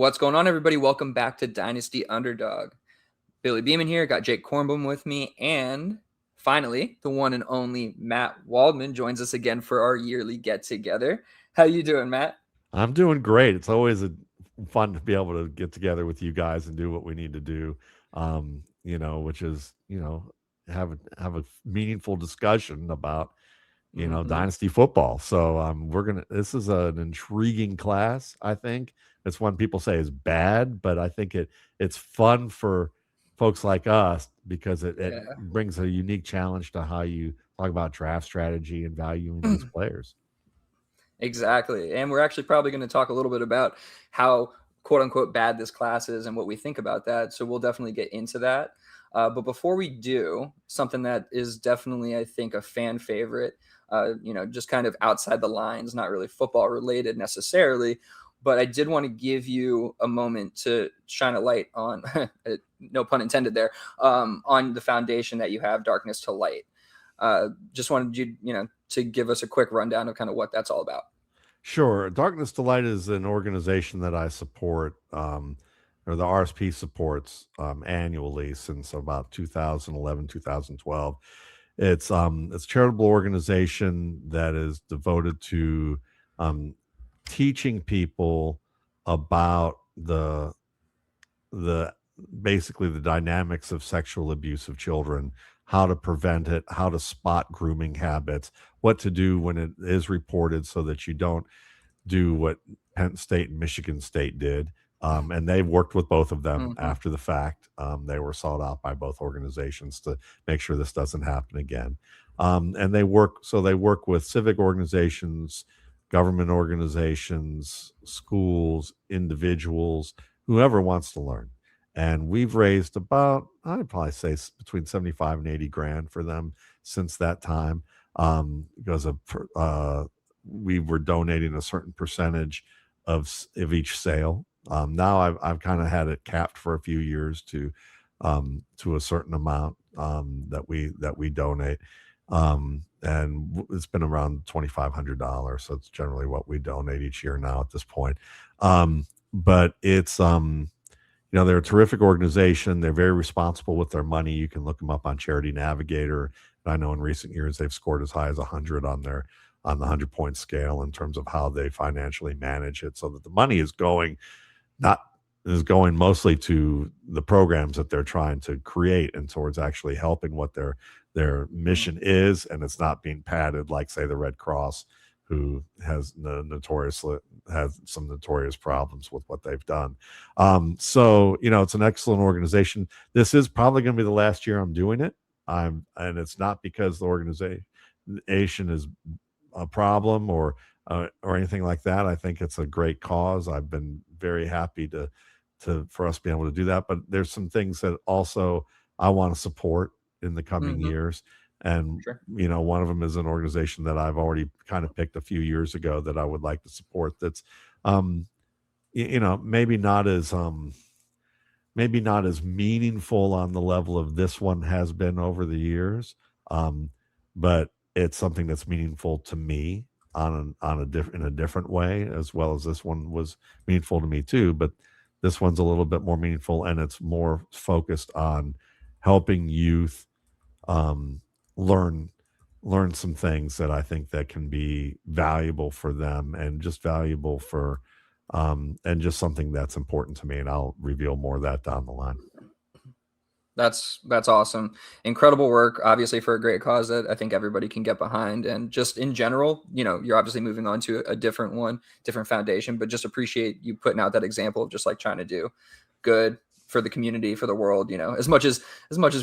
What's going on, everybody? Welcome back to Dynasty Underdog. Billy Beeman here. Got Jake Kornblum with me, and finally, the one and only Matt Waldman joins us again for our yearly get-together. How you doing, Matt? I'm doing great. It's always fun to be able to get together with you guys and do what we need to do. Which is have a meaningful discussion about dynasty football. So this is an intriguing class. I think it's one people say is bad, but I think it's fun for folks like us because it Yeah. brings a unique challenge to how you talk about draft strategy and valuing these players. Exactly. And we're actually probably going to talk a little bit about how quote unquote bad this class is and what we think about that. So we'll definitely get into that. But before we do, something that is definitely, I think, a fan favorite, just kind of outside the lines, not really football related necessarily. But I did want to give you a moment to shine a light on, no pun intended there, on the foundation that you have, Darkness to Light. Just wanted you, to give us a quick rundown of kind of what that's all about. Sure. Darkness to Light is an organization that I support, or the RSP supports annually since about 2011, 2012. It's a charitable organization that is devoted to um, teaching people about the basically the dynamics of sexual abuse of children, how to prevent it, how to spot grooming habits, what to do when it is reported so that you don't do what Penn State and Michigan State did. And they worked with both of them Mm-hmm. after the fact. They were sought out by both organizations to make sure this doesn't happen again. And they work with civic organizations, government organizations, schools, individuals, whoever wants to learn. And we've raised about, I'd probably say between 75 and 80 grand for them since that time. Because of we were donating a certain percentage of each sale. Now I've kind of had it capped for a few years to a certain amount that we donate, and it's been around $2,500. So it's generally what we donate each year now at this point. But it's they're a terrific organization. They're very responsible with their money. You can look them up on Charity Navigator. I know in recent years they've scored as high as 100 on the 100-point scale in terms of how they financially manage it, so that the money is going mostly to the programs that they're trying to create and towards actually helping what their mission is, and it's not being padded like, say, the Red Cross, who has some notorious problems with what they've done. So it's an excellent organization. This is probably going to be the last year I'm doing it. And it's not because the organization is a problem or anything like that. I think it's a great cause. I've been very happy for us to be able to do that. But there's some things that also I want to support in the coming years. And, Sure. one of them is an organization that I've already kind of picked a few years ago that I would like to support. That's, maybe not as meaningful on the level of this one has been over the years. But it's something that's meaningful to me in a different way, as well as this one was meaningful to me too. But this one's a little bit more meaningful, and it's more focused on helping youth learn some things that I think that can be valuable for them, and just valuable for and just something that's important to me. And I'll reveal more of that down the line. That's awesome. Incredible work, obviously, for a great cause that I think everybody can get behind. And just in general, you're obviously moving on to a different foundation, but just appreciate you putting out that example of just like trying to do good for the community, for the world, as much as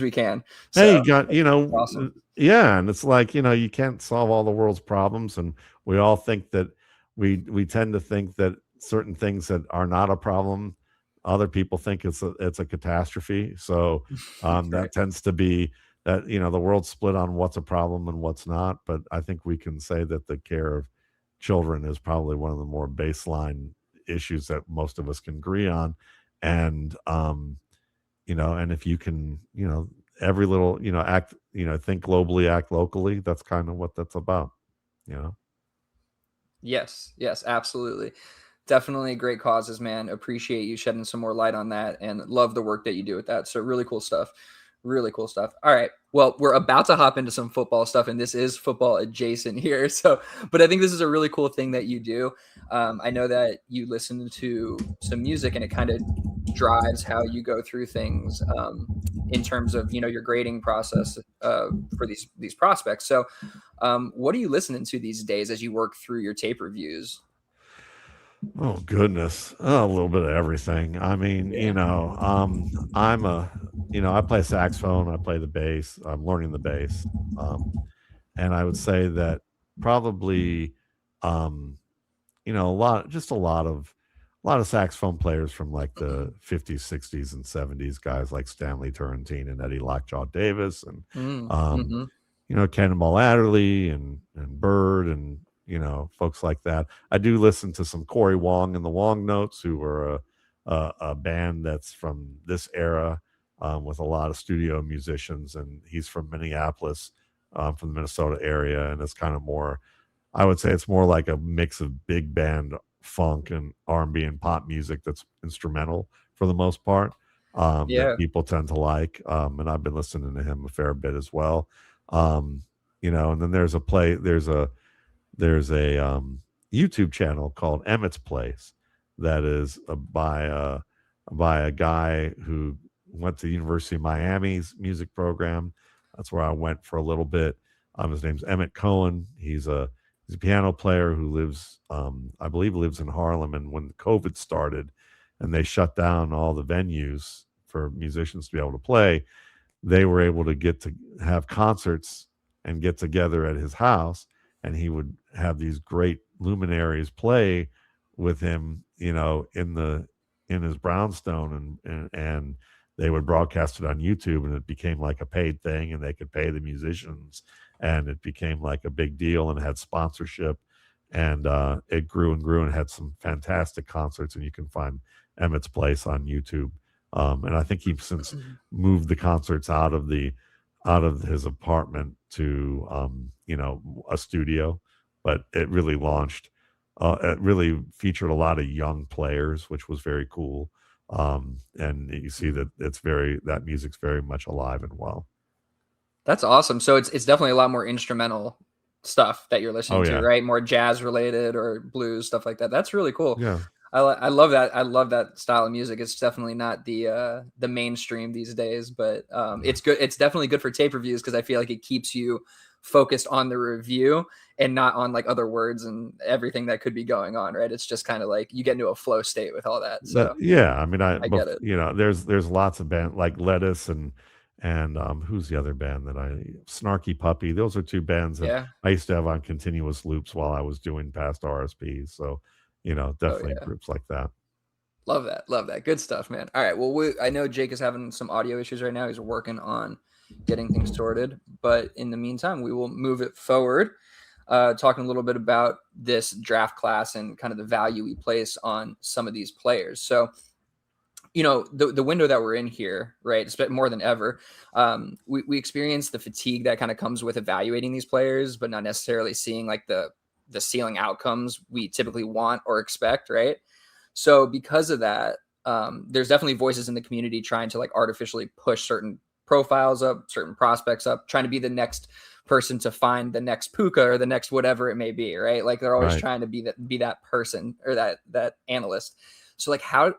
we can. So, Hey, you got, awesome. yeah, and it's like, you can't solve all the world's problems, and we all think that we tend to think that certain things that are not a problem, other people think it's a catastrophe. So Right. that tends to be that, the world's split on what's a problem and what's not. But I think we can say that the care of children is probably one of the more baseline issues that most of us can agree on. And and if you can, every little, act, think globally, act locally, that's kind of what that's about, Yes, absolutely. Definitely great causes, man. Appreciate you shedding some more light on that and love the work that you do with that. So really cool stuff. Really cool stuff. All right. Well, we're about to hop into some football stuff, and this is football adjacent here. So, but I think this is a really cool thing that you do. I know that you listen to some music, and it kind of drives how you go through things in terms of your grading process for these prospects. So, what are you listening to these days as you work through your tape reviews? Oh goodness, a little bit of everything. I mean, Yeah. I'm I play saxophone, I play the bass. I'm learning the bass, and I would say that probably, um, a lot of saxophone players from like the 50s, 60s, and 70s, guys like Stanley Turrentine and Eddie Lockjaw Davis, and Mm, um, hmm. Cannonball Adderley and Bird and folks like that. I do listen to some Corey Wong and the Wong Notes, who were a band that's from this era, with a lot of studio musicians, and he's from Minneapolis, from the Minnesota area, and it's kind of more. I would say it's more like a mix of big band funk and R&B and pop music that's instrumental for the most part, that Yeah. people tend to like. And I've been listening to him a fair bit as well. And then there's a YouTube channel called Emmett's Place that is by a guy who went to the University of Miami's music program. That's where I went for a little bit. His name's Emmett Cohen. He's a piano player who I believe, lives in Harlem. And when COVID started, and they shut down all the venues for musicians to be able to play, they were able to get to have concerts and get together at his house, and he would have these great luminaries play with him, in his brownstone, and they would broadcast it on YouTube, and it became like a paid thing, and they could pay the musicians, and it became like a big deal, and had sponsorship, and it grew and grew, and had some fantastic concerts, and you can find Emmett's Place on YouTube. And I think he's since moved the concerts out of his apartment to a studio, but it really launched. It really featured a lot of young players, which was very cool. And you see that that music's very much alive and well. That's awesome. So it's definitely a lot more instrumental stuff that you're Oh listening to, yeah, right? More jazz related or blues stuff like that. That's really cool. yeah. I love that. I love that style of music. It's definitely not the mainstream these days, but it's good. It's definitely good for tape reviews because I feel like it keeps you focused on the review and not on like other words and everything that could be going on, right? It's just kind of like you get into a flow state with all that. That So yeah, I mean, I get it. there's lots of band like Lettuce and who's the other band that Snarky Puppy. Those are two bands that Yeah. I used to have on continuous loops while I was doing past RSPs. So, Oh definitely yeah. groups like that. Love that. Love that. Good stuff, man. All right. Well, I know Jake is having some audio issues right now. He's working on getting things sorted. But in the meantime, we will move it forward, talking a little bit about this draft class and kind of the value we place on some of these players. So, the window that we're in here, right, it's more than ever, we experience the fatigue that kind of comes with evaluating these players, but not necessarily seeing like the ceiling outcomes we typically want or expect, right? So because of that, there's definitely voices in the community trying to like artificially push certain profiles up, certain prospects up, trying to be the next person to find the next Puka or the next whatever it may be, right? Like they're always Right. trying to be that person or that analyst. So like how,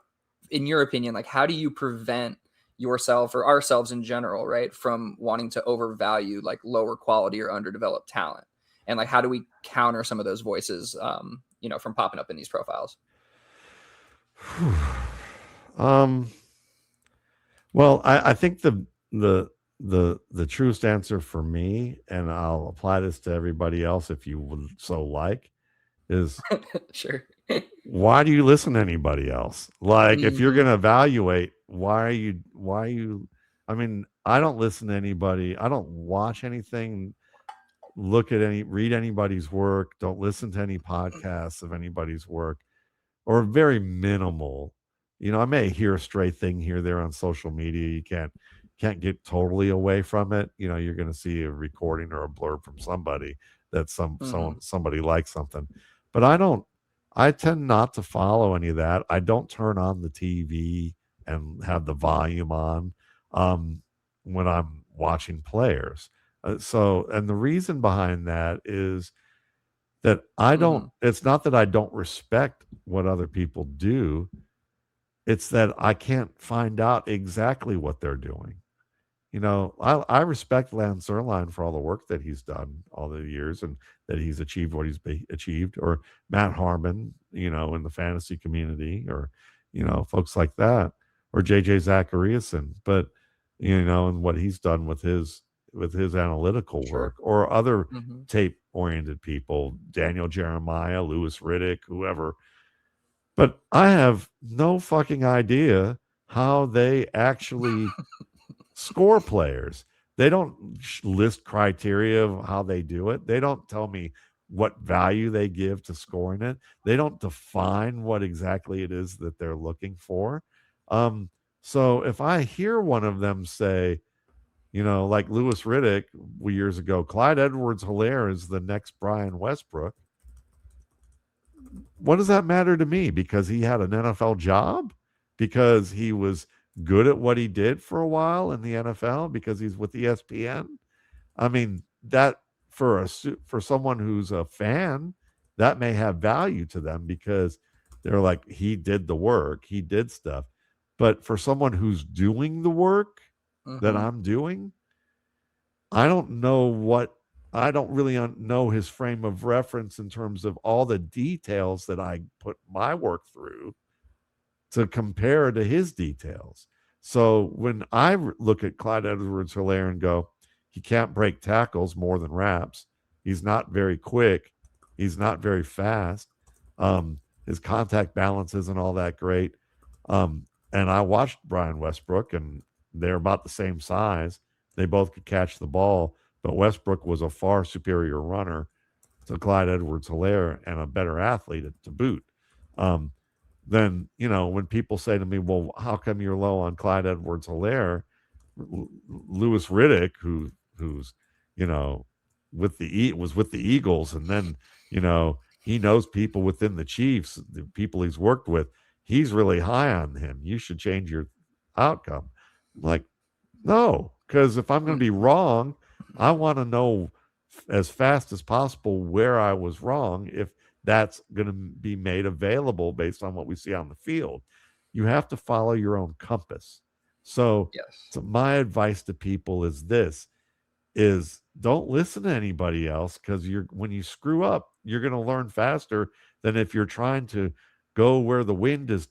in your opinion, like how do you prevent yourself or ourselves in general, right, from wanting to overvalue like lower quality or underdeveloped talent? And like how do we counter some of those voices, from popping up in these profiles? um. Well, I think the truest answer for me, and I'll apply this to everybody else if you would so like, is Sure. why do you listen to anybody else? Like, if you're Hmm. going to evaluate, why are you, I mean, I don't listen to anybody. I don't watch anything, read anybody's work, don't listen to any podcasts of anybody's work, or very minimal. I may hear a stray thing here there on social media. You can't get totally away from it. You're going to see a recording or a blurb from somebody that Hmm. somebody likes something, but I don't. I tend not to follow any of that. I don't turn on the TV and have the volume on um, when I'm watching players. And the reason behind that is that I don't, Hmm. it's not that I don't respect what other people do, it's that I can't find out exactly what they're doing. I respect Lance Zierlein for all the work that he's done all the years and that he's achieved what achieved, or Matt Harmon, in the fantasy community, or, folks like that, or JJ Zachariason, but, and what he's done with his analytical work, Sure. or other Hmm. tape oriented people, Daniel Jeremiah, Lewis Riddick, whoever. But I have no fucking idea how they actually score players. They don't list criteria of how they do it. They don't tell me what value they give to scoring it. They don't define what exactly it is that they're looking for. Um, so if I hear one of them say, like Lewis Riddick years ago, Clyde Edwards-Helaire is the next Brian Westbrook, what does that matter to me? Because he had an NFL job? Because he was good at what he did for a while in the NFL? Because he's with ESPN? I mean, that for someone who's a fan, that may have value to them because they're like, he did the work, he did stuff. But for someone who's doing the work that Hmm. I'm doing, I don't know what I don't really know his frame of reference in terms of all the details that I put my work through to compare to his details. So when I look at Clyde Edwards-Helaire and go, he can't break tackles more than reps. He's not very quick. He's not very fast. His contact balance isn't all that great. And I watched Brian Westbrook, and they're about the same size. They both could catch the ball, but Westbrook was a far superior runner to Clyde Edwards-Helaire and a better athlete to boot. Um, then, when people say to me, well, how come you're low on Clyde Edwards-Helaire? Lewis Riddick, who's, you know, was with the Eagles, and then, he knows people within the Chiefs, the people he's worked with. He's really high on him. You should change your outcome. I'm like, no, because if I'm going to be wrong, I want to know as fast as possible where I was wrong if that's going to be made available based on what we see on the field. You have to follow your own compass. So, Yes. so my advice to people is this is don't listen to anybody else, because you're when you screw up, you're going to learn faster than if you're trying to go where the wind is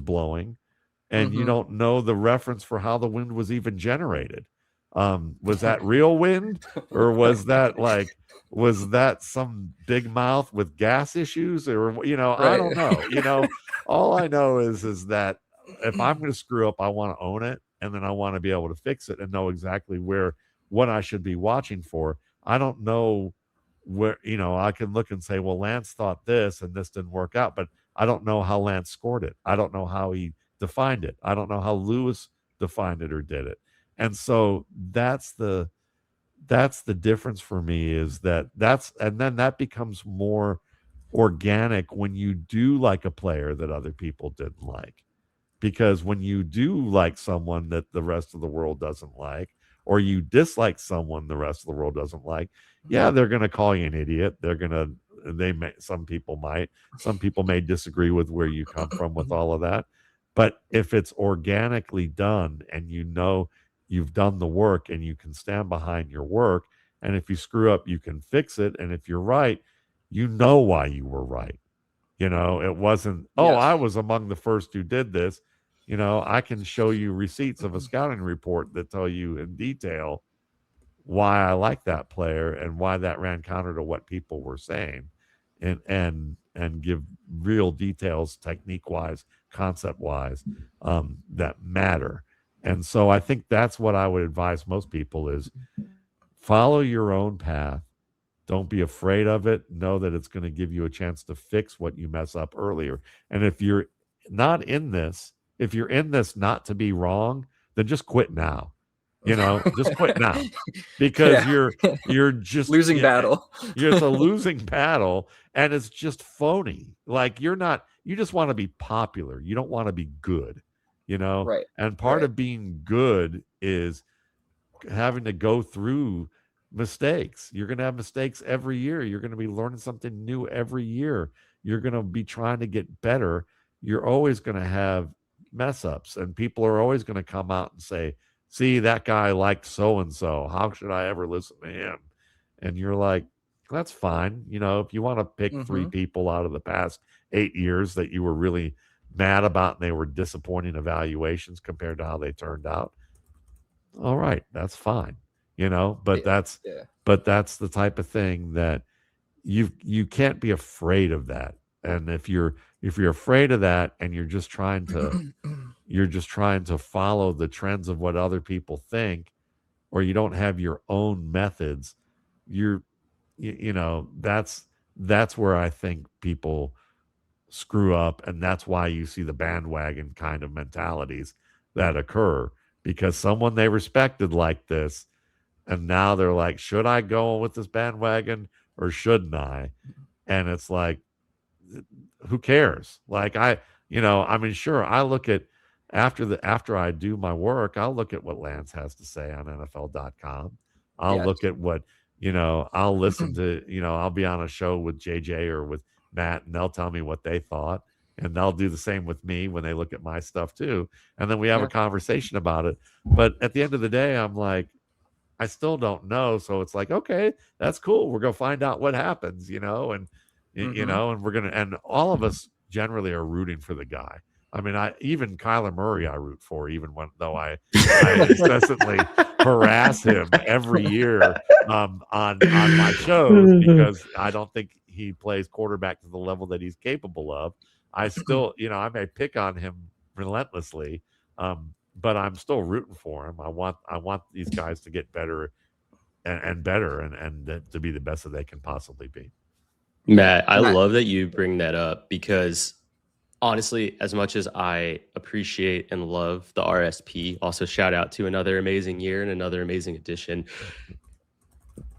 blowing, and you Hmm. don't know the reference for how the wind was even generated. Was that real wind, or was that some big mouth with gas issues, or I Right. don't know. All I know is that if I'm going to screw up, I want to own it, and then I want to be able to fix it and know exactly what I should be watching for. I don't know where, I can look and say, well, Lance thought this and this didn't work out, but I don't know how Lance scored it. I don't know how he defined it. I don't know how Lewis defined it or did it. And so that's the difference for me, is and then that becomes more organic when you do like a player that other people didn't like, because when you do like someone that the rest of the world doesn't like, or you dislike someone the rest of the world doesn't like, yeah, they're going to call you an idiot. Some people may disagree with where you come from with all of that. But if it's organically done, and you've done the work and you can stand behind your work, and if you screw up, you can fix it. And if you're right, you know why you were right. It wasn't, oh, I Yes. was among the first who did this. I can show you receipts of a scouting report that tell you in detail why I like that player and why that ran counter to what people were saying, and give real details, technique wise, concept wise, that matter. And so I think that's what I would advise most people is follow your own path. Don't be afraid of it. Know that it's going to give you a chance to fix what you mess up earlier. And not in this, if you're in this not to be wrong, then just quit now. Just quit now, because Yeah. you're just Losing battle. it's a losing battle, and it's just phony. Like, you just want to be popular. You don't want to be good, Right. and part Right. of being good is having to go through mistakes. You're going to have mistakes every year. You're going to be learning something new every year. You're going to be trying to get better. You're always going to have mess ups, and people are always going to come out and say, see, that guy liked so and so. How should I ever listen to him? And you're like, that's fine. If you want to pick three Mm-hmm. people out of the past 8 years that you were really mad about and they were disappointing evaluations compared to how they turned out, all right, that's fine. But Yeah. that's Yeah. the type of thing that you can't be afraid of that. And if you're afraid of that, and you're just trying to follow the trends of what other people think, or you don't have your own methods, you're that's where I think people screw up, and that's why you see the bandwagon kind of mentalities that occur, because someone they respected like this, and now they're like, should I go with this bandwagon or shouldn't I? And it's like, who cares? Like, sure, I look at, after I do my work, I'll look at what Lance has to say on NFL.com. I'll Yes. look at what, I'll listen to, I'll be on a show with JJ or with Matt, and they'll tell me what they thought. And they'll do the same with me when they look at my stuff too. And then we have a Yeah. conversation about it. But at the end of the day, I'm like, I still don't know. So it's like, okay, that's cool. We're going to find out what happens, and, Mm-hmm. and and all of us generally are rooting for the guy. I mean, even Kyler Murray, I root for, even though I incessantly harass him every year on my shows, because I don't think he plays quarterback to the level that he's capable of. I still, I may pick on him relentlessly, but I'm still rooting for him. I want these guys to get better and better, and to be the best that they can possibly be. Matt, I Matt. love that you bring that up, because honestly, as much as I appreciate and love the RSP, also shout out to another amazing year and another amazing edition,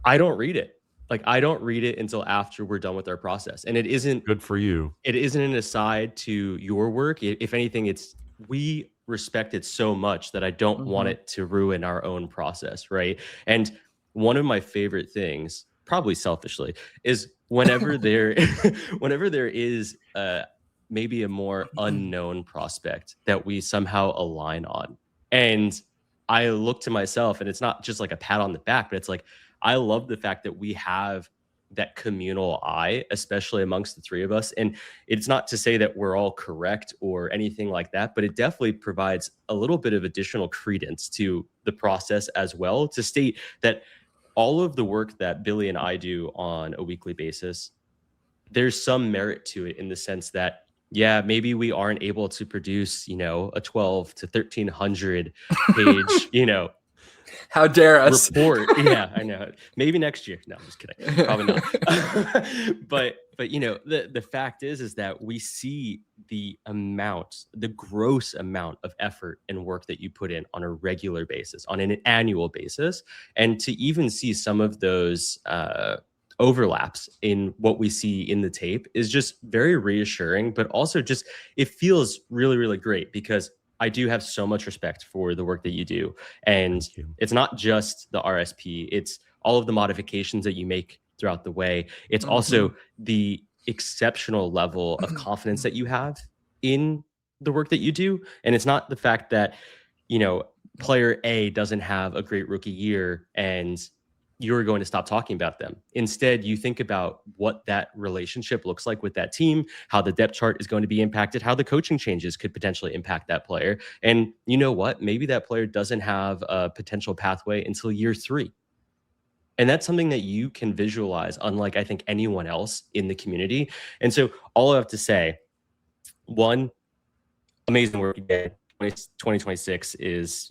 I don't read it. Like, I don't read it until after we're done with our process. And it isn't Good for you. It isn't an aside to your work. If anything, we respect it so much that I don't want Mm-hmm. it to ruin our own process, right? And one of my favorite things, probably selfishly, is whenever there is maybe a more unknown prospect that we somehow align on. And I look to myself, and it's not just like a pat on the back, but it's like, I love the fact that we have that communal eye, especially amongst the three of us. And it's not to say that we're all correct or anything like that, but it definitely provides a little bit of additional credence to the process as well, to state that all of the work that Billy and I do on a weekly basis, there's some merit to it, in the sense that, yeah, maybe we aren't able to produce, a 12 to 1300 page, How dare us? report. Yeah, I know. Maybe next year. No, I'm just kidding. Probably not. but the fact is that we see the gross amount of effort and work that you put in on a regular basis, on an annual basis, and to even see some of those overlaps in what we see in the tape is just very reassuring, but also just, it feels really, really great, because I do have so much respect for the work that you do. And it's not just the RSP, it's all of the modifications that you make throughout the way. It's also the exceptional level of confidence that you have in the work that you do. And it's not the fact that, player A doesn't have a great rookie year and you're going to stop talking about them. Instead, you think about what that relationship looks like with that team, how the depth chart is going to be impacted, how the coaching changes could potentially impact that player. And you know what? Maybe that player doesn't have a potential pathway until year 3. And that's something that you can visualize, unlike, I think, anyone else in the community. And so all I have to say, one, amazing work you did. 2026 is,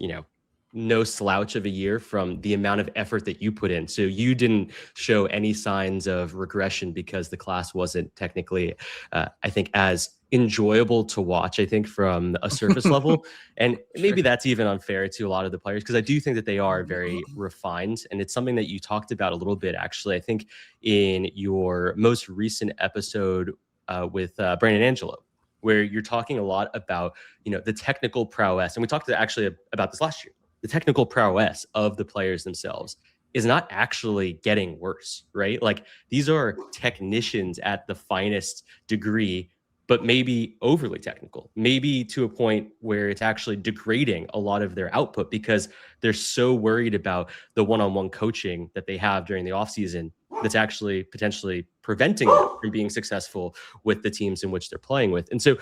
no slouch of a year from the amount of effort that you put in. So you didn't show any signs of regression because the class wasn't technically, I think, as enjoyable to watch, I think, from a surface level. And maybe that's even unfair to a lot of the players, because I do think that they are very refined. And it's something that you talked about a little bit, actually, I think in your most recent episode with Brandon Angelo, where you're talking a lot about, the technical prowess. And we talked actually about this last year. The technical prowess of the players themselves is not actually getting worse, right? Like, these are technicians at the finest degree, but maybe overly technical, maybe to a point where it's actually degrading a lot of their output because they're so worried about the one-on-one coaching that they have during the offseason that's actually potentially preventing them from being successful with the teams in which they're playing with. And so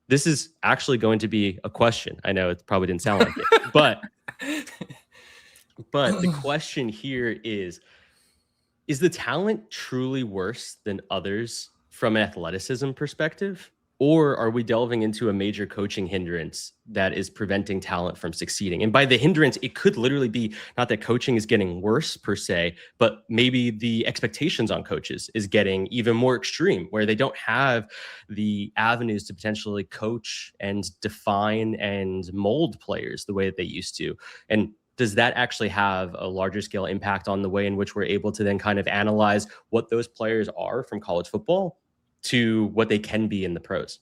this is actually going to be a question. I know it probably didn't sound like it, but the question here is the talent truly worse than others from an athleticism perspective? Or are we delving into a major coaching hindrance that is preventing talent from succeeding? And by the hindrance, it could literally be not that coaching is getting worse per se, but maybe the expectations on coaches is getting even more extreme, where they don't have the avenues to potentially coach and define and mold players the way that they used to. And does that actually have a larger scale impact on the way in which we're able to then kind of analyze what those players are from college football to what they can be in the pros?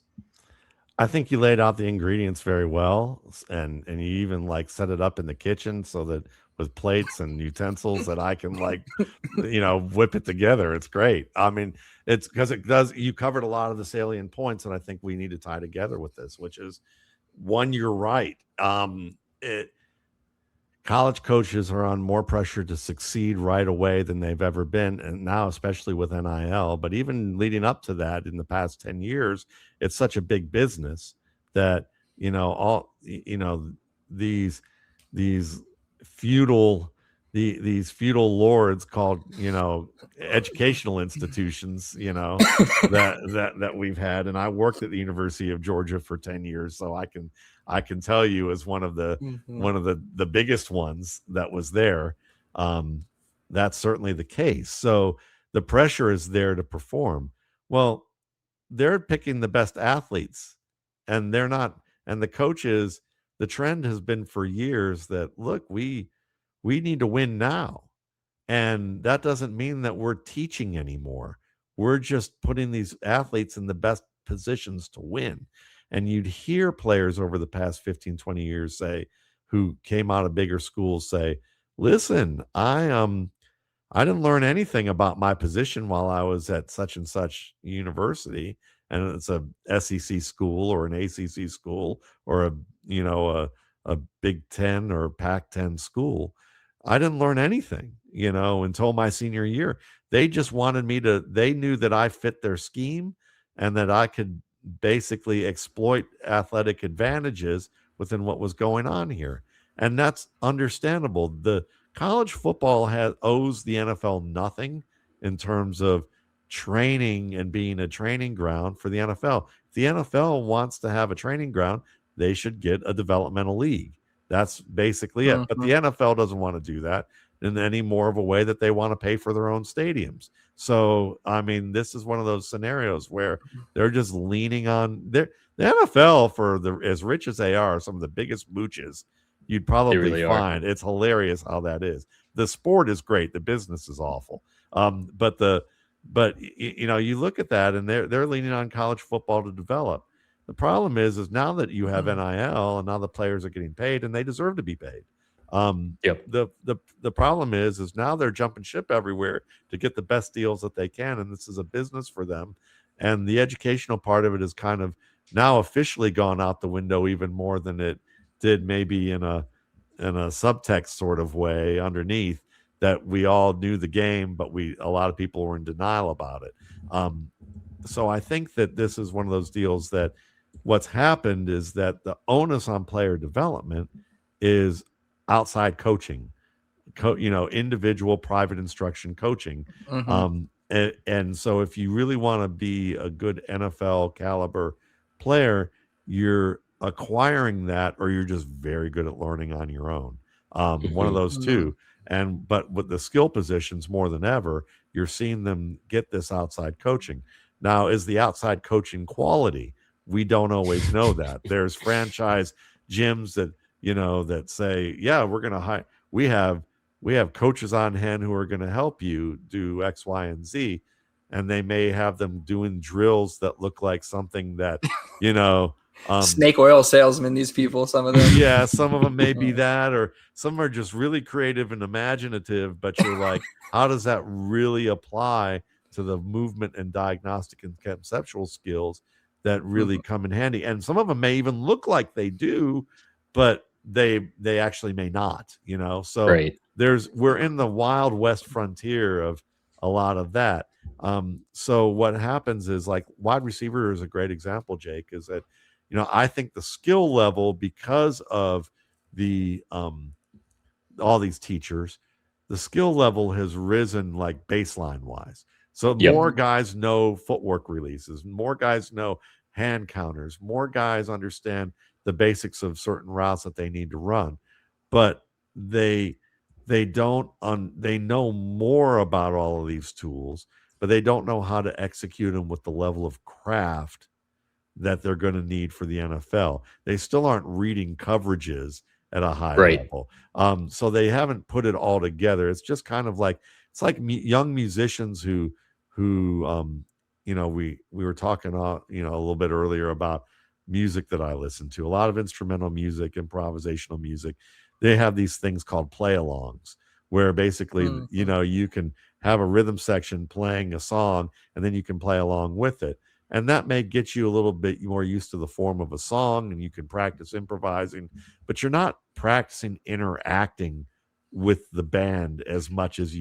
I think you laid out the ingredients very well, and you even like set it up in the kitchen so that with plates and utensils that I can like, whip it together. It's great. I mean, it's because it does. You covered a lot of the salient points, and I think we need to tie together with this, which is one. You're right. College coaches are on more pressure to succeed right away than they've ever been. And now, especially with NIL, but even leading up to that in the past 10 years, it's such a big business that, these feudal, these feudal lords called, educational institutions, that we've had. And I worked at the University of Georgia for 10 years. So I can tell you as one of the biggest ones that was there. That's certainly the case. So the pressure is there to perform. Well, they're picking the best athletes, and they're not. And the coaches, the trend has been for years that, look, we need to win now. And that doesn't mean that we're teaching anymore. We're just putting these athletes in the best positions to win. And you'd hear players over the past 15, 20 years who came out of bigger schools say, listen, I didn't learn anything about my position while I was at such and such university. And it's a SEC school or an ACC school or a Big Ten or Pac-10 school. I didn't learn anything, until my senior year. They just wanted they knew that I fit their scheme and that I could basically exploit athletic advantages within what was going on here. And that's understandable. The college football owes the NFL nothing in terms of training and being a training ground for the NFL. If the NFL wants to have a training ground, they should get a developmental league. That's basically it. But the NFL doesn't want to do that in any more of a way that they want to pay for their own stadiums. So, I mean, this is one of those scenarios where they're just leaning on the NFL for as rich as they are, some of the biggest mooches you'd probably really find. It's hilarious how that is. The sport is great. The business is awful. But you look at that and they're leaning on college football to develop. The problem is now that you have NIL and now the players are getting paid and they deserve to be paid. The problem is now they're jumping ship everywhere to get the best deals that they can, and this is a business for them. And the educational part of it is kind of now officially gone out the window even more than it did maybe in a subtext sort of way underneath, that we all knew the game, but a lot of people were in denial about it. So I think that this is one of those deals that what's happened is that the onus on player development is outside coaching, individual private instruction coaching. And so if you really want to be a good NFL caliber player, you're acquiring that, or you're just very good at learning on your own. One of those two. But with the skill positions more than ever, you're seeing them get this outside coaching. Now, is the outside coaching quality? we don't always know that. There's franchise gyms that, that say, yeah, we're going to hire, we have coaches on hand who are going to help you do X, Y, and Z. And they may have them doing drills that look like something that, snake oil salesmen, these people, some of them. yeah, some of them may be that, or some are just really creative and imaginative, but you're like, how does that really apply to the movement and diagnostic and conceptual skills that really come in handy? And some of them may even look like they do, but they actually may not, so Right. we're in the wild west frontier of a lot of that. So what happens is, like, wide receiver is a great example, Jake, is that I think the skill level, because of the all these teachers, the skill level has risen, like, baseline wise. So more guys know footwork releases, more guys know hand counters, more guys understand the basics of certain routes that they need to run, but they don't they know more about all of these tools, but they don't know how to execute them with the level of craft that they're going to need for the NFL. They still aren't reading coverages at a high level. So they haven't put it all together. It's just kind of like, it's like young musicians who we were talking a little bit earlier about music that I listen to, a lot of instrumental music, improvisational music. They have these things called play-alongs, where basically, you can have a rhythm section playing a song, and then you can play along with it. And that may get you a little bit more used to the form of a song, and you can practice improvising, but you're not practicing interacting with the band as much as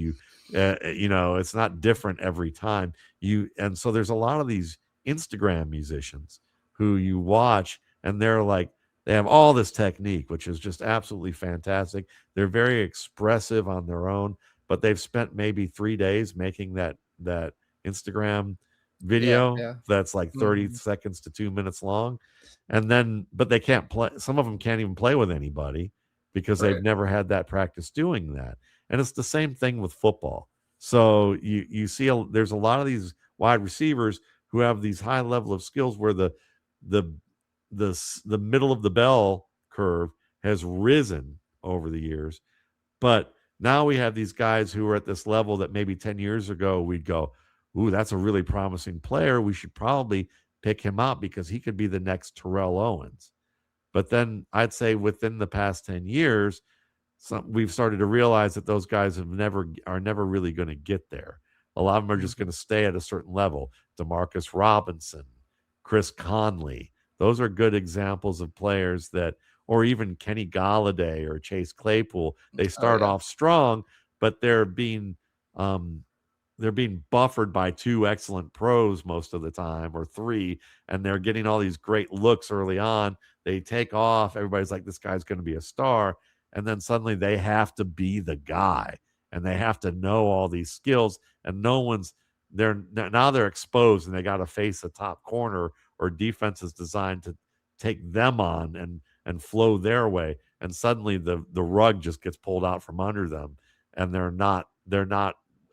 it's not different every time. And so there's a lot of these Instagram musicians who you watch, and they're like, they have all this technique, which is just absolutely fantastic. They're very expressive on their own, but they've spent maybe 3 days making that Instagram video that's like 30 seconds to 2 minutes long. And then, but they can't play. Some of them can't even play with anybody because they've never had that practice doing that. And it's the same thing with football. So you see, there's a lot of these wide receivers who have these high level of skills where the middle of the bell curve has risen over the years. But now we have these guys who are at this level that maybe 10 years ago we'd go, ooh, that's a really promising player. We should probably pick him up because he could be the next Terrell Owens. But then I'd say within the past 10 years, we've started to realize that those guys are never really going to get there. A lot of them are just going to stay at a certain level. Demarcus Robinson, Chris Conley, those are good examples of players that, or even Kenny Galladay or Chase Claypool. They start off strong, but they're being buffered by 2 excellent pros most of the time, or 3, and they're getting all these great looks early on. They take off. Everybody's like, this guy's going to be a star. And then suddenly they have to be the guy, and they have to know all these skills, and they're exposed, and they got to face a top corner or defense is designed to take them on and flow their way. And suddenly the rug just gets pulled out from under them, and they're not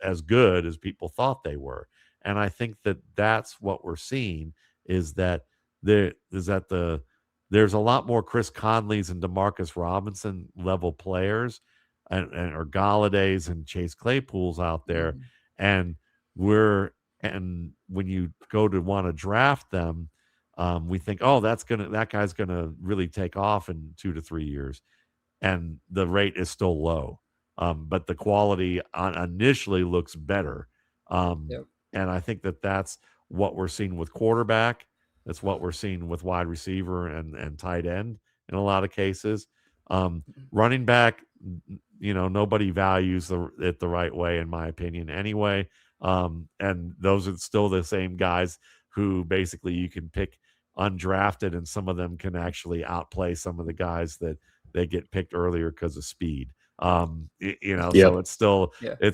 as good as people thought they were. And I think that that's what we're seeing, is that there's a lot more Chris Conleys and Demarcus Robinson level players or Galladays and Chase Claypools out there. And when you go to want to draft them, we think, oh, that guy's gonna really take off in 2 to 3 years, and the rate is still low. But the quality initially looks better. And I think that's what we're seeing with quarterback. That's what we're seeing with wide receiver and tight end in a lot of cases. Running back, nobody values it the right way, in my opinion, anyway. And those are still the same guys who basically you can pick undrafted, and some of them can actually outplay some of the guys that they get picked earlier because of speed. So it's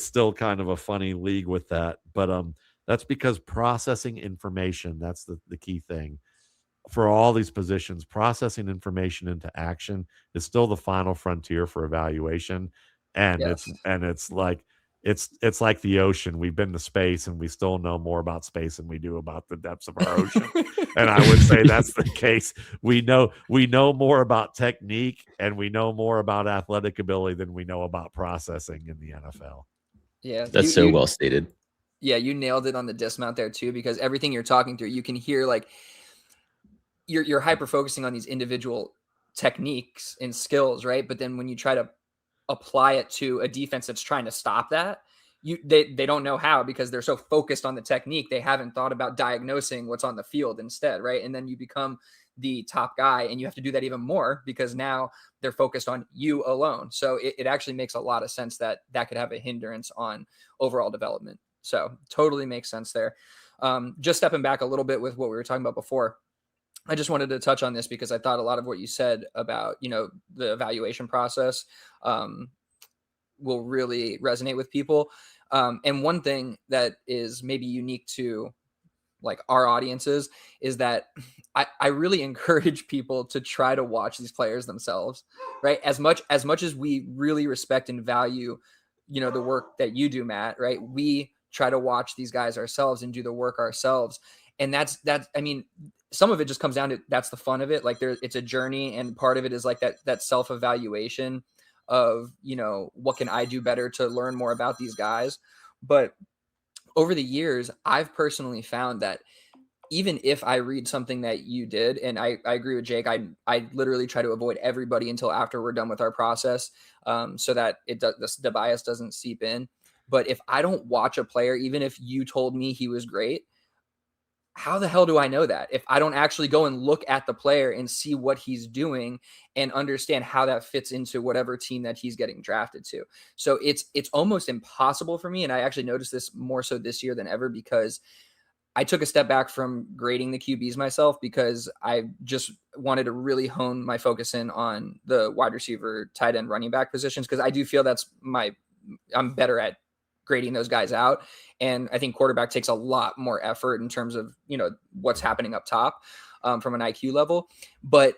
still kind of a funny league with that. But that's because processing information, that's the key thing for all these positions. Processing information into action is still the final frontier for evaluation. And it's like, it's like the ocean. We've been to space and we still know more about space than we do about the depths of our ocean. And I would say that's the case. We know more about technique and we know more about athletic ability than we know about processing in the NFL. Yeah, That's so well stated. Yeah, you nailed it on the dismount there too, because everything you're talking through, you can hear like you're hyper focusing on these individual techniques and skills, right? But then when you try to apply it to a defense that's trying to stop that, they don't know how, because they're so focused on the technique. They haven't thought about diagnosing what's on the field instead, right? And then you become the top guy, and you have to do that even more because now they're focused on you alone. So it actually makes a lot of sense that could have a hindrance on overall development. So totally makes sense there. Just stepping back a little bit with what we were talking about before, I just wanted to touch on this because I thought a lot of what you said about, the evaluation process will really resonate with people. And one thing that is maybe unique to like our audiences is that I really encourage people to try to watch these players themselves, right? As much as we really respect and value, the work that you do, Matt, right? We try to watch these guys ourselves and do the work ourselves. And that's, I mean, some of it just comes down to, that's the fun of it. Like it's a journey. And part of it is like that self-evaluation of, what can I do better to learn more about these guys? But over the years, I've personally found that even if I read something that you did, and I agree with Jake, I literally try to avoid everybody until after we're done with our process, so that the bias doesn't seep in. But if I don't watch a player, even if you told me he was great, how the hell do I know that if I don't actually go and look at the player and see what he's doing and understand how that fits into whatever team that he's getting drafted to? So it's almost impossible for me. And I actually noticed this more so this year than ever, because I took a step back from grading the QBs myself because I just wanted to really hone my focus in on the wide receiver, tight end, running back positions, because I do feel I'm better at grading those guys out. And I think quarterback takes a lot more effort in terms of, what's happening up top from an IQ level. But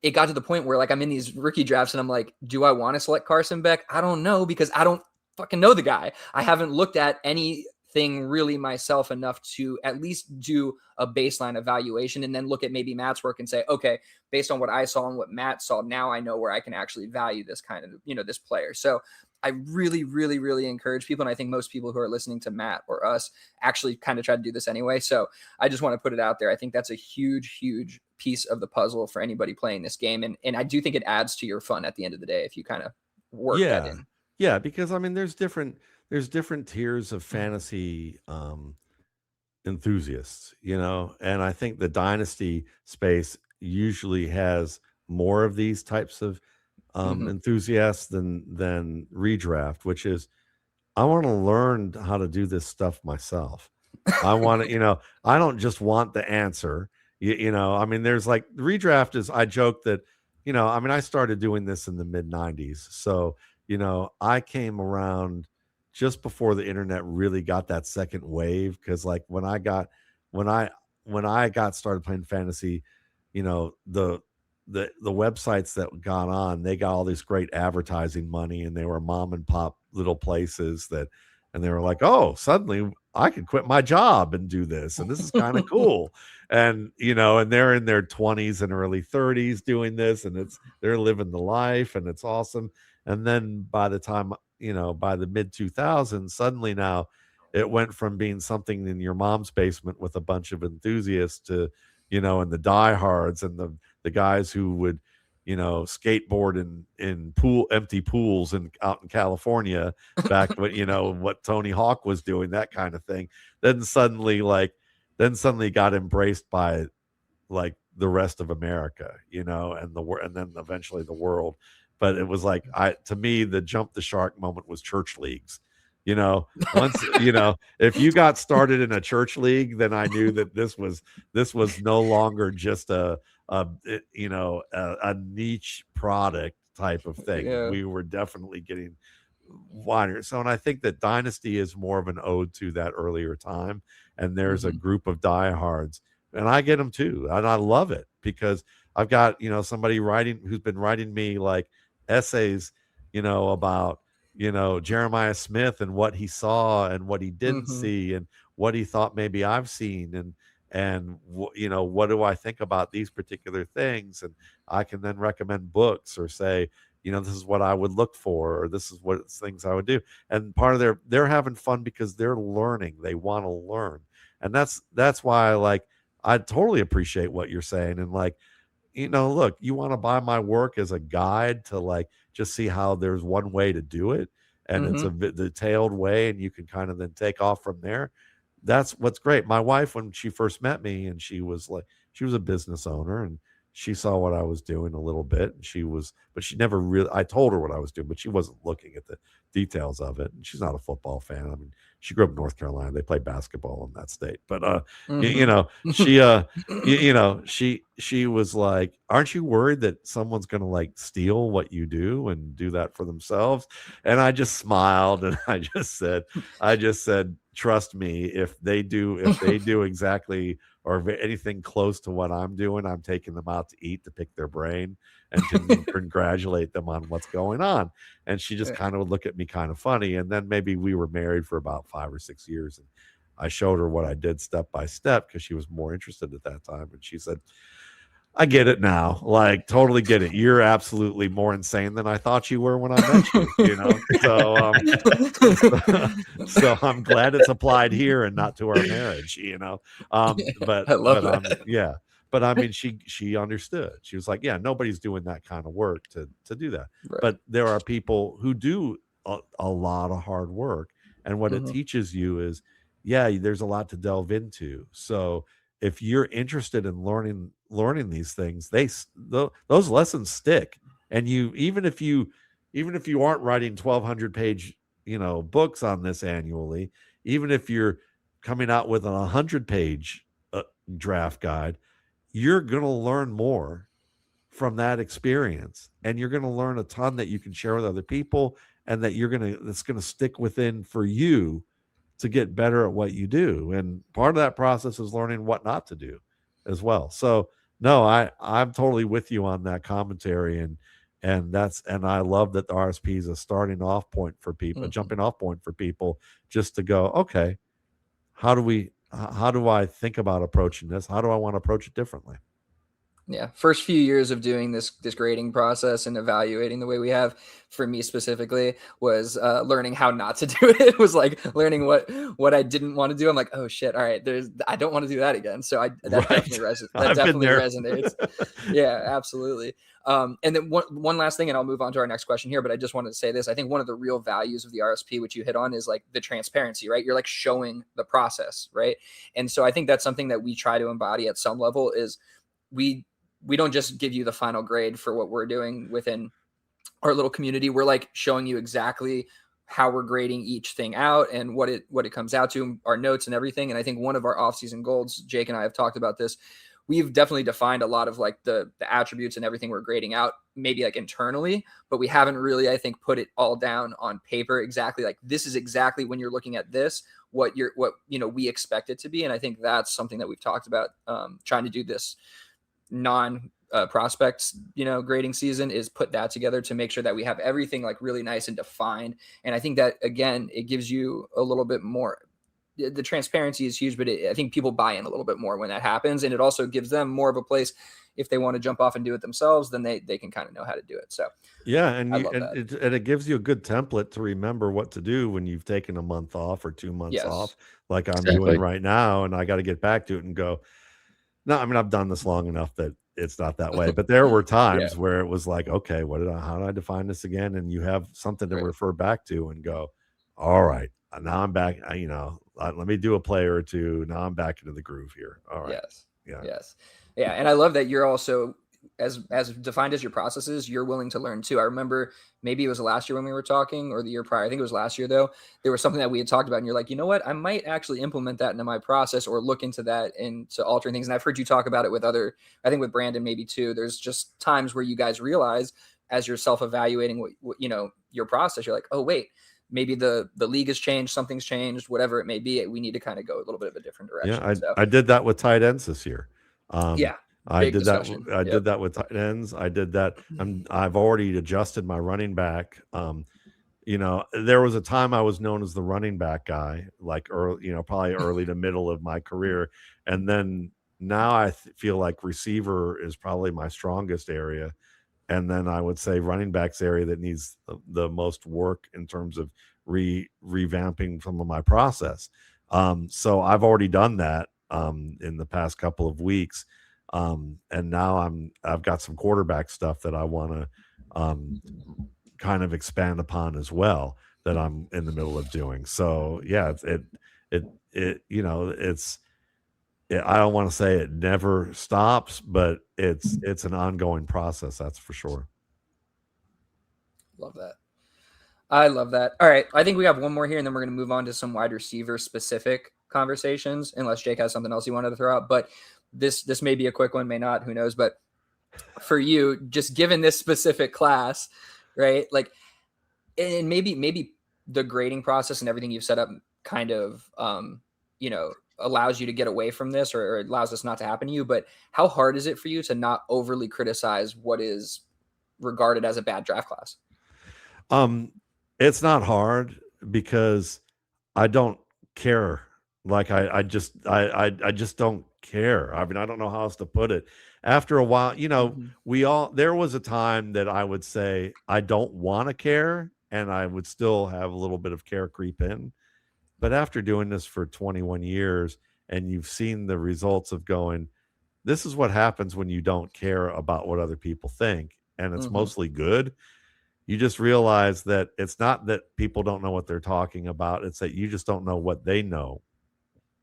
it got to the point where like I'm in these rookie drafts and I'm like, do I want to select Carson Beck? I don't know, because I don't fucking know the guy. I haven't looked at anything really myself enough to at least do a baseline evaluation and then look at maybe Matt's work and say, okay, based on what I saw and what Matt saw, now I know where I can actually value this kind of, this player. So I really, really, really encourage people. And I think most people who are listening to Matt or us actually kind of try to do this anyway. So I just want to put it out there. I think that's a huge, huge piece of the puzzle for anybody playing this game. And I do think it adds to your fun at the end of the day if you kind of work that in. Yeah, because I mean there's different tiers of fantasy enthusiasts, and I think the dynasty space usually has more of these types of enthusiasts than redraft, which is I want to learn how to do this stuff myself. I want to, I don't just want the answer. I mean, there's like redraft is, I joke that, I mean, I started doing this in the mid 90s. So, I came around just before the internet really got that second wave. Cause like when I got started playing fantasy, the websites that got on, they got all this great advertising money and they were mom and pop little places and they were like, oh, suddenly I could quit my job and do this. And this is kind of cool. And, and they're in their 20s and early 30s doing this and they're living the life and it's awesome. And then by the time, by the mid 2000s, suddenly now it went from being something in your mom's basement with a bunch of enthusiasts to, and the diehards and the guys who would, skateboard in empty pools out in California back when, what Tony Hawk was doing, that kind of thing. Then suddenly got embraced by like the rest of America, and then eventually the world. But it was like, to me, the jump the shark moment was church leagues. Once, if you got started in a church league, then I knew that this was no longer just a niche product type of thing. Yeah. We were definitely getting wider. So, and I think that Dynasty is more of an ode to that earlier time. And there's a group of diehards, and I get them too. And I love it because I've got, somebody who's been writing me like essays, about Jeremiah Smith and what he saw and what he didn't Mm-hmm. see and what he thought maybe I've seen, and what do I think about these particular things, and I can then recommend books or say, this is what I would look for, or this is what things I would do. And part of they're having fun because they're learning. They want to learn. And that's why I totally appreciate what you're saying. And look, you want to buy my work as a guide to just see how there's one way to do it. And it's a detailed way, and you can kind of then take off from there. That's what's great. My wife, when she first met me, and she was a business owner, and she saw what I was doing a little bit, and but she never really, I told her what I was doing, but she wasn't looking at the details of it. And she's not a football fan. I mean, she grew up in North Carolina. They play basketball in that state, but she was like, aren't you worried that someone's going to steal what you do and do that for themselves? And I just smiled, and I just said, trust me, if they do exactly or anything close to what I'm doing, I'm taking them out to eat, to pick their brain and to congratulate them on what's going on. And she just kind of would look at me kind of funny. And then maybe we were married for about 5 or 6 years, and I showed her what I did step by step because she was more interested at that time. And she said, I get it now. Totally get it. You're absolutely more insane than I thought you were when I met you, So I'm glad it's applied here and not to our marriage, but I love that. yeah. But I mean, she understood. She was like, yeah, nobody's doing that kind of work to do that. Right. But there are people who do a lot of hard work. And what it teaches you is, yeah, there's a lot to delve into. So if you're interested in learning these things, those lessons stick. And even if you aren't writing 1,200 page books on this annually, even if you're coming out with a 100 page draft guide, you're going to learn more from that experience, and you're going to learn a ton that you can share with other people, and that's going to stick within for you to get better at what you do. And part of that process is learning what not to do as well. So no, I'm totally with you on that commentary. And I love that the RSP is a starting off point for people, a jumping off point for people, just to go, okay, how do I think about approaching this? How do I want to approach it differently? Yeah, first few years of doing this grading process and evaluating the way we have, for me specifically, was learning how not to do it. It was learning what I didn't want to do. I'm like, oh shit, all right, I don't want to do that again. So definitely resonates. Yeah, absolutely. And then one last thing, and I'll move on to our next question here, but I just wanted to say this. I think one of the real values of the RSP, which you hit on, is the transparency, right? You're showing the process, right? And so I think that's something that we try to embody at some level. Is we don't just give you the final grade for what we're doing within our little community. We're showing you exactly how we're grading each thing out and what it comes out to, our notes and everything. And I think one of our off-season goals, Jake and I have talked about this, we've definitely defined a lot of the attributes and everything we're grading out, maybe internally, but we haven't really, I think, put it all down on paper exactly. This is exactly when you're looking at this, what we expect it to be. And I think that's something that we've talked about, trying to do this prospects, grading season, is put that together to make sure that we have everything really nice and defined. And I think that, again, it gives you a little bit more. The transparency is huge, but I think people buy in a little bit more when that happens. And it also gives them more of a place, if they want to jump off and do it themselves, then they can kind of know how to do it. So yeah, and it gives you a good template to remember what to do when you've taken a month off or 2 months off, like I'm doing right now, and I got to get back to it and go, no, I mean, I've done this long enough that it's not that way, but there were times where it was okay, how do I define this again? And you have something to refer back to and go, all right, now I'm back, let me do a play or two. Now I'm back into the groove here. All right. Yes. Yeah. Yes. Yeah. And I love that you're also, as defined as your processes, you're willing to learn too. I remember maybe it was last year when we were talking, or the year prior. I think it was last year though. There was something that we had talked about and you're like, you know what, I might actually implement that into my process or look into that and to altering things. And I've heard you talk about it with I think with Brandon maybe too. There's just times where you guys realize, as you're self-evaluating what your process, you're like, oh wait, maybe the league has changed, something's changed, whatever it may be. We need to kind of go a little bit of a different direction. Yeah, I did that with tight ends this year. I did discussion. that. I did that with tight ends. I did that. I've already adjusted my running back. there was a time I was known as the running back guy, like early, probably early to middle of my career. And then now I feel like receiver is probably my strongest area. And then I would say running backs area that needs the most work in terms of revamping some of my process. So I've already done that in the past couple of weeks. And now I've got some quarterback stuff that I want to kind of expand upon as well that I'm in the middle of doing. So yeah, I don't want to say it never stops, but it's an ongoing process. That's for sure. Love that. I love that. All right. I think we have one more here, and then we're going to move on to some wide receiver specific conversations, unless Jake has something else he wanted to throw out. But this may be a quick one, may not, who knows. But for you, just given this specific class, right? Like, and maybe the grading process and everything you've set up kind of, allows you to get away from this, or allows this not to happen to you. But how hard is it for you to not overly criticize what is regarded as a bad draft class? It's not hard because I don't care. Like I just don't care. I mean, I don't know how else to put it. After a while, there was a time that I would say I don't want to care, and I would still have a little bit of care creep in. But after doing this for 21 years, and you've seen the results of going, this is what happens when you don't care about what other people think, and it's mostly good. You just realize that it's not that people don't know what they're talking about. It's that you just don't know what they know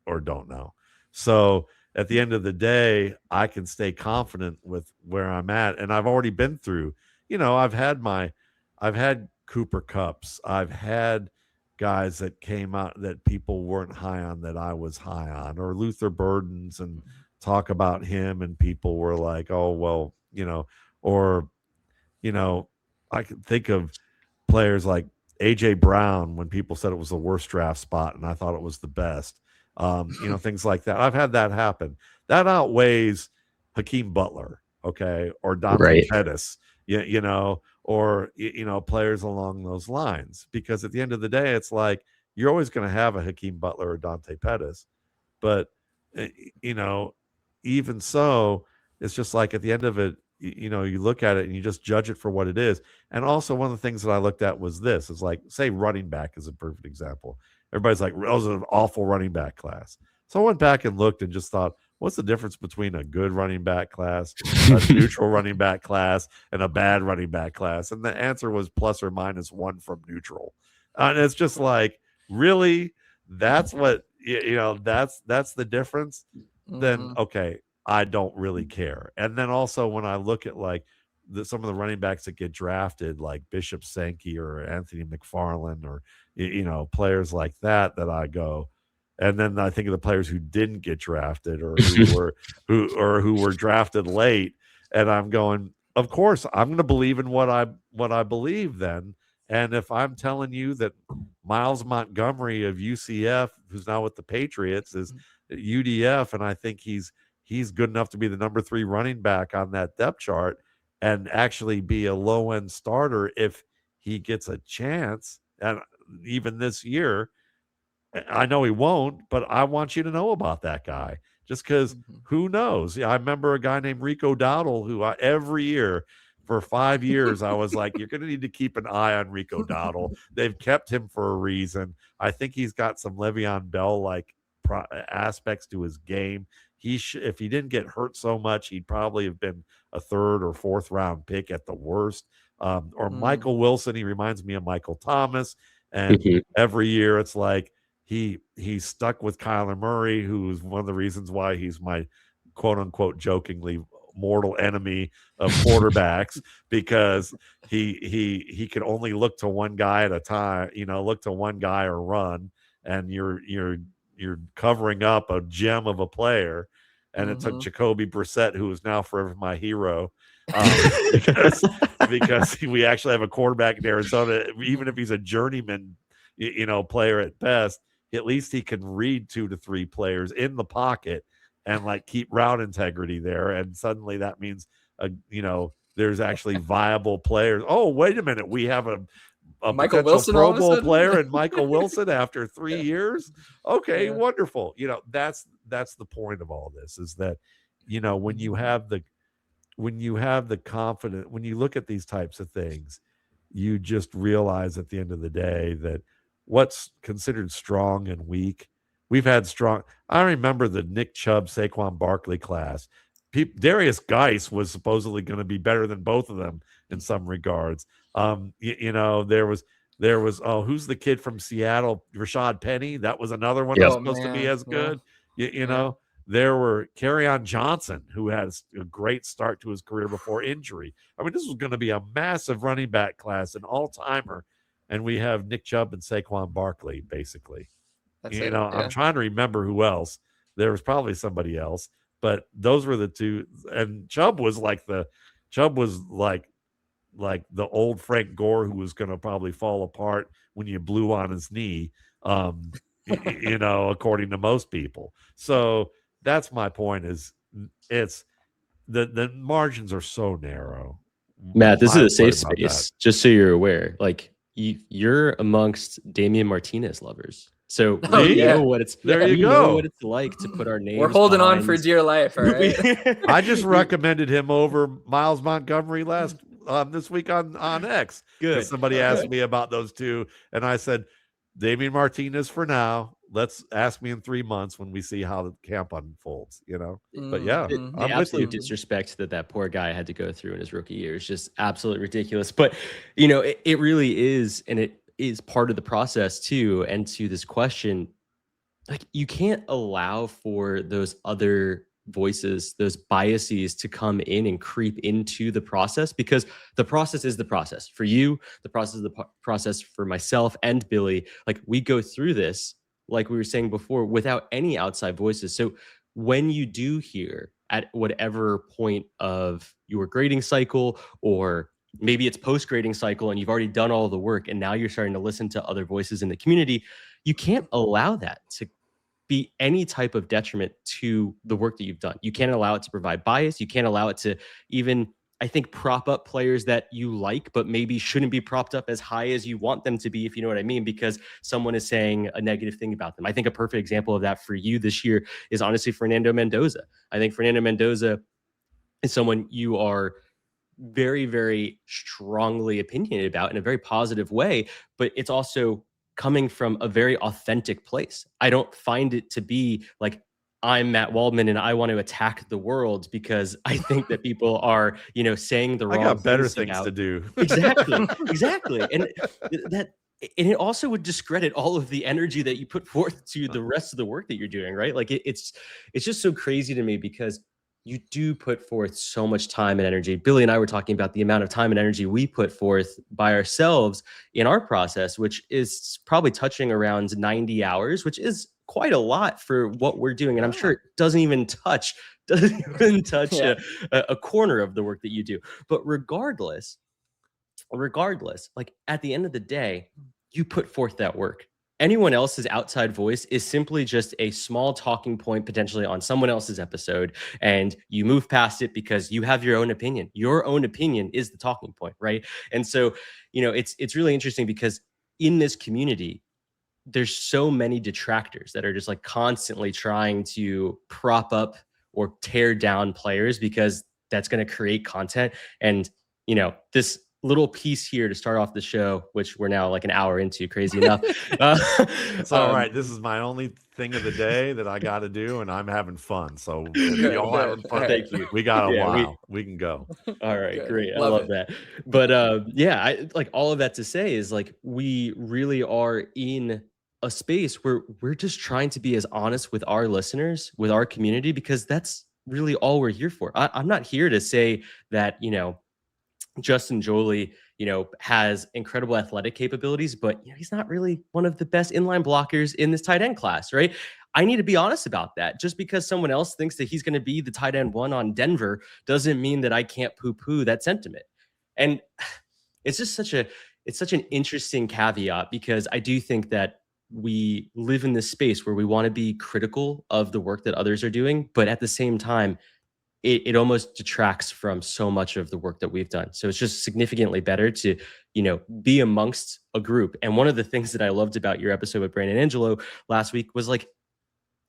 or don't know. So at the end of the day, I can stay confident with where I'm at. And I've already been through, I've had Cooper Kupps. I've had guys that came out that people weren't high on that I was high on, or Luther Burdens, and talk about him. And people were like, oh, well, or, I can think of players like AJ Brown when people said it was the worst draft spot and I thought it was the best. Things like that. I've had that happen. That outweighs Hakeem Butler, okay, or Dante Pettis, or players along those lines. Because at the end of the day, it's like you're always going to have a Hakeem Butler or Dante Pettis, but even so, it's just like at the end of it, you look at it and you just judge it for what it is. And also one of the things that I looked at was this is like, say running back is a perfect example. Everybody's like, that was an awful running back class. So I went back and looked and just thought, what's the difference between a good running back class, a neutral running back class, and a bad running back class? And the answer was plus or minus one from neutral. And it's just like, really? That's what, that's the difference? Then, okay, I don't really care. And then also when I look at like some of the running backs that get drafted, like Bishop Sankey or Anthony McFarland, or players like that I go, and then I think of the players who didn't get drafted, or who were drafted late, and I'm going, of course I'm going to believe in what I believe then. And if I'm telling you that Miles Montgomery of UCF, who's now with the Patriots, is at UDF, and I think he's good enough to be the number 3 running back on that depth chart and actually be a low-end starter if he gets a chance. And even this year, I know he won't, but I want you to know about that guy just because who knows? I remember a guy named Rico Dowdle who every year for 5 years, I was like, you're going to need to keep an eye on Rico Dowdle. They've kept him for a reason. I think he's got some Le'Veon Bell-like aspects to his game. If he didn't get hurt so much, he'd probably have been a 3rd or 4th round pick at the worst. Or Michael Wilson, he reminds me of Michael Thomas. And every year it's like he's stuck with Kyler Murray, who's one of the reasons why he's my quote unquote jokingly mortal enemy of quarterbacks, because he can only look to one guy at a time, look to one guy or run, and you're covering up a gem of a player. And it took Jacoby Brissett, who is now forever my hero, because we actually have a quarterback in Arizona. Even if he's a journeyman, player at best, at least he can read 2 to 3 players in the pocket and like keep route integrity there. And suddenly that means, there's actually viable players. Oh, wait a minute. We have Michael potential Wilson all Pro of a Bowl sudden? player and Michael Wilson after 3 years. Okay, Yeah. wonderful. That's the point of all this, is that, when you have the confidence, when you look at these types of things, you just realize at the end of the day that what's considered strong and weak. We've had strong. I remember the Nick Chubb, Saquon Barkley class. Darius Geis was supposedly going to be better than both of them in some regards. There was who's the kid from Seattle, Rashad Penny? That was another one that was supposed to be as good. There were Kerryon Johnson, who had a great start to his career before injury. I mean, this was going to be a massive running back class, an all-timer, and we have Nick Chubb and Saquon Barkley, basiclike. That's it. I'm trying to remember who else. There was probably somebody else, but those were the two. And Chubb was like the old Frank Gore, who was going to probably fall apart when you blew on his knee, according to most people. So that's my point, is it's the margins are so narrow. Matt, this is a safe space, just so you're aware. Like, you're amongst Damian Martinez lovers. So we know what it's know what it's like to put our names. We're holding on for dear life, all right? I just recommended him over Miles Montgomery this week on X. Good. Somebody asked me about those two, and I said, Damian Martinez for now. Let's ask me in 3 months when we see how the camp unfolds, But yeah, the I'm absolute with you. disrespect that poor guy had to go through in his rookie year is just absolutely ridiculous. But it really is, and it is part of the process too. And to this question, like, you can't allow for those other voices, those biases to come in and creep into the process, because the process is the process for you. The process is the process for myself and Billy. Like, we go through this, like we were saying before, without any outside voices. So when you do hear at whatever point of your grading cycle, or maybe it's post-grading cycle and you've already done all the work and now you're starting to listen to other voices in the community, you can't allow that to be any type of detriment to the work that you've done. You can't allow it to provide bias. You can't allow it to even, I think, prop up players that you like, but maybe shouldn't be propped up as high as you want them to be, if you know what I mean, because someone is saying a negative thing about them. I think a perfect example of that for you this year is honestly Fernando Mendoza. I think Fernando Mendoza is someone you are very, very strongly opinionated about in a very positive way, but it's also coming from a very authentic place. I don't find it to be like, I'm Matt Waldman and I want to attack the world because I think that people are, saying the wrong things. I got better things to do. Exactly. And it also would discredit all of the energy that you put forth to the rest of the work that you're doing, right? Like, it's just so crazy to me, because you do put forth so much time and energy. Billy and I were talking about the amount of time and energy we put forth by ourselves in our process, which is probably touching around 90 hours, which is quite a lot for what we're doing. And I'm sure it doesn't even touch a corner of the work that you do. But regardless, like, at the end of the day, you put forth that work. Anyone else's outside voice is simply just a small talking point potentially on someone else's episode, and you move past it because you have your own opinion. Your own opinion is the talking point, right? And so, it's really interesting, because in this community, there's so many detractors that are just like constantly trying to prop up or tear down players, because that's going to create content. And, this little piece here to start off the show, which we're now like an hour into, crazy enough. It's all right. This is my only thing of the day that I got to do, and I'm having fun. So we all having fun. Thank you. We got a while. We can go. All right, Good. great. Love I love that. But I like all of that to say is, like, we really are in a space where we're just trying to be as honest with our listeners, with our community, because that's really all we're here for. I'm not here to say that, Justin Joly, has incredible athletic capabilities, but he's not really one of the best inline blockers in this tight end class, right? I need to be honest about that. Just because someone else thinks that he's going to be the tight end one on Denver doesn't mean that I can't poo-poo that sentiment. And it's just such an interesting caveat, because I do think that we live in this space where we want to be critical of the work that others are doing, but at the same time, it almost detracts from so much of the work that we've done. So it's just significantly better to be amongst a group. And one of the things that I loved about your episode with Brandon Angelo last week was like,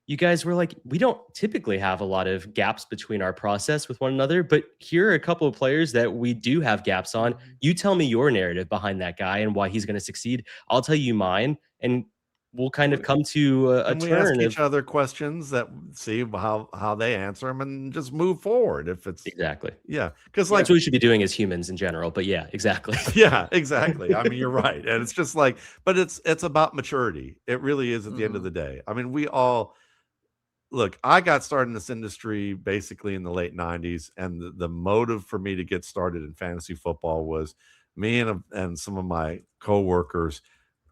you guys were like, we don't typically have a lot of gaps between our process with one another, but here are a couple of players that we do have gaps on. You tell me your narrative behind that guy and why he's going to succeed. I'll tell you mine, and we'll kind of come to a we ask turn each of other questions that see how they answer them and just move forward. If it's exactly, yeah, because that's what we should be doing as humans in general. But yeah, exactly. Yeah, exactly. I mean, you're right, and it's just like, but it's about maturity. It really is at the end of the day. I mean, we all. Look, I got started in this industry basically in the late 90s, and the motive for me to get started in fantasy football was me and some of my coworkers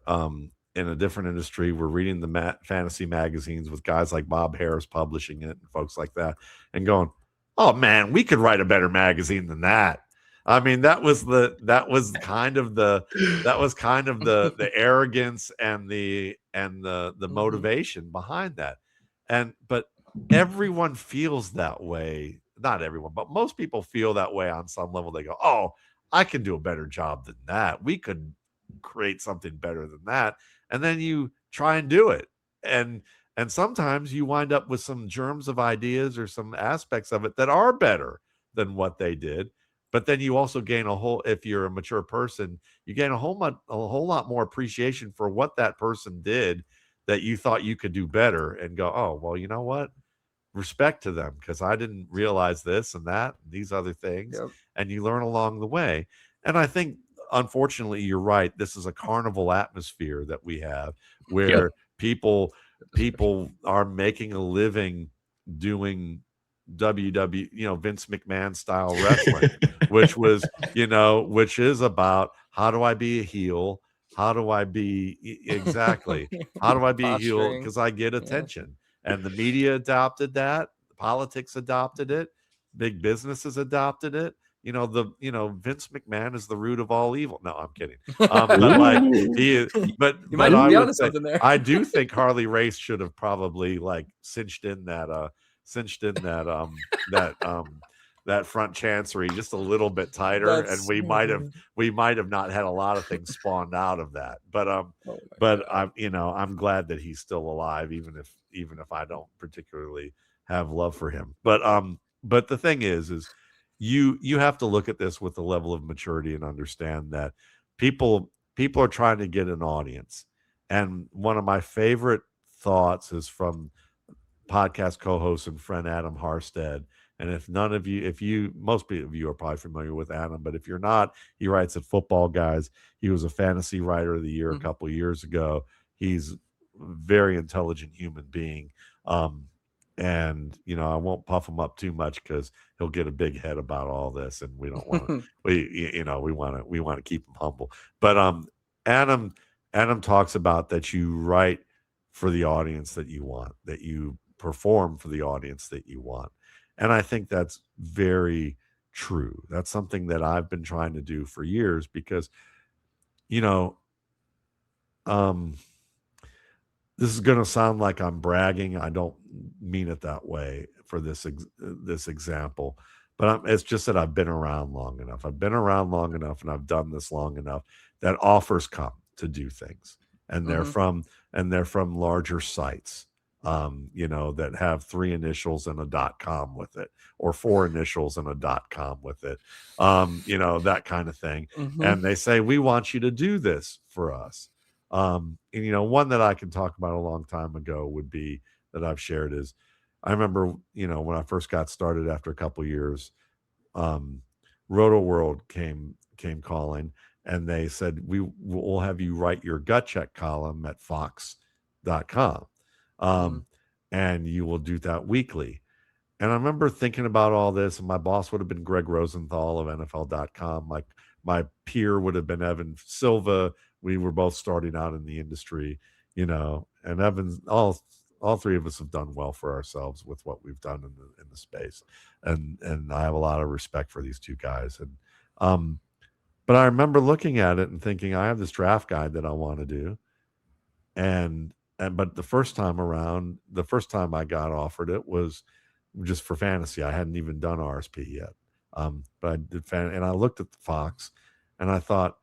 in a different industry were reading the fantasy magazines with guys like Bob Harris publishing it and folks like that, and going, "Oh man, we could write a better magazine than that." I mean, that was kind of the arrogance and the motivation behind that. But everyone feels that way. Not everyone, but most people feel that way on some level. They go, "Oh, I can do a better job than that. We could create something better than that." And then you try and do it. And sometimes you wind up with some germs of ideas or some aspects of it that are better than what they did. But then you also gain if you're a mature person, you gain a whole lot more appreciation for what that person did that you thought you could do better, and go, "Oh, well, you know what? Respect to them, because I didn't realize this and that and these other things." Yep. And you learn along the way. And I think, unfortunately, you're right. This is a carnival atmosphere that we have, where people are making a living doing Vince McMahon style wrestling, which is about, how do I be a heel? How do I be exactly? How do I be a heel? Because I get attention. And the media adopted that. Politics adopted it. Big businesses adopted it. Vince McMahon is the root of all evil. No, I'm kidding. But like he is, but I do think Harley Race should have probably like cinched in that that front chancery just a little bit tighter, and we might have not had a lot of things spawned out of that. But I'm glad that he's still alive, even if I don't particularly have love for him. But the thing is you have to look at this with a level of maturity and understand that people are trying to get an audience. And one of my favorite thoughts is from podcast co-host and friend Adam Harstead. And if most of you are probably familiar with Adam, but if you're not, he writes at Football Guys. He was a fantasy writer of the year a couple of years ago. He's a very intelligent human being. And I won't puff him up too much because he'll get a big head about all this, and we don't want to. we want to keep him humble. But Adam talks about that you write for the audience that you want, that you perform for the audience that you want. And I think that's very true. That's something that I've been trying to do for years, because this is going to sound like I'm bragging. I don't mean it that way for this example, but it's just that I've been around long enough. I've been around long enough, and I've done this long enough that offers come to do things, and they're from larger sites, that have 3 initials and a .com with it, or 4 initials and a .com with it, that kind of thing. And they say, "We want you to do this for us." And one that I can talk about a long time ago would be, that I've shared, is I remember, when I first got started after a couple years, Roto World came calling, and they said, we'll have you write your gut check column at Fox.com. And you will do that weekly. And I remember thinking about all this, and my boss would have been Greg Rosenthal of NFL.com. Like, my peer would have been Evan Silva. We were both starting out in the industry, and Evan, all 3 of us have done well for ourselves with what we've done in the space. And I have a lot of respect for these 2 guys. And, but I remember looking at it and thinking, I have this draft guide that I want to do. But the first time I got offered it was just for fantasy. I hadn't even done RSP yet. But I did and I looked at the Fox, and I thought,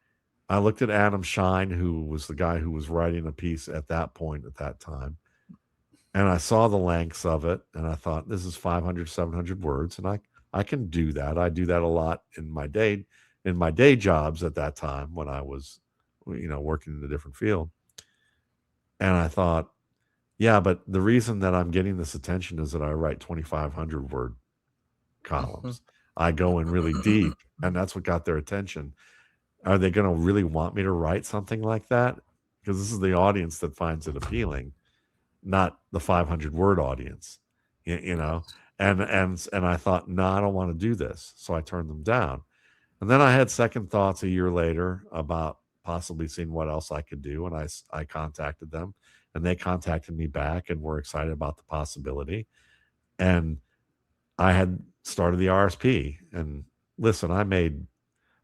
I looked at Adam Shine, who was the guy who was writing a piece at that point, at that time. And I saw the lengths of it, and I thought, this is 500, 700 words. And I can do that. I do that a lot in my day jobs at that time when I was, working in a different field. And I thought, yeah, but the reason that I'm getting this attention is that I write 2,500 word columns. I go in really deep, and that's what got their attention. Are they going to really want me to write something like that? Because this is the audience that finds it appealing, not the 500 word audience, And I thought, no, I don't want to do this. So I turned them down. And then I had second thoughts a year later about possibly seeing what else I could do. And I contacted them, and they contacted me back and were excited about the possibility. And I had started the RSP. And listen, I made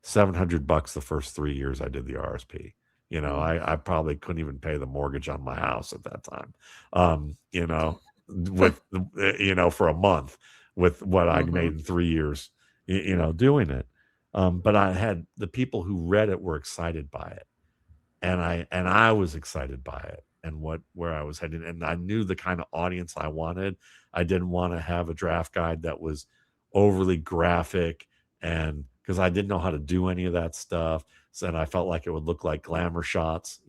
$700 the first 3 years I did the RSP. I probably couldn't even pay the mortgage on my house at that time. With for a month with what I made in 3 years, doing it. But I had the people who read it were excited by it, and I was excited by it, and where I was headed, and I knew the kind of audience I wanted. I didn't want to have a draft guide that was overly graphic, and because I didn't know how to do any of that stuff. So then I felt like it would look like glamour shots,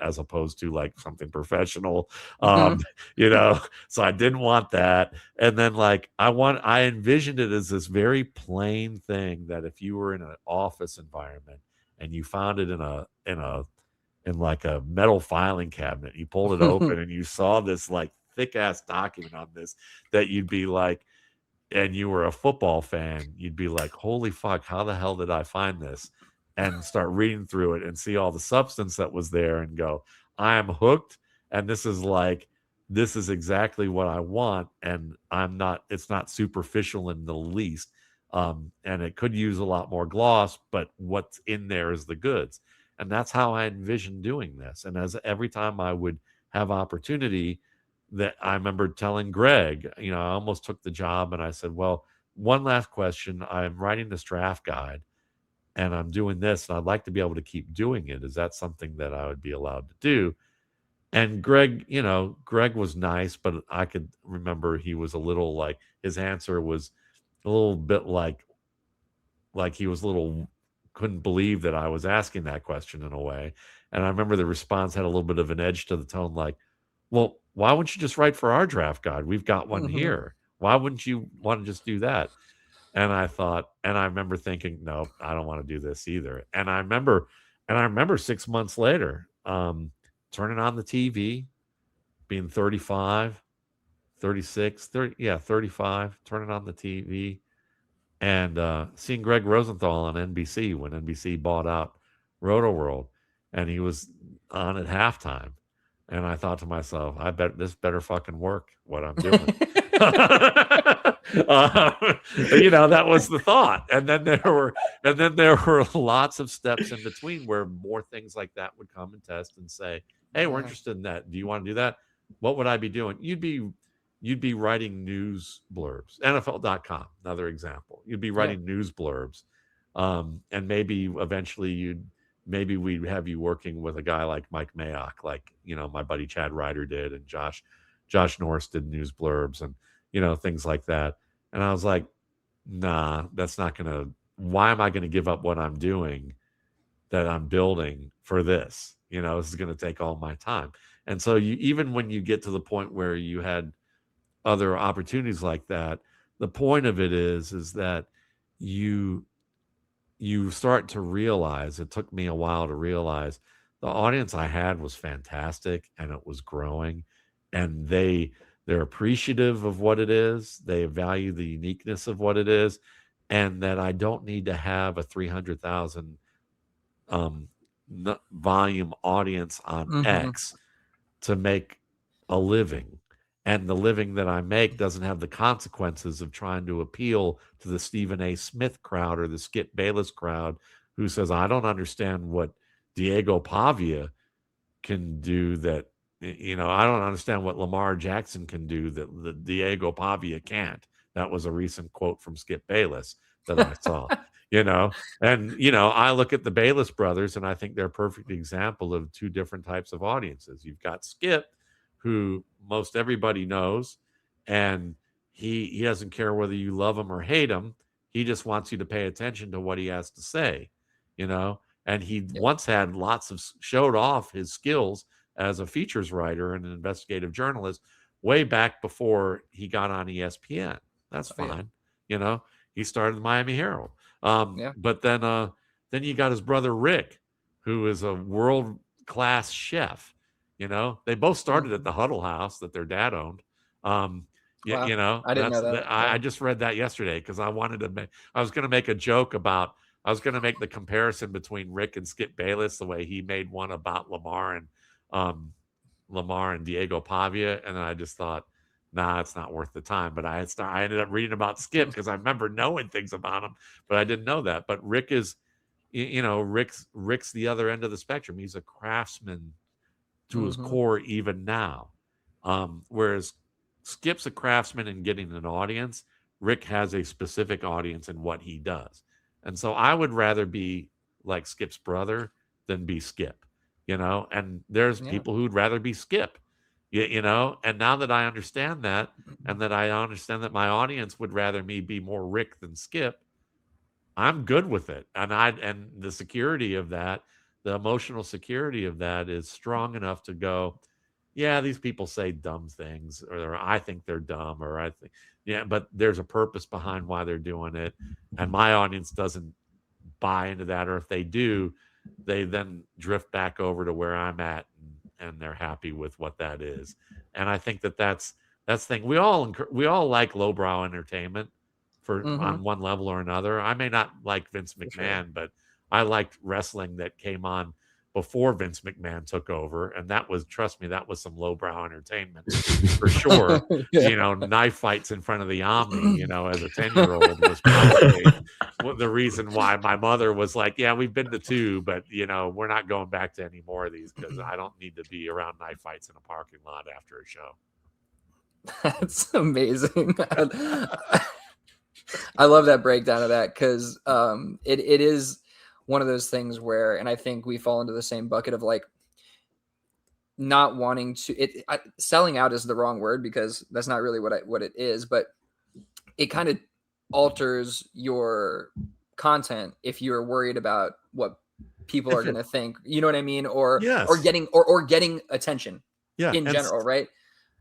as opposed to like something professional, so I didn't want that. And then I envisioned it as this very plain thing that if you were in an office environment and you found it in like a metal filing cabinet, you pulled it open and you saw this like thick ass document on this, that you'd be like, and you were a football fan, you'd be like, holy fuck, how the hell did I find this? And start reading through it and see all the substance that was there and go, I am hooked. And this is exactly what I want. And it's not superficial in the least. And it could use a lot more gloss, but what's in there is the goods. And that's how I envisioned doing this. And as every time I would have opportunity, that I remember telling Greg, I almost took the job, and I said, well, one last question. I'm writing this draft guide and I'm doing this, and I'd like to be able to keep doing it. Is that something that I would be allowed to do? And Greg was nice, but I could remember he was a little like, his answer was a little bit like he was couldn't believe that I was asking that question in a way. And I remember the response had a little bit of an edge to the tone, like, well, why wouldn't you just write for our draft guide? We've got one here. Why wouldn't you want to just do that? And I remember thinking, no, I don't want to do this either. And I remember 6 months later, turning on the TV, being 35, 36, 35, turning on the TV and seeing Greg Rosenthal on NBC when NBC bought out Roto World, and he was on at halftime. And I thought to myself, I bet this better fucking work, what I'm doing. That was the thought. And then there were lots of steps in between where more things like that would come and test and say, hey, we're interested in that. Do you want to do that? What would I be doing? You'd be writing news blurbs. NFL.com, another example. You'd be writing news blurbs. And maybe eventually maybe we'd have you working with a guy like Mike Mayock, like, my buddy Chad Ryder did, and Josh Norris did news blurbs and, things like that. And I was like, nah, why am I going to give up what I'm doing that I'm building for this? This is going to take all my time. And so even when you get to the point where you had other opportunities like that, the point of it is that you start to realize, it took me a while to realize, the audience I had was fantastic and it was growing, and they're appreciative of what it is. They value the uniqueness of what it is, and that I don't need to have a 300,000 volume audience on X to make a living. And the living that I make doesn't have the consequences of trying to appeal to the Stephen A. Smith crowd or the Skip Bayless crowd who says, I don't understand what Diego Pavia can do that, I don't understand what Lamar Jackson can do that the Diego Pavia can't. That was a recent quote from Skip Bayless that I saw. you know. And I look at the Bayless brothers, and I think they're a perfect example of two different types of audiences. You've got Skip, who most everybody knows, and he doesn't care whether you love him or hate him. He just wants you to pay attention to what he has to say, and he Yeah. once had showed off his skills as a features writer and an investigative journalist way back before he got on ESPN. That's fine. Yeah. He started the Miami Herald. Yeah. But then you got his brother Rick, who is a world class chef. They both started at the Huddle House that their dad owned. Wow. I didn't know that. I just read that yesterday because I wanted to I was going to make a joke about, I was going to make the comparison between Rick and Skip Bayless, the way he made one about Lamar and Diego Pavia. And then I just thought, nah, it's not worth the time. But I ended up reading about Skip because I remember knowing things about him, but I didn't know that. But Rick is, Rick's the other end of the spectrum. He's a craftsman to his core even now. Whereas Skip's a craftsman in getting an audience. Rick has a specific audience in what he does. And so I would rather be like Skip's brother than be Skip, and there's people who'd rather be Skip, and now that I understand that, and that I understand that my audience would rather me be more Rick than Skip, I'm good with it. And the security of that, the emotional security of that is strong enough to go, yeah, these people say dumb things, or I think they're dumb, or I think, yeah, but there's a purpose behind why they're doing it. And my audience doesn't buy into that. Or if they do, they then drift back over to where I'm at, and they're happy with what that is. And I think that's the thing. We all like lowbrow entertainment on one level or another. I may not like Vince McMahon, but I liked wrestling that came on before Vince McMahon took over, and that was, trust me, that was some lowbrow entertainment for sure. Knife fights in front of the Omni, as a 10-year-old was probably the reason why my mother was like, yeah, we've been to 2, but we're not going back to any more of these because I don't need to be around knife fights in a parking lot after a show. That's amazing. I love that breakdown of that because it is one of those things where, and I think we fall into the same bucket of like not wanting to, selling out is the wrong word because that's not really what it is, but it kind of alters your content if you're worried about what people are going to think, you know what I mean? Or getting attention in general, right?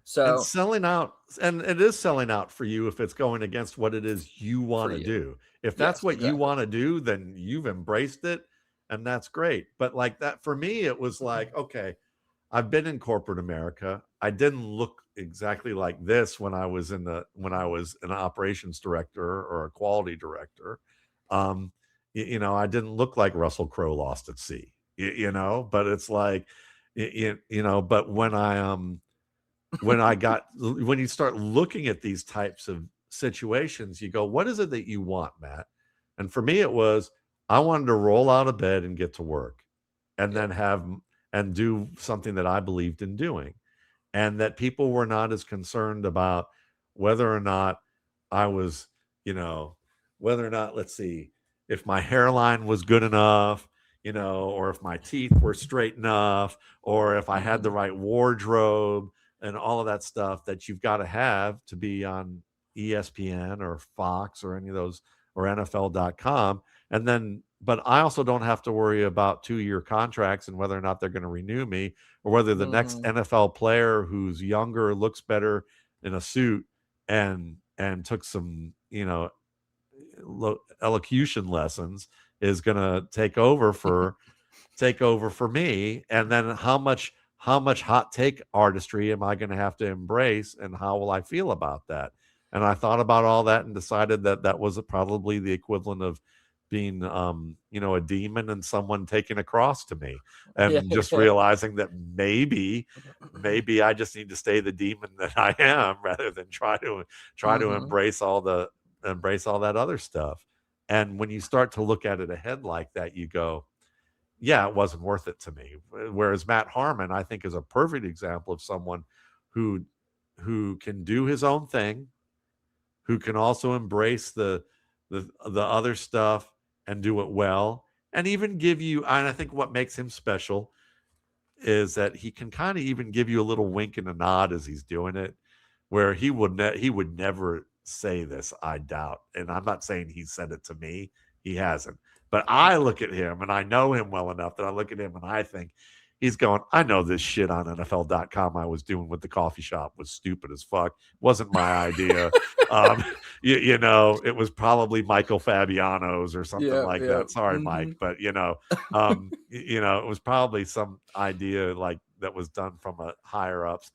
So and selling out, and it is selling out for you if it's going against what it is you want to do. If that's what you want to do, then you've embraced it, and that's great. But like that, for me, it was like, okay, I've been in corporate America. I didn't look exactly like this when I was an operations director or a quality director. I didn't look like Russell Crowe Lost at Sea. But it's like, but when you start looking at these types of situations, you go, what is it that you want, Matt? And for me, it was, I wanted to roll out of bed and get to work, and then do something that I believed in doing, and that people were not as concerned about whether or not I was, whether or not, let's see, if my hairline was good enough, or if my teeth were straight enough, or if I had the right wardrobe, and all of that stuff that you've got to have to be on ESPN or Fox or any of those, or NFL.com. And then, but I also don't have to worry about 2-year contracts and whether or not they're going to renew me, or whether the next NFL player who's younger, looks better in a suit, and took some, elocution lessons, is going to take over for me. And then how much hot take artistry am I going to have to embrace, and how will I feel about that? And I thought about all that and decided that was probably the equivalent of being, a demon and someone taking a cross to me, and just realizing that maybe I just need to stay the demon that I am, rather than try to embrace all that other stuff. And when you start to look at it ahead like that, you go, yeah, it wasn't worth it to me. Whereas Matt Harmon, I think, is a perfect example of someone who can do his own thing, who can also embrace the other stuff, and do it well, and even give you, and I think what makes him special is that he can kind of even give you a little wink and a nod as he's doing it, where he would never say this, I doubt. And I'm not saying he said it to me. He hasn't. But I look at him and I know him well enough that I look at him and I think he's going, I know this shit on NFL.com I was doing with the coffee shop was stupid as fuck. Wasn't my idea. It was probably Michael Fabiano's or something like that. Sorry, Mike, but it was probably some idea like that was done from a higher ups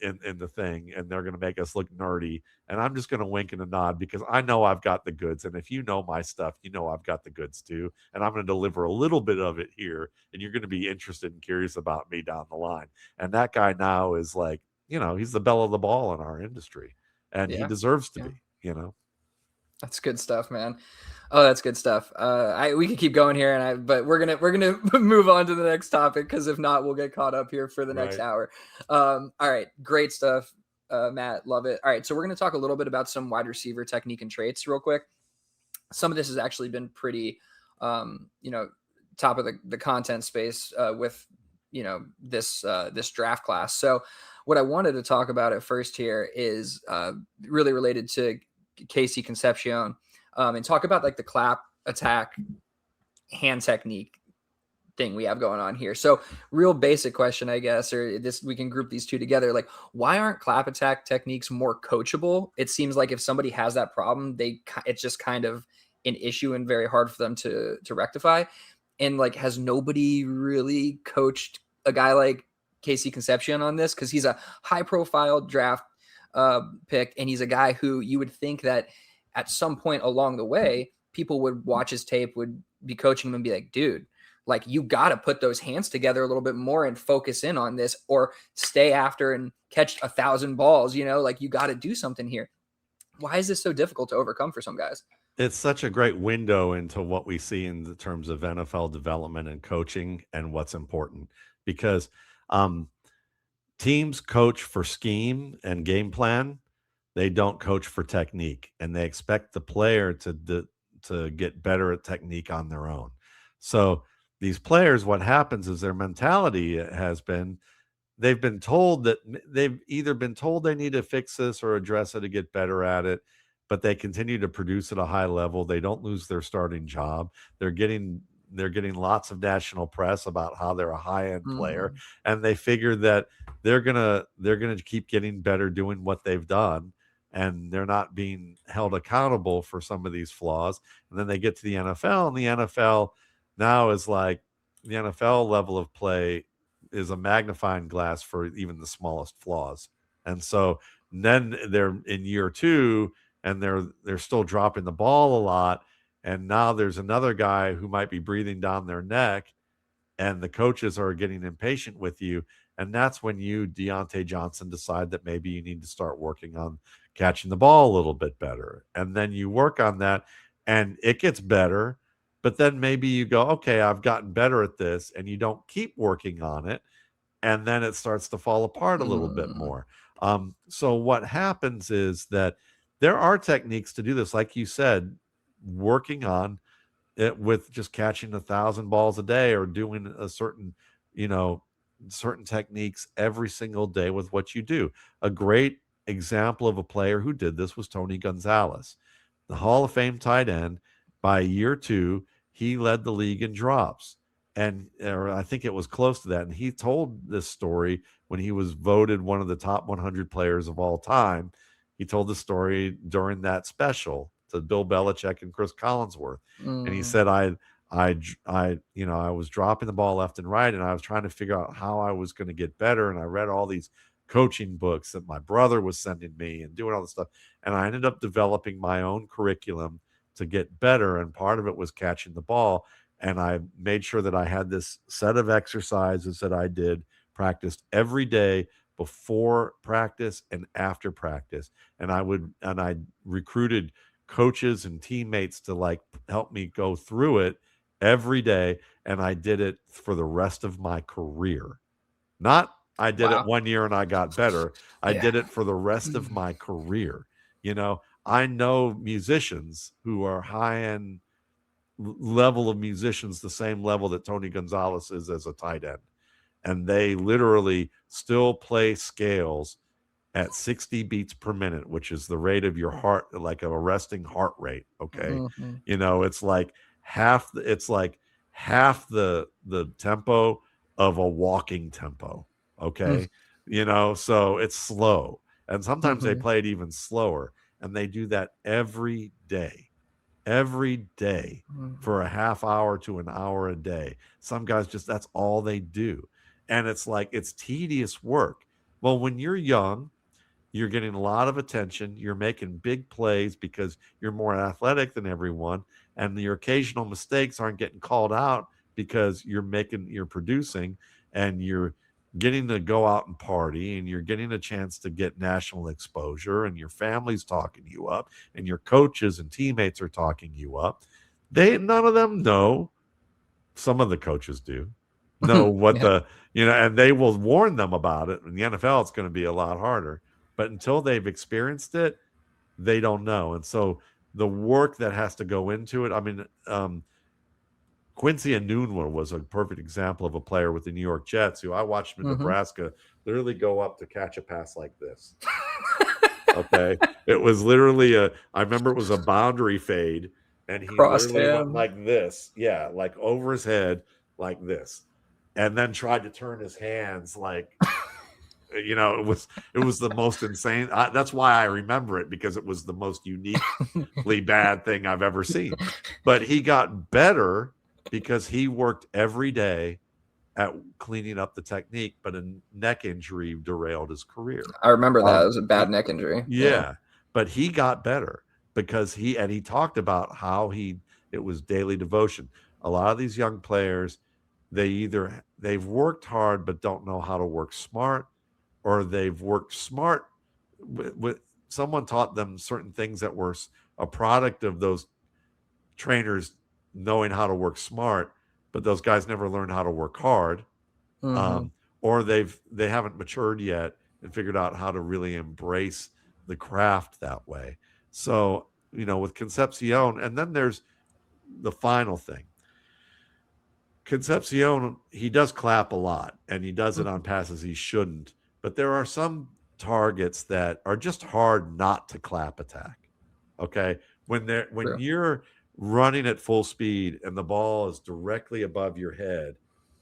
in the thing, and they're going to make us look nerdy. And I'm just going to wink and a nod because I know I've got the goods. And if you know my stuff, you know I've got the goods too. And I'm going to deliver a little bit of it here, and you're going to be interested and curious about me down the line. And that guy now is like, he's the belle of the ball in our industry, and he deserves to be. That's good stuff, man. Oh, that's good stuff. We could keep going here, but we're gonna move on to the next topic because if not, we'll get caught up here for the next hour. All right, great stuff, Matt. Love it. All right, so we're gonna talk a little bit about some wide receiver technique and traits real quick. Some of this has actually been pretty, top of the content space with this draft class. So what I wanted to talk about at first here is really related to Casey Concepcion, and talk about like the clap attack hand technique thing we have going on here. So real basic question, I guess, or this, we can group these two together. Like, why aren't clap attack techniques more coachable? It seems like if somebody has that problem, it's just kind of an issue and very hard for them to rectify. And like, has nobody really coached a guy like Casey Concepcion on this? Because he's a high profile draft pick, and he's a guy who you would think that at some point along the way, people would watch his tape, would be coaching him and be like, dude, like, you got to put those hands together a little bit more and focus in on this, or stay after and catch 1,000 balls, like you got to do something here. Why is this so difficult to overcome for some guys? It's such a great window into what we see in the terms of NFL development and coaching and what's important, because teams coach for scheme and game plan. They don't coach for technique, and they expect the player to get better at technique on their own. So these players, what happens is their mentality has been, they've been told that they've either been told they need to fix this or address it to get better at it, but they continue to produce at a high level. They don't lose their starting job. They're getting lots of national press about how they're a high-end player, and they figure that they're gonna keep getting better doing what they've done, and they're not being held accountable for some of these flaws. And then they get to the NFL, and the NFL now is like, the NFL level of play is a magnifying glass for even the smallest flaws. And so then they're in year two, and they're still dropping the ball a lot. And now there's another guy who might be breathing down their neck, and the coaches are getting impatient with you. And that's when you, Deontay Johnson, decide that maybe you need to start working on catching the ball a little bit better. And then you work on that, and it gets better. But then maybe you go, okay, I've gotten better at this, and you don't keep working on it. And then it starts to fall apart a little bit more. So what happens is that there are techniques to do this. Like you said, working on it with just catching 1,000 balls a day, or doing a certain techniques every single day with what you do. A great example of a player who did this was Tony Gonzalez, the Hall of Fame tight end. By year two, he led the league in drops, or I think it was close to that. And he told this story when he was voted one of the top 100 players of all time. He told the story during that special to Bill Belichick and Chris Collinsworth. And he said, I was dropping the ball left and right, and I was trying to figure out how I was going to get better. And I read all these coaching books that my brother was sending me and doing all this stuff. And I ended up developing my own curriculum to get better. And part of it was catching the ball. And I made sure that I had this set of exercises that I practiced every day, before practice and after practice. And I recruited coaches and teammates to like help me go through it every day. And I did it for the rest of my career. Not I did it 1 year and I got better. I did it for the rest of my career. I know musicians who are high-end level of musicians, the same level that Tony Gonzalez is as a tight end. And they literally still play scales at 60 beats per minute, which is the rate of your heart, like a resting heart rate. Okay. It's like half the tempo of a walking tempo. Okay. So it's slow. And sometimes they play it even slower. And they do that every day for a half hour to an hour a day. Some guys that's all they do. And it's like, it's tedious work. Well, when you're young, you're getting a lot of attention. You're making big plays because you're more athletic than everyone. And your occasional mistakes aren't getting called out because you're producing, and you're getting to go out and party, and you're getting a chance to get national exposure, and your family's talking you up, and your coaches and teammates are talking you up. None of them know. Some of the coaches do know what and they will warn them about it. In the NFL, it's going to be a lot harder. But until they've experienced it, they don't know. And so the work that has to go into it, I mean, Quincy Enunwa was a perfect example of a player with the New York Jets who I watched him in Nebraska literally go up to catch a pass like this. Okay. It was literally I remember it was a boundary fade, and he literally went like this. Yeah. Like over his head, like this. And then tried to turn his hands like, it was the most insane. That's why I remember it, because it was the most uniquely bad thing I've ever seen. But he got better because he worked every day at cleaning up the technique, but a neck injury derailed his career. I remember that. It was a bad neck injury. Yeah. But he got better because he talked about how it was daily devotion. A lot of these young players, they've worked hard but don't know how to work smart, or they've worked smart with someone taught them certain things that were a product of those trainers knowing how to work smart, but those guys never learned how to work hard. Or they haven't matured yet and figured out how to really embrace the craft that way. So, with Concepcion, and then there's the final thing. Concepcion, he does clap a lot, and he does it on passes he shouldn't. But there are some targets that are just hard not to clap attack. Okay. When you're running at full speed and the ball is directly above your head,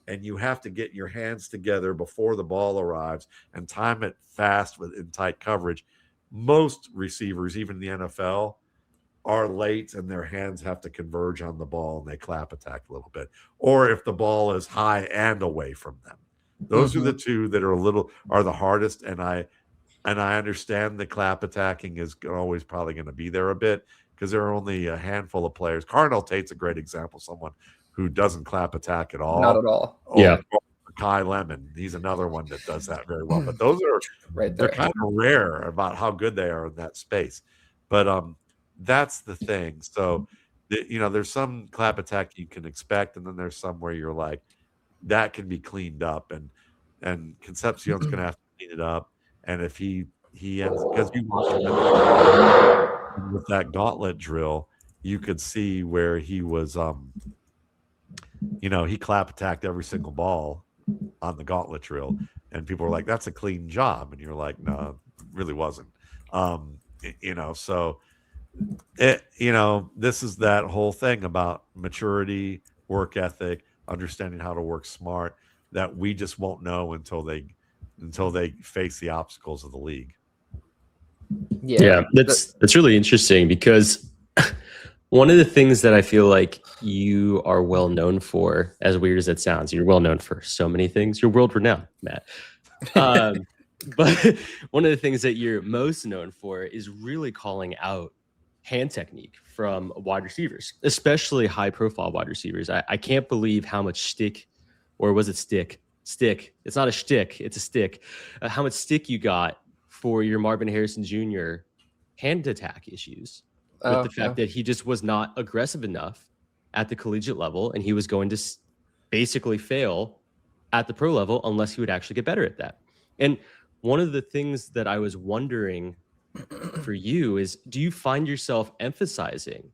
and you have to get your hands together before the ball arrives and time it fast in tight coverage, most receivers, even the NFL, are late, and their hands have to converge on the ball, and they clap attack a little bit. Or if the ball is high and away from them. Those are the two that are the hardest. And I understand the clap attacking is always probably going to be there a bit, because there are only a handful of players. Cardinal Tate's a great example, someone who doesn't clap attack at all. Not at all. Yeah. Kai Lemon, he's another one that does that very well. But those are they're kind of rare about how good they are in that space. But that's the thing. So there's some clap attack you can expect, and then there's some where you're like, that can be cleaned up, and Concepcion's going to have to clean it up. And if he ends, because you watch him with that gauntlet drill, you could see where he was, he clap attacked every single ball on the gauntlet drill, and people were like, "That's a clean job," and you're like, "No, it really wasn't." So this is that whole thing about maturity, work ethic, understanding how to work smart, that we just won't know until they face the obstacles of the league. Yeah, that's really interesting, because one of the things that I feel like you are well known for, as weird as it sounds, you're well known for so many things. You're world renowned, Matt. But one of the things that you're most known for is really calling out hand technique from wide receivers, especially high profile wide receivers. I can't believe how much stick, or was it stick? Stick. It's not a shtick, it's a stick. How much stick you got for your Marvin Harrison Jr. hand attack issues, with the fact that he just was not aggressive enough at the collegiate level, and he was going to basically fail at the pro level unless he would actually get better at that. And one of the things that I was wondering for you is, do you find yourself emphasizing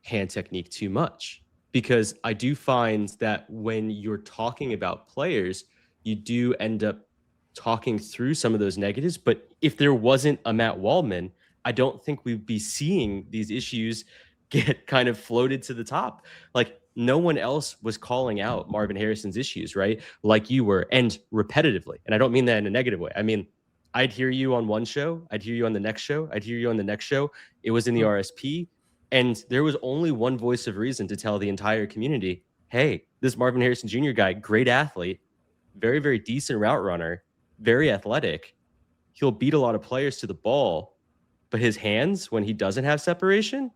hand technique too much? because I do find that when you're talking about players, you do end up talking through some of those negatives. But if there wasn't a Matt Waldman, I don't think we'd be seeing these issues get kind of floated to the top. Like no one else was calling out Marvin Harrison's issues, right? Like you were, and repetitively. And I don't mean that in a negative way. I mean, I'd hear you on one show, I'd hear you on the next show, I'd hear you on the next show. It was in the RSP. And there was only one voice of reason to tell the entire community, hey, this Marvin Harrison Jr. guy, great athlete, very, very decent route runner, very athletic. He'll beat a lot of players to the ball, but his hands, when he doesn't have separation,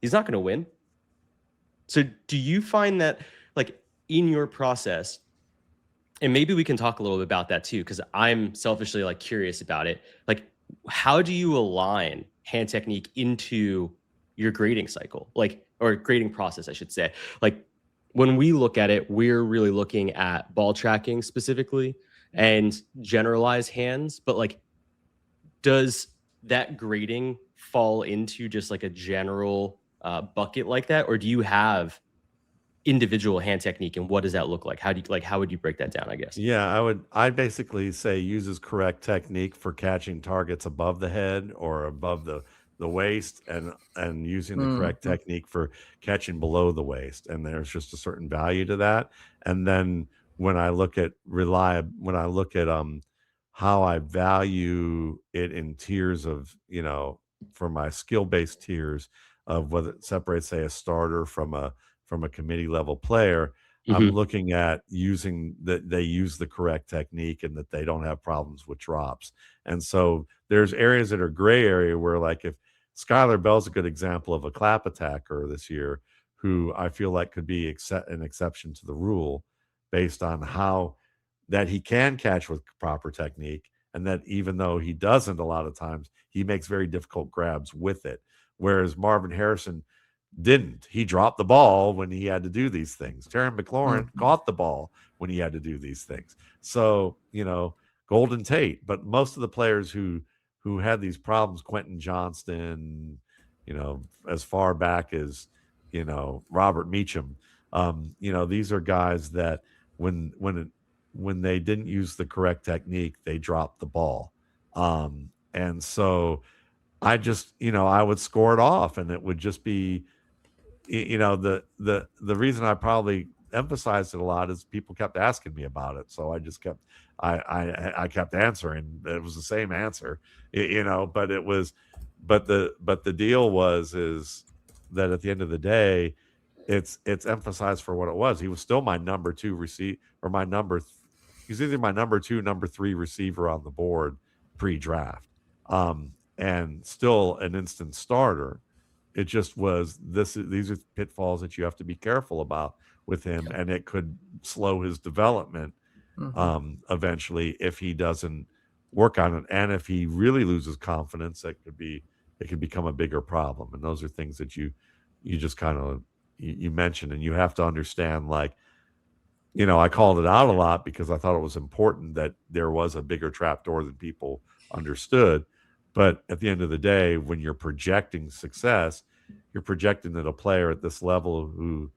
he's not going to win. So do you find that, like, in your process, and maybe we can talk a little bit about that too, because I'm selfishly like curious about it. Like, how do you align hand technique into your grading cycle, like, or grading process, I should say? Like, when we look at it, we're really looking at ball tracking specifically and generalized hands. But like, does that grading fall into just like a general bucket like that, or do you have individual hand technique, and what does that look like? How would you break that down, I guess? Yeah, I'd basically say uses correct technique for catching targets above the head or above the waist, and using the correct technique for catching below the waist. And there's just a certain value to that. And then when I look at how I value it in tiers of, for my skill-based tiers of whether it separates, say, a starter from a committee level player, I'm looking at using that they use the correct technique and that they don't have problems with drops. And so there's areas that are gray area where, like, if Skylar Bell's a good example of a clap attacker this year, who I feel like could be an exception to the rule based on how that he can catch with proper technique, and that even though he doesn't a lot of times, he makes very difficult grabs with it. Whereas Marvin Harrison didn't. He dropped the ball when he had to do these things. Terry McLaurin caught the ball when he had to do these things. So, Golden Tate, but most of the players who had these problems, Quentin Johnston, as far back as, Robert Meacham, these are guys that when they didn't use the correct technique, they dropped the ball. And so I just, I would score it off, and it would just be, the reason I probably emphasized it a lot is people kept asking me about it. So I just kept, I kept answering. It was the same answer, but the deal is that at the end of the day, it's emphasized for what it was. He was still my number 2 receiver, or he's either my number 2, number 3 receiver on the board pre-draft. And still an instant starter. It just was these are pitfalls that you have to be careful about with him, and it could slow his development eventually if he doesn't work on it. And if he really loses confidence, it could become a bigger problem. And those are things that you just kind of you mentioned, and you have to understand, like, I called it out a lot because I thought it was important that there was a bigger trapdoor than people understood. But at the end of the day, when you're projecting success, you're projecting that a player at this level who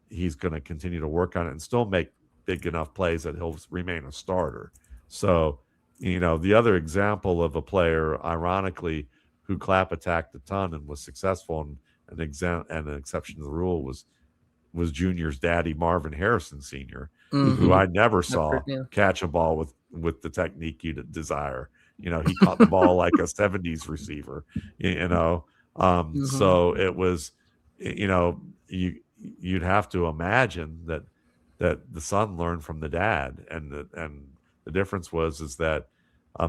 he's going to continue to work on it and still make big enough plays that he'll remain a starter. So, the other example of a player, ironically, who clap attacked a ton and was successful, and an exception to the rule was Junior's daddy, Marvin Harrison Sr., who I never saw catch a ball with the technique you'd desire. He caught the ball like a 70s receiver, so it was, you'd have to imagine that the son learned from the dad, and the difference is that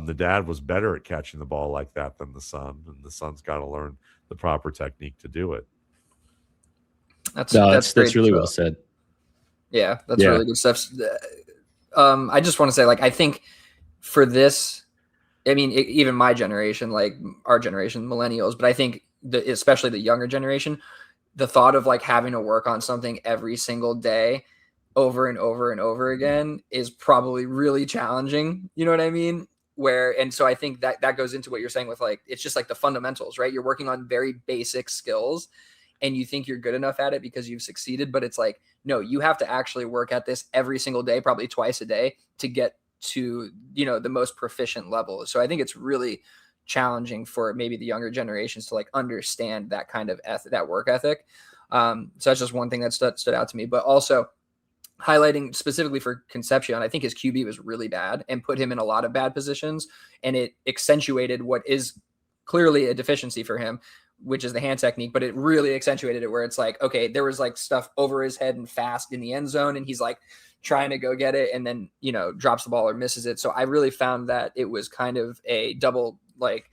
the dad was better at catching the ball like that than the son, and the son's got to learn the proper technique to do it. That's really well said. Yeah, that's really good stuff. I just want to say, like, I think for this, I mean, even my generation, like our generation, millennials, but I think especially the younger generation, the thought of like having to work on something every single day over and over and over again is probably really challenging. You know what I mean? And so I think that goes into what you're saying with, like, it's just like the fundamentals, right? You're working on very basic skills, and you think you're good enough at it because you've succeeded, but it's like, no, you have to actually work at this every single day, probably twice a day, to get to, you know, the most proficient level. So I think it's really challenging for maybe the younger generations to like understand that kind of that work ethic. So that's just one thing that stood out to me. But also highlighting specifically for Concepcion, I think his QB was really bad and put him in a lot of bad positions, and it accentuated what is clearly a deficiency for him, which is the hand technique, but it really accentuated it where it's like, okay, there was like stuff over his head and fast in the end zone, and he's like trying to go get it and then, you know, drops the ball or misses it. So I really found that it was kind of a double-edged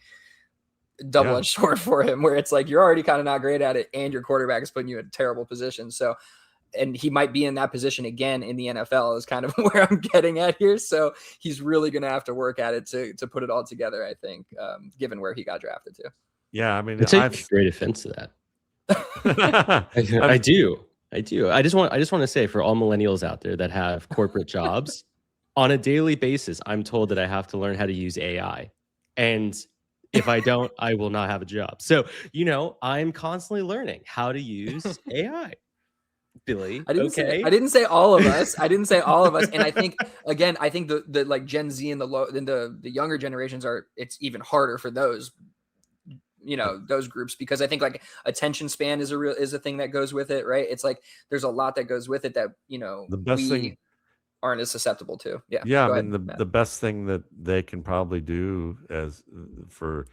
sword for him, where it's like, you're already kind of not great at it and your quarterback is putting you in a terrible position. So, and he might be in that position again in the NFL is kind of where I'm getting at here. So he's really going to have to work at it to put it all together, I think, given where he got drafted to. Yeah, I mean, I take great offense to that. I do. I just want to say, for all millennials out there that have corporate jobs, on a daily basis, I'm told that I have to learn how to use AI. And if I don't, I will not have a job. So, you know, I'm constantly learning how to use AI. Billy, I didn't say all of us. And I think, again, the like Gen Z and the younger generations it's even harder for those, you know, those groups, because I think like attention span is a thing that goes with it, right? It's like there's a lot that goes with it that, you know, the best thing aren't as susceptible to. Yeah, I mean, the best thing that they can probably do as for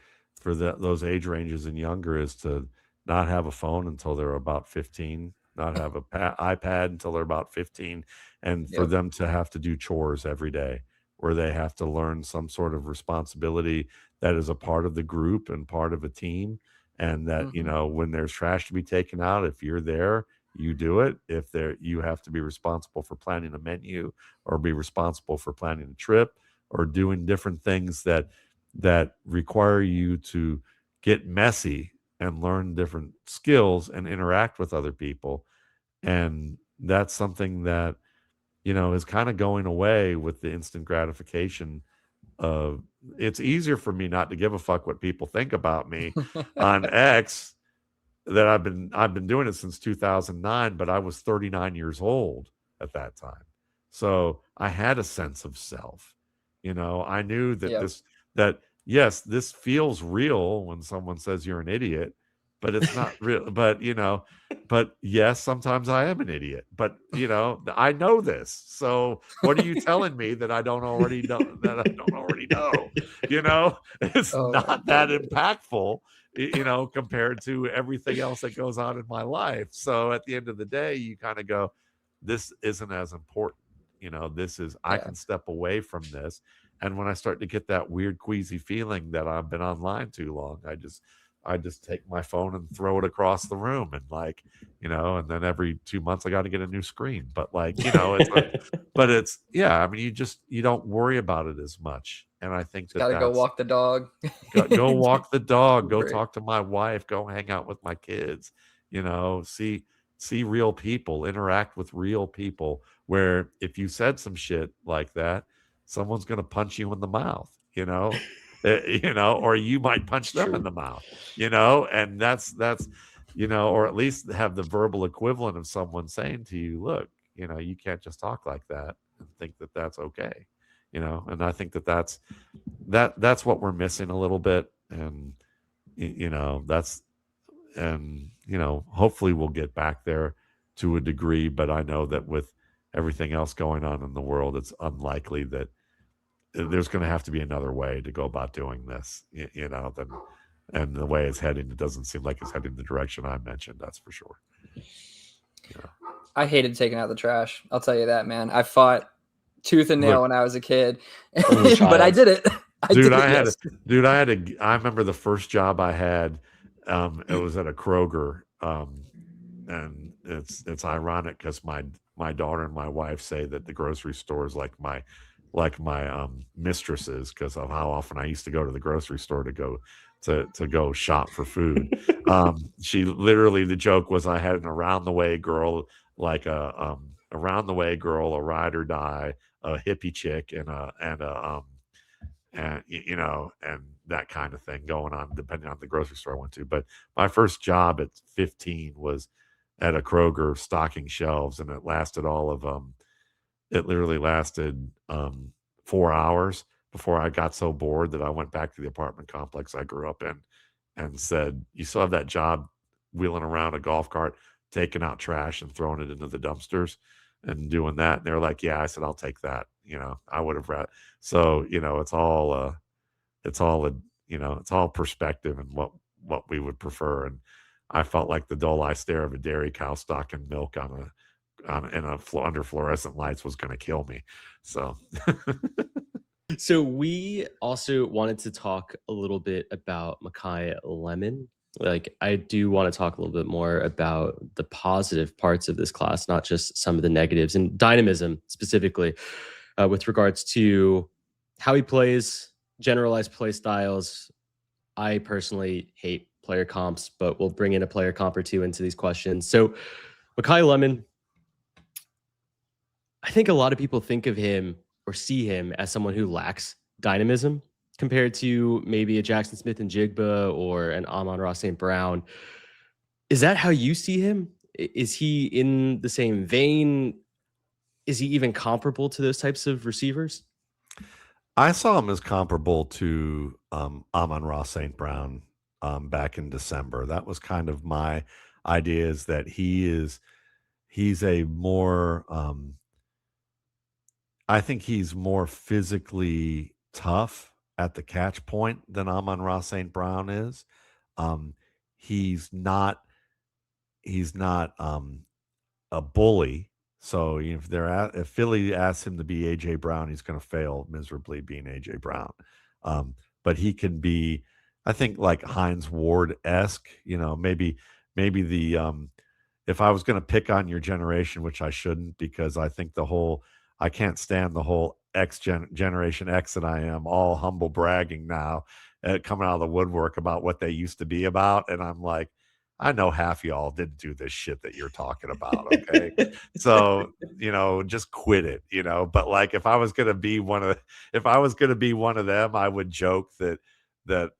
those age ranges and younger is to not have a phone until they're about 15, not have a iPad until they're about 15, and for them to have to do chores every day, where they have to learn some sort of responsibility that is a part of the group and part of a team, and that, you know, when there's trash to be taken out, if you're there, you do it. If you have to be responsible for planning a menu, or be responsible for planning a trip, or doing different things that require you to get messy and learn different skills and interact with other people. And that's something that, you know, is kind of going away with the instant gratification of, it's easier for me not to give a fuck what people think about me on X, that I've been doing it since 2009, but I was 39 years old at that time. So I had a sense of self. You know, I knew that yes, this feels real when someone says you're an idiot, but it's not real. But, you know, but yes, sometimes I am an idiot, but, you know, I know this. So what are you telling me that I don't already know, you know? It's not that impactful, you know, compared to everything else that goes on in my life. So at the end of the day, you kind of go, this isn't as important. You know, this is, I can step away from this. And when I start to get that weird queasy feeling that I've been online too long, I just take my phone and throw it across the room, and like, you know, and then every 2 months I got to get a new screen. But like, you know, I mean, you don't worry about it as much. And I think that's go walk the dog, go walk the dog, go talk to my wife, go hang out with my kids, you know, see real people, interact with real people, where if you said some shit like that, someone's going to punch you in the mouth, you know, you know, or you might punch them in the mouth, you know, and that's, you know, or at least have the verbal equivalent of someone saying to you, look, you know, you can't just talk like that and think that that's okay, you know. And I think that's what we're missing a little bit. And, you know, and, you know, hopefully we'll get back there to a degree, but I know that with everything else going on in the world, it's unlikely that there's going to have to be another way to go about doing this, you know, and the way it's heading, it doesn't seem like it's heading the direction I mentioned. That's for sure. Yeah. I hated taking out the trash. I'll tell you that, man. I fought tooth and nail when I was a kid, but I did it. I remember the first job I had, it was at a Kroger, and it's ironic because my daughter and my wife say that the grocery store is like my mistresses, because of how often I used to go to the grocery store to go shop for food. She literally, the joke was I had an around the way girl, like a ride or die, a hippie chick, and and and that kind of thing going on, depending on the grocery store I went to. But my first job at 15 was at a Kroger stocking shelves, and it literally lasted 4 hours before I got so bored that I went back to the apartment complex I grew up in and said, "You still have that job wheeling around a golf cart, taking out trash and throwing it into the dumpsters and doing that?" And they're like, "Yeah." I said, "I'll take that." I would have read. So, it's all a, it's all perspective and what we would prefer. And I felt like the dull eye stare of a dairy cow stocking milk under fluorescent lights was going to kill me. So So we also wanted to talk a little bit about Mackay Lemon. Like, I do want to talk a little bit more about the positive parts of this class, not just some of the negatives, and dynamism specifically, with regards to how he plays, generalized play styles. I personally hate player comps, but we'll bring in a player comp or two into these questions. So Mackay Lemon, I think a lot of people think of him or see him as someone who lacks dynamism compared to maybe a Jackson Smith and Jigba or an Amon-Ra St. Brown. Is that how you see him? Is he in the same vein? Is he even comparable to those types of receivers? I saw him as comparable to Amon-Ra St. Brown back in December. That was kind of my idea, is that he's a more I think he's more physically tough at the catch point than Amon-Ra St. Brown is. Um, he's not a bully. So if Philly asks him to be AJ Brown, he's going to fail miserably being AJ Brown. But he can be, I think, like Hines Ward esque. Maybe the if I was going to pick on your generation, which I shouldn't, because I can't stand the whole Generation X that I am, all humble bragging now, coming out of the woodwork about what they used to be about. And I'm like, I know half y'all didn't do this shit that you're talking about. Okay. So, just quit it, but like, if I was going to be one of them, I would joke that, that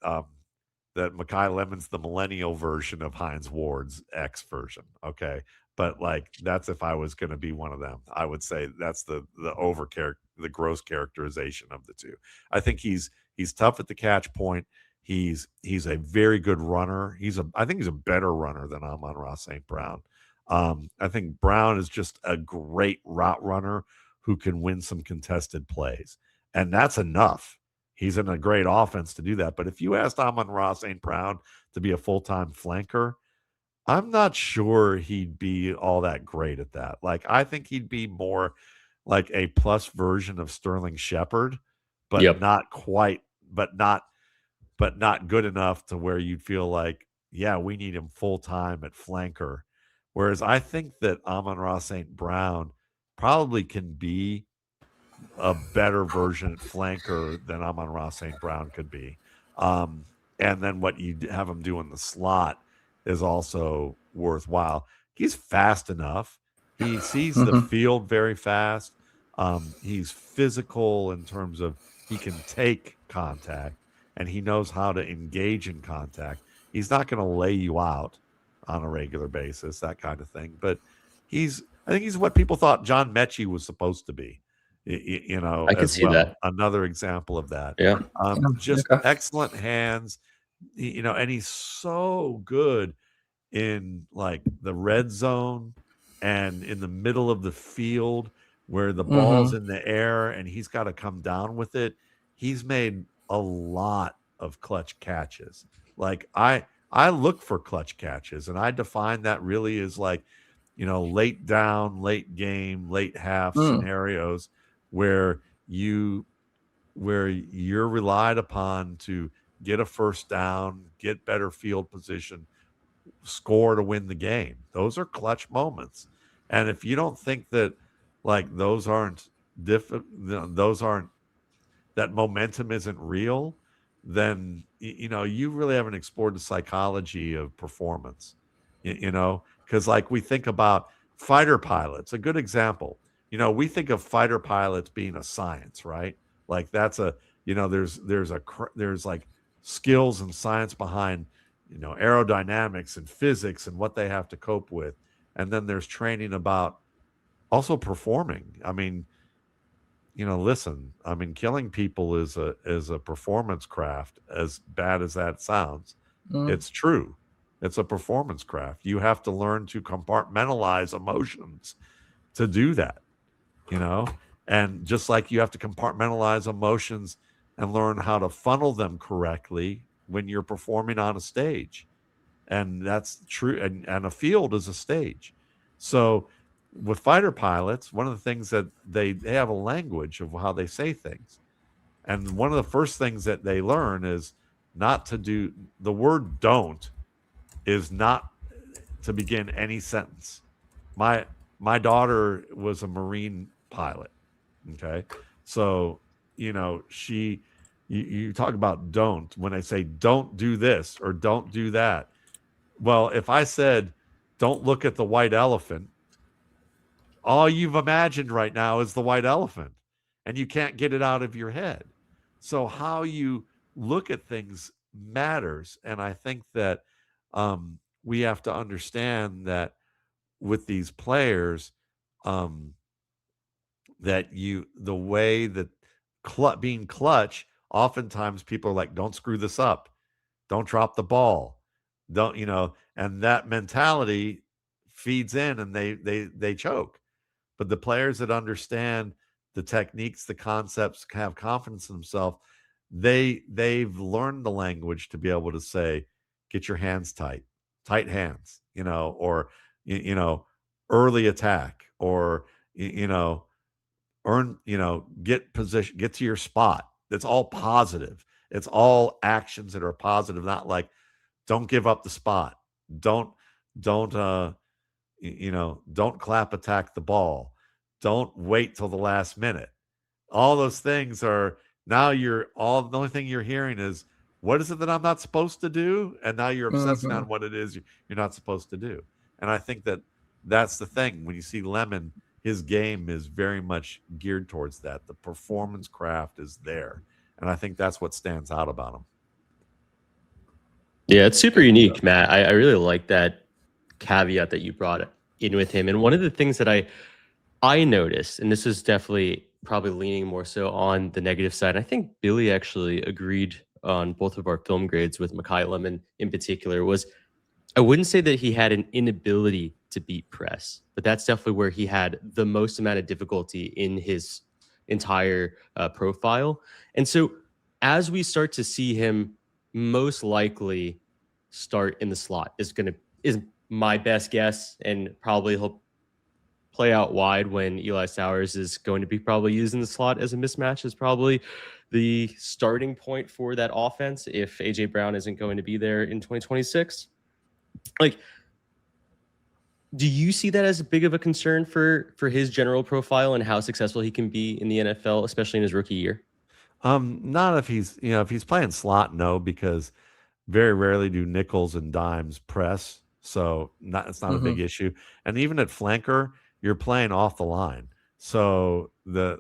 Mackay Lemon's the millennial version of Hines Ward's X version. Okay. But like, that's if I was going to be one of them, I would say that's the gross characterization of the two. I think he's tough at the catch point. He's a very good runner. I think he's a better runner than Amon-Ra St. Brown. I think Brown is just a great route runner who can win some contested plays, and that's enough. He's in a great offense to do that. But if you asked Amon-Ra St. Brown to be a full-time flanker, I'm not sure he'd be all that great at that. Like, I think he'd be more like a plus version of Sterling Shepard, but Yep. not quite, but not good enough to where you'd feel like, yeah, we need him full time at flanker. Whereas I think that Amon-Ra St. Brown probably can be a better version at flanker than Amon-Ra St. Brown could be. And then what you have him do in the slot is also worthwhile. He's fast enough. He sees the field very fast. He's physical in terms of he can take contact, and he knows how to engage in contact. He's not going to lay you out on a regular basis, that kind of thing. But I think he's what people thought John Mechie was supposed to be. I can as see well. that. Another example of that. Yeah. Just Okay. excellent hands, and he's so good in like the red zone and in the middle of the field where the ball's in the air and he's got to come down with it. He's made a lot of clutch catches. Like I look for clutch catches, and I define that really as like, late down, late game, late half scenarios where you're relied upon to get a first down, get better field position, score to win the game. Those are clutch moments. And if you don't think that like those aren't that momentum isn't real, then you really haven't explored the psychology of performance. Because like we think about fighter pilots, a good example. We think of fighter pilots being a science, right? Like that's there's like skills and science behind, aerodynamics and physics and what they have to cope with. And then there's training about also performing. I mean, listen, I mean, killing people is a performance craft, as bad as that sounds. It's true. It's a performance craft. You have to learn to compartmentalize emotions to do that, and just like you have to compartmentalize emotions and learn how to funnel them correctly when you're performing on a stage. And that's true. And a field is a stage. So with fighter pilots, one of the things that they have a language of how they say things. And one of the first things that they learn is not to do the word don't is not to begin any sentence. My daughter was a Marine pilot. Okay. So, you talk about don't, when I say don't do this or don't do that. Well, if I said, don't look at the white elephant, all you've imagined right now is the white elephant, and you can't get it out of your head. So how you look at things matters. And I think that we have to understand that with these players, that the way that being clutch, oftentimes people are like, don't screw this up. Don't drop the ball. Don't, and that mentality feeds in and they choke. But the players that understand the techniques, the concepts, have confidence in themselves, they've learned the language to be able to say, get your hands tight hands, or, early attack, or, get position, get to your spot. That's all positive. It's all actions that are positive, not like, don't give up the spot. Don't don't clap attack the ball. Don't wait till the last minute. All those things are now the only thing you're hearing is, what is it that I'm not supposed to do? And now you're obsessing on what it is you're not supposed to do. And I think that that's the thing. When you see Lemon, his game is very much geared towards that. The performance craft is there. And I think that's what stands out about him. Yeah, it's super unique, Matt. I really like that caveat that you brought in with him. And one of the things that I noticed, and this is definitely probably leaning more so on the negative side. I think Billy actually agreed on both of our film grades with Makai Lemon in particular, was I wouldn't say that he had an inability to beat press, but that's definitely where he had the most amount of difficulty in his entire profile. And so as we start to see him most likely start in the slot is my best guess, and probably he'll play out wide when Eli Sowers is going to be probably using the slot as a mismatch, is probably the starting point for that offense if AJ Brown isn't going to be there in 2026. Like, do you see that as big of a concern for his general profile and how successful he can be in the NFL, especially in his rookie year? Not if he's playing slot, no, because very rarely do nickels and dimes press. So it's not a big issue. And even at flanker, you're playing off the line. So the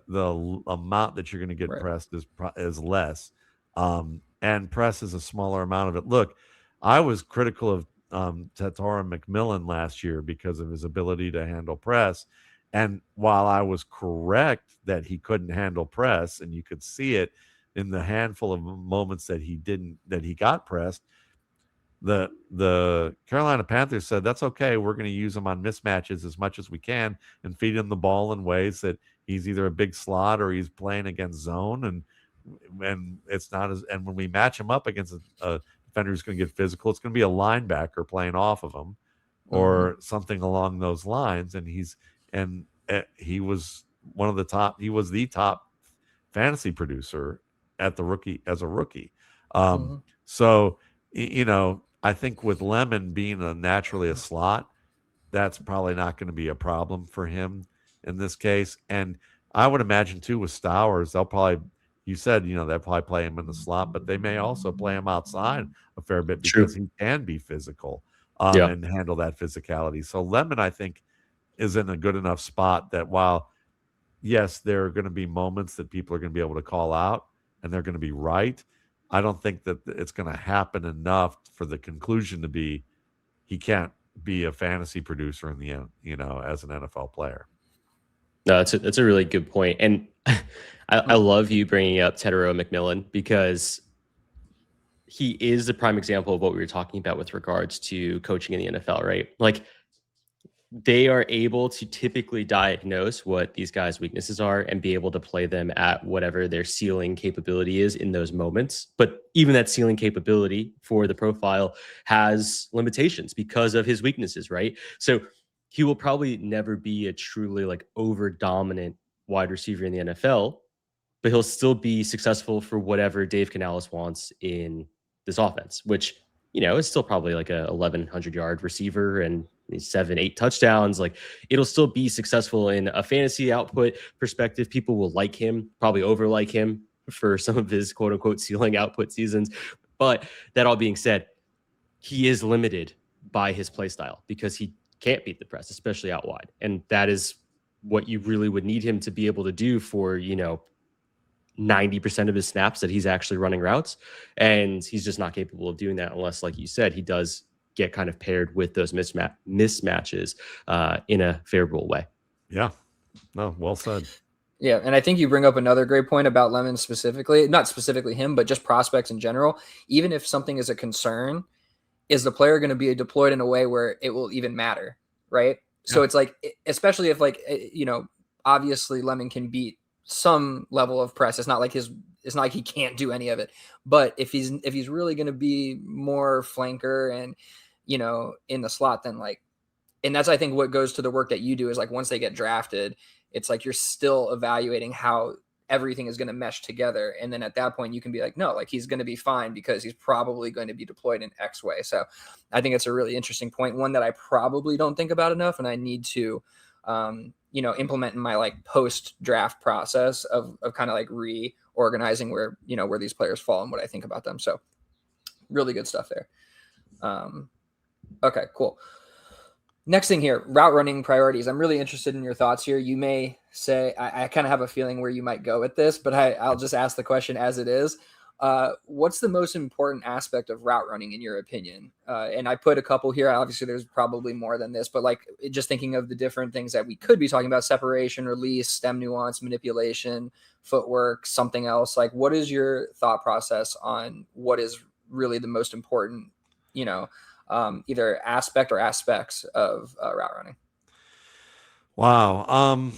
amount that you're going to get pressed is less. And press is a smaller amount of it. Look, I was critical of Tatora McMillan last year because of his ability to handle press. And while I was correct that he couldn't handle press, and you could see it in the handful of moments that he got pressed, the Carolina Panthers said, that's okay. We're going to use him on mismatches as much as we can and feed him the ball in ways that he's either a big slot or he's playing against zone. And it's not and when we match him up against a defender who's going to get physical, it's going to be a linebacker playing off of him or something along those lines. And he was the top fantasy producer as a rookie. So, I think with Lemon being naturally a slot, that's probably not going to be a problem for him in this case. And I would imagine too with Stowers, they'll probably play him in the slot, but they may also play him outside a fair bit because he can be physical and handle that physicality. So Lemon, I think, is in a good enough spot that while, yes, there are going to be moments that people are going to be able to call out, and they're going to be right, I don't think that it's going to happen enough for the conclusion to be he can't be a fantasy producer in the end, as an NFL player. No, that's a really good point. And I love you bringing up Tedero McMillan, because he is the prime example of what we were talking about with regards to coaching in the NFL, right? Like, they are able to typically diagnose what these guys' weaknesses are and be able to play them at whatever their ceiling capability is in those moments. But even that ceiling capability for the profile has limitations because of his weaknesses, right? So he will probably never be a truly like over dominant wide receiver in the NFL, but he'll still be successful for whatever Dave Canales wants in this offense, which, is still probably like a 1,100-yard receiver and 7-8 touchdowns. Like, it'll still be successful in a fantasy output perspective. People will like him, probably over like him for some of his quote unquote ceiling output seasons. But that all being said, he is limited by his play style because he can't beat the press, especially out wide. And that is what you really would need him to be able to do for, 90% of his snaps that he's actually running routes. And he's just not capable of doing that unless, like you said, he does get kind of paired with those mismatches in a favorable way. Yeah. No, well said. Yeah, and I think you bring up another great point about Lemon specifically, not specifically him, but just prospects in general. Even if something is a concern, is the player going to be deployed in a way where it will even matter, right? Yeah. So it's like, especially if obviously Lemon can beat some level of press. It's not like he can't do any of it. But if he's really going to be more flanker and, in the slot, then and that's, I think, what goes to the work that you do is like, once they get drafted, it's like you're still evaluating how everything is going to mesh together. And then at that point you can be like, no, like he's going to be fine because he's probably going to be deployed in X way. So I think it's a really interesting point. One that I probably don't think about enough. And I need to, implement in my like post draft process of kind of like reorganizing where these players fall and what I think about them. So really good stuff there. Okay, cool. Next thing here, route running priorities. I'm really interested in your thoughts here. You may say, I kind of have a feeling where you might go with this, but I'll just ask the question as it is. What's the most important aspect of route running in your opinion? And I put a couple here. Obviously, there's probably more than this, but like just thinking of the different things that we could be talking about: separation, release, stem nuance, manipulation, footwork, something else. Like, what is your thought process on what is really the most important, either aspect or aspects of route running? Wow.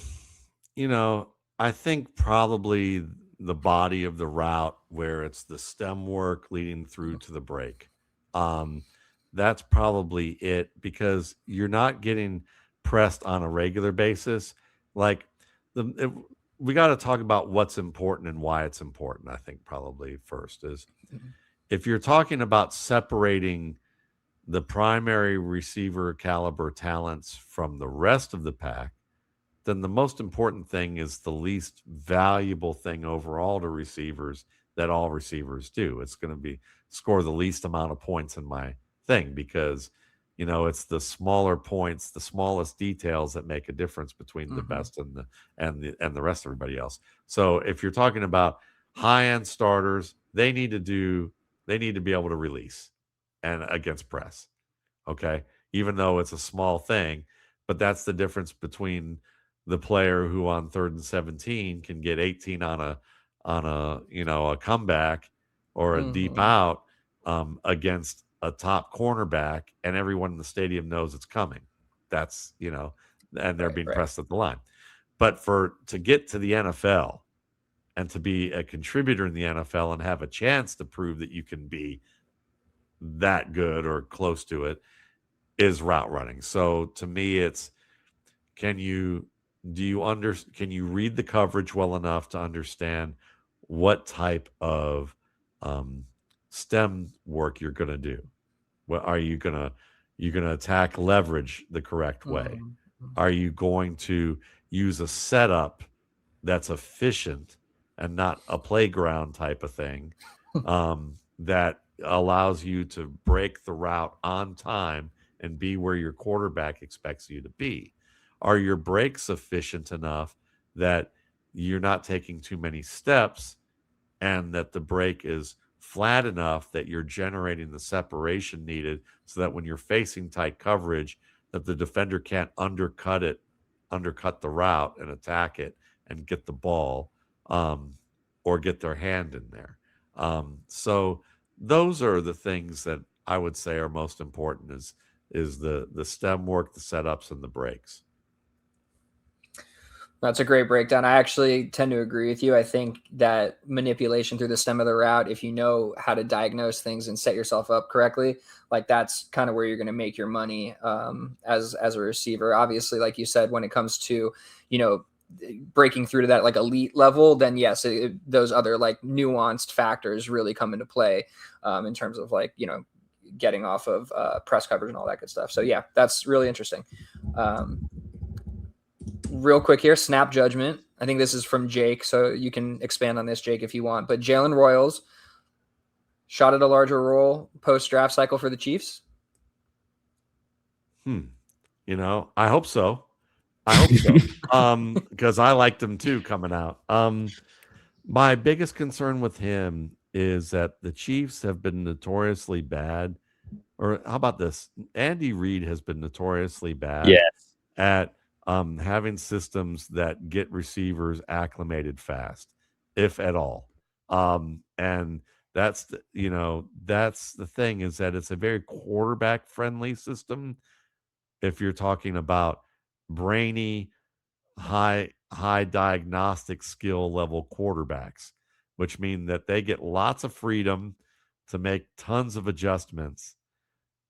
I think probably the body of the route where it's the stem work leading through to the break. That's probably it, because you're not getting pressed on a regular basis. Like we got to talk about what's important and why it's important. I think probably first is if you're talking about separating the primary receiver caliber talents from the rest of the pack, then the most important thing is the least valuable thing overall to receivers that all receivers do. It's going to be score the least amount of points in my thing, because it's the smaller points, the smallest details that make a difference between the best and the rest of everybody else. So if you're talking about high-end starters, they need to be able to release and against press. Okay. Even though it's a small thing, but that's the difference between the player who on 3rd and 17 can get 18 on a comeback or a deep out against a top cornerback, and everyone in the stadium knows it's coming. That's, and they're being pressed at the line. But to get to the NFL and to be a contributor in the NFL and have a chance to prove that you can be that good or close to it is route running. So to me, it's, can you read the coverage well enough to understand what type of stem work you're going to do? What are you going to attack leverage the correct way? Are you going to use a setup that's efficient and not a playground type of thing that allows you to break the route on time and be where your quarterback expects you to be? Are your breaks efficient enough that you're not taking too many steps and that the break is flat enough that you're generating the separation needed so that when you're facing tight coverage, that the defender can't undercut the route and attack it and get the ball, or get their hand in there. So those are the things that I would say are most important is the stem work, the setups, and the breaks. That's a great breakdown. I actually tend to agree with you. I think that manipulation through the stem of the route, if you know how to diagnose things and set yourself up correctly, like that's kind of where you're going to make your money as a receiver. Obviously, like you said, when it comes to, breaking through to that like elite level, then yes, those other like nuanced factors really come into play in terms of like, getting off of press coverage and all that good stuff. So yeah, that's really interesting. Real quick here, snap judgment. I think this is from Jake, so you can expand on this, Jake, if you want. But Jalen Royals shot at a larger role post-draft cycle for the Chiefs? I hope so. Because I liked him too coming out. My biggest concern with him is that the Chiefs have been notoriously bad. Or how about this? Andy Reid has been notoriously bad at having systems that get receivers acclimated fast, if at all. And that's the thing, is that it's a very quarterback friendly system. If you're talking about brainy, high diagnostic skill level quarterbacks, which mean that they get lots of freedom to make tons of adjustments,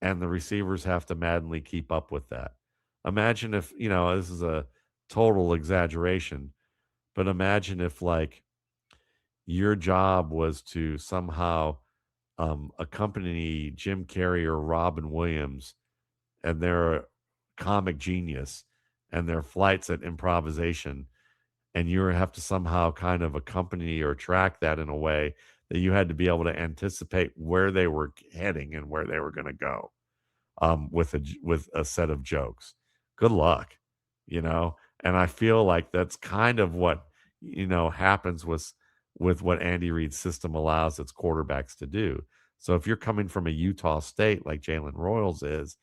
and the receivers have to madly keep up with that. Imagine if, this is a total exaggeration, but imagine if like your job was to somehow accompany Jim Carrey or Robin Williams, and they're a comic genius, and their flights at improvisation, and you have to somehow kind of accompany or track that in a way that you had to be able to anticipate where they were heading and where they were going to go, with a set of jokes. Good luck, and I feel like that's kind of what happens with what Andy Reid's system allows its quarterbacks to do. So if you're coming from a Utah State like Jalen Royals is,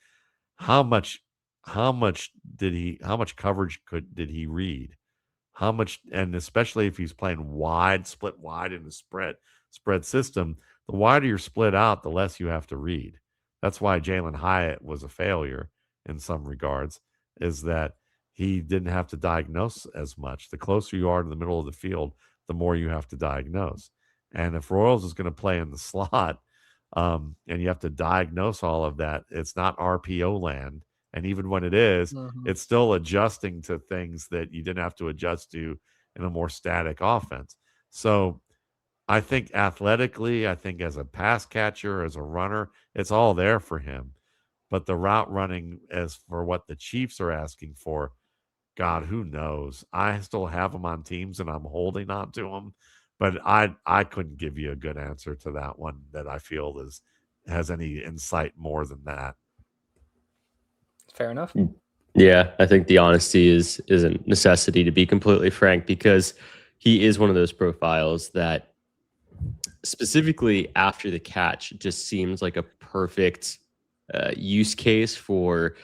how much coverage did he read? How much, and especially if he's playing split wide in the spread system, the wider you're split out, the less you have to read. That's why Jalen Hyatt was a failure in some regards, is that he didn't have to diagnose as much. The closer you are to the middle of the field, the more you have to diagnose. And if Royals is going to play in the slot, and you have to diagnose all of that, it's not RPO land. And even when it is, it's still adjusting to things that you didn't have to adjust to in a more static offense. So I think athletically, I think as a pass catcher, as a runner, it's all there for him. But the route running, as for what the Chiefs are asking for, God, who knows? I still have them on teams and I'm holding on to them. But I couldn't give you a good answer to that one that I feel has any insight more than that. Fair enough. Yeah, I think the honesty is a necessity, to be completely frank, because he is one of those profiles that specifically after the catch just seems like a perfect use case for,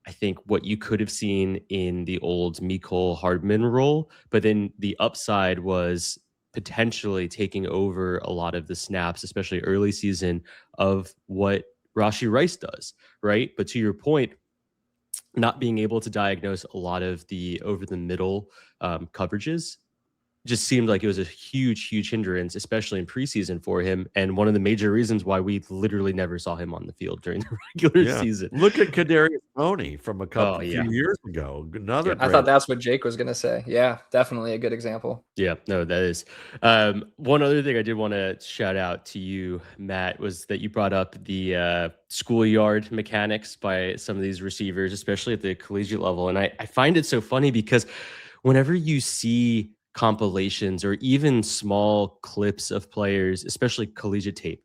I think, what you could have seen in the old Mecole Hardman role. But then the upside was potentially taking over a lot of the snaps, especially early season, of what Rashee Rice does, right? But to your point, not being able to diagnose a lot of the over the middle coverages just seemed like it was a huge hindrance, especially in preseason for him. And one of the major reasons why we literally never saw him on the field during the regular season. Look at Kadarius Toney from a few years ago. I thought that's what Jake was going to say. Yeah, definitely a good example. Yeah, no, that is. One other thing I did want to shout out to you, Matt, was that you brought up the schoolyard mechanics by some of these receivers, especially at the collegiate level. And I find it so funny because whenever you see compilations or even small clips of players, especially collegiate tape,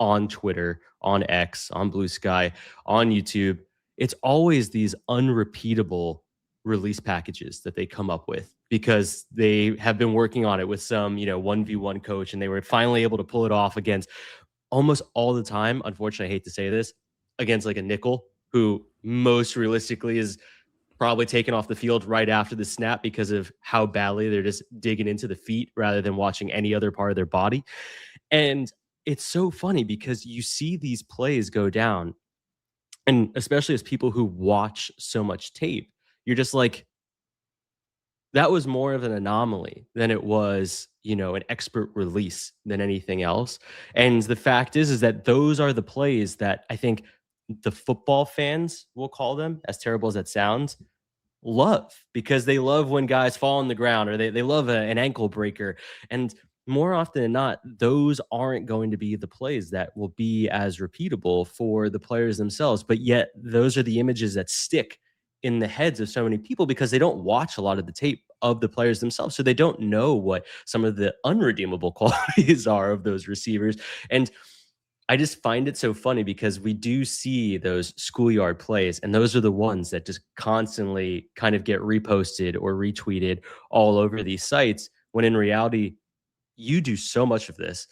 on Twitter, on X, on Blue Sky, on YouTube, it's always these unrepeatable release packages that they come up with. because they have been working on it with some, 1v1 coach, and they were finally able to pull it off against almost all the time. Unfortunately, I hate to say this, against like a nickel who most realistically is probably taken off the field right after the snap because of how badly they're just digging into the feet rather than watching any other part of their body. And it's so funny because you see these plays go down, and especially as people who watch so much tape, you're just like, that was more of an anomaly than it was, an expert release than anything else. And the fact is that those are the plays that I think the football fans, will call them, as terrible as that sounds, love, because they love when guys fall on the ground, or they love an ankle breaker. And more often than not, those aren't going to be the plays that will be as repeatable for the players themselves. But yet those are the images that stick in the heads of so many people because they don't watch a lot of the tape of the players themselves. So they don't know what some of the unredeemable qualities are of those receivers. And I just find it so funny because we do see those schoolyard plays, and those are the ones that just constantly kind of get reposted or retweeted all over these sites. When in reality, you do so much of this.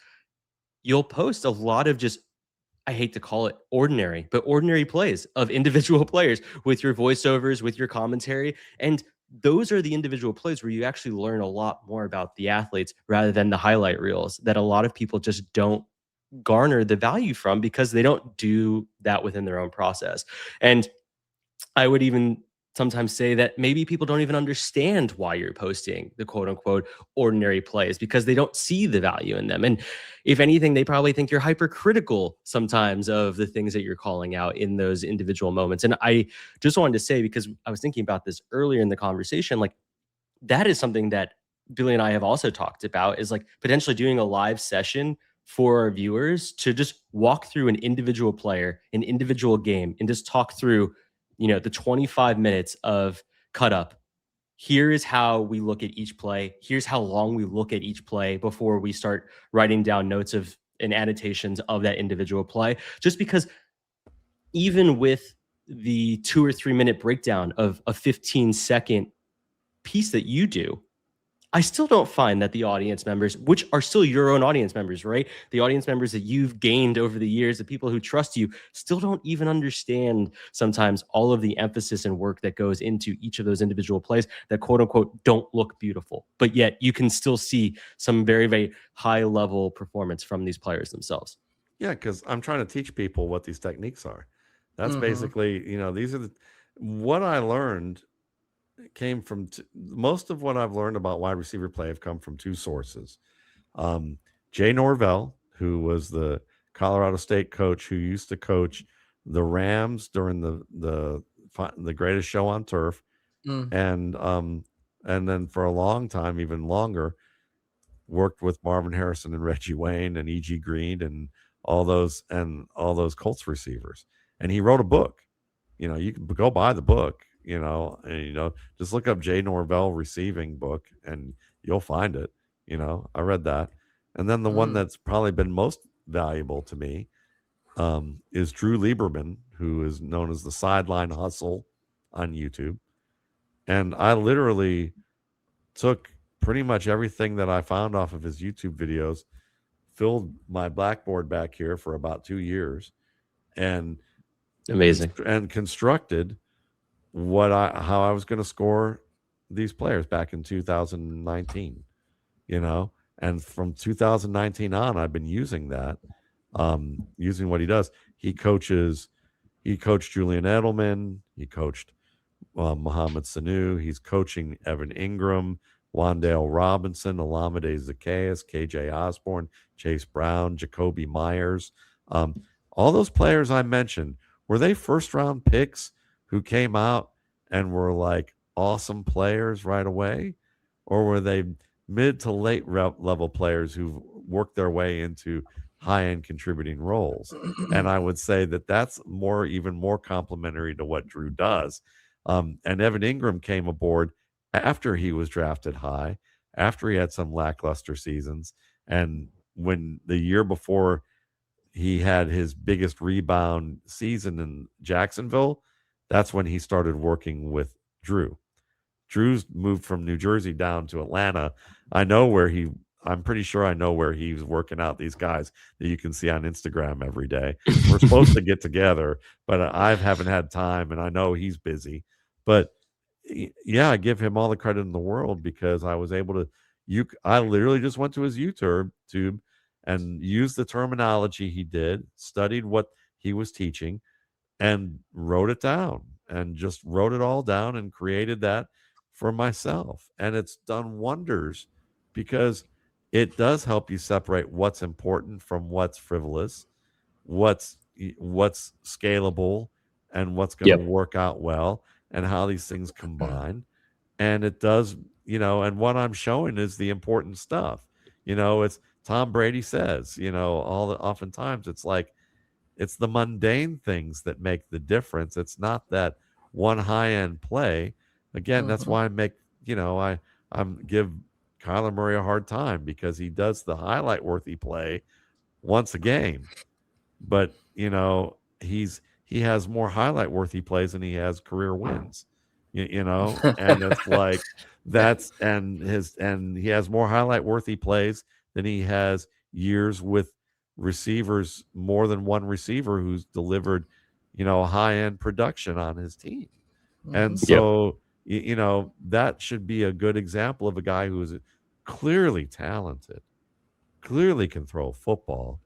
You'll post a lot of just, I hate to call it ordinary, but ordinary plays of individual players with your voiceovers, with your commentary. And those are the individual plays where you actually learn a lot more about the athletes rather than the highlight reels that a lot of people just don't garner the value from because they don't do that within their own process. And I would even sometimes say that maybe people don't even understand why you're posting the quote unquote ordinary plays because they don't see the value in them. And if anything, they probably think you're hypercritical sometimes of the things that you're calling out in those individual moments. And I just wanted to say, because I was thinking about this earlier in the conversation, like that is something that Billy and I have also talked about, is like potentially doing a live session for our viewers to just walk through an individual player, an individual game, and just talk through, the 25 minutes of cut up. Here is how we look at each play. Here's how long we look at each play before we start writing down notes of and annotations of that individual play. Just because even with the 2 or 3 minute breakdown of a 15-second piece that you do, I still don't find that the audience members, which are still your own audience members, right? The audience members that you've gained over the years, the people who trust you, still don't even understand sometimes all of the emphasis and work that goes into each of those individual plays that quote unquote don't look beautiful. But yet you can still see some very, very high level performance from these players themselves. Yeah, because I'm trying to teach people what these techniques are. That's basically, these are what I learned came from most of what I've learned about wide receiver play have come from two sources. Jay Norvell, who was the Colorado State coach who used to coach the Rams during the Greatest Show on Turf, and then for a long time, even longer, worked with Marvin Harrison and Reggie Wayne and E.G. Green and all those Colts receivers. And he wrote a book. You can go buy the book. And just look up Jay Norvell receiving book and you'll find it. I read that. And then the one that's probably been most valuable to me is Drew Lieberman, who is known as the Sideline Hustle on YouTube. And I literally took pretty much everything that I found off of his YouTube videos, filled my blackboard back here for about 2 years, and amazing, and constructed how I was going to score these players back in 2019, and from 2019 on, I've been using that, using what he does. He coached Julian Edelman. He coached Mohamed Sanu. He's coaching Evan Ingram, Wan'Dale Robinson, Olamide Zacchaeus, KJ Osborne, Chase Brown, Jacoby Myers. All those players I mentioned, were they first round picks who came out and were like awesome players right away? Or were they mid to late level players who worked their way into high-end contributing roles? And I would say that that's even more complimentary to what Drew does. And Evan Ingram came aboard after he was drafted high, after he had some lackluster seasons. And when the year before he had his biggest rebound season in Jacksonville, that's when he started working with Drew. Drew's moved from New Jersey down to Atlanta. I'm pretty sure I know where he's working out these guys that you can see on Instagram every day. We're supposed to get together, but I haven't had time, and I know he's busy. But yeah, I give him all the credit in the world because I was able to. I literally just went to his YouTube and used the terminology he did, studied what he was teaching, and wrote it down, and just wrote it all down and created that for myself. And it's done wonders because it does help you separate what's important from what's frivolous, what's scalable, and what's going to Yep. work out well, and how these things combine. And it does, and what I'm showing is the important stuff. It's Tom Brady says, oftentimes it's like it's the mundane things that make the difference. It's not that one high end play. Again, that's why I give Kyler Murray a hard time because he does the highlight worthy play once a game. But he has more highlight worthy plays than he has career wins. And it's like and he has more highlight worthy plays than he has years with receivers, more than one receiver who's delivered high end production on his team. And so that should be a good example of a guy who is clearly talented, clearly can throw a football,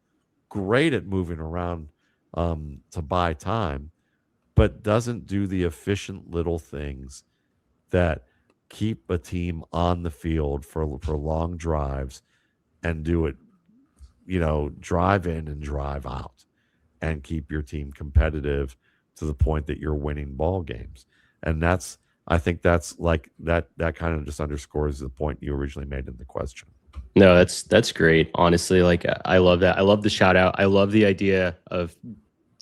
great at moving around to buy time, but doesn't do the efficient little things that keep a team on the field for long drives and do it, drive in and drive out and keep your team competitive to the point that you're winning ball games. And I think that's like that kind of just underscores the point you originally made in the question. No, that's great. Honestly, like I love that. I love the shout out. I love the idea of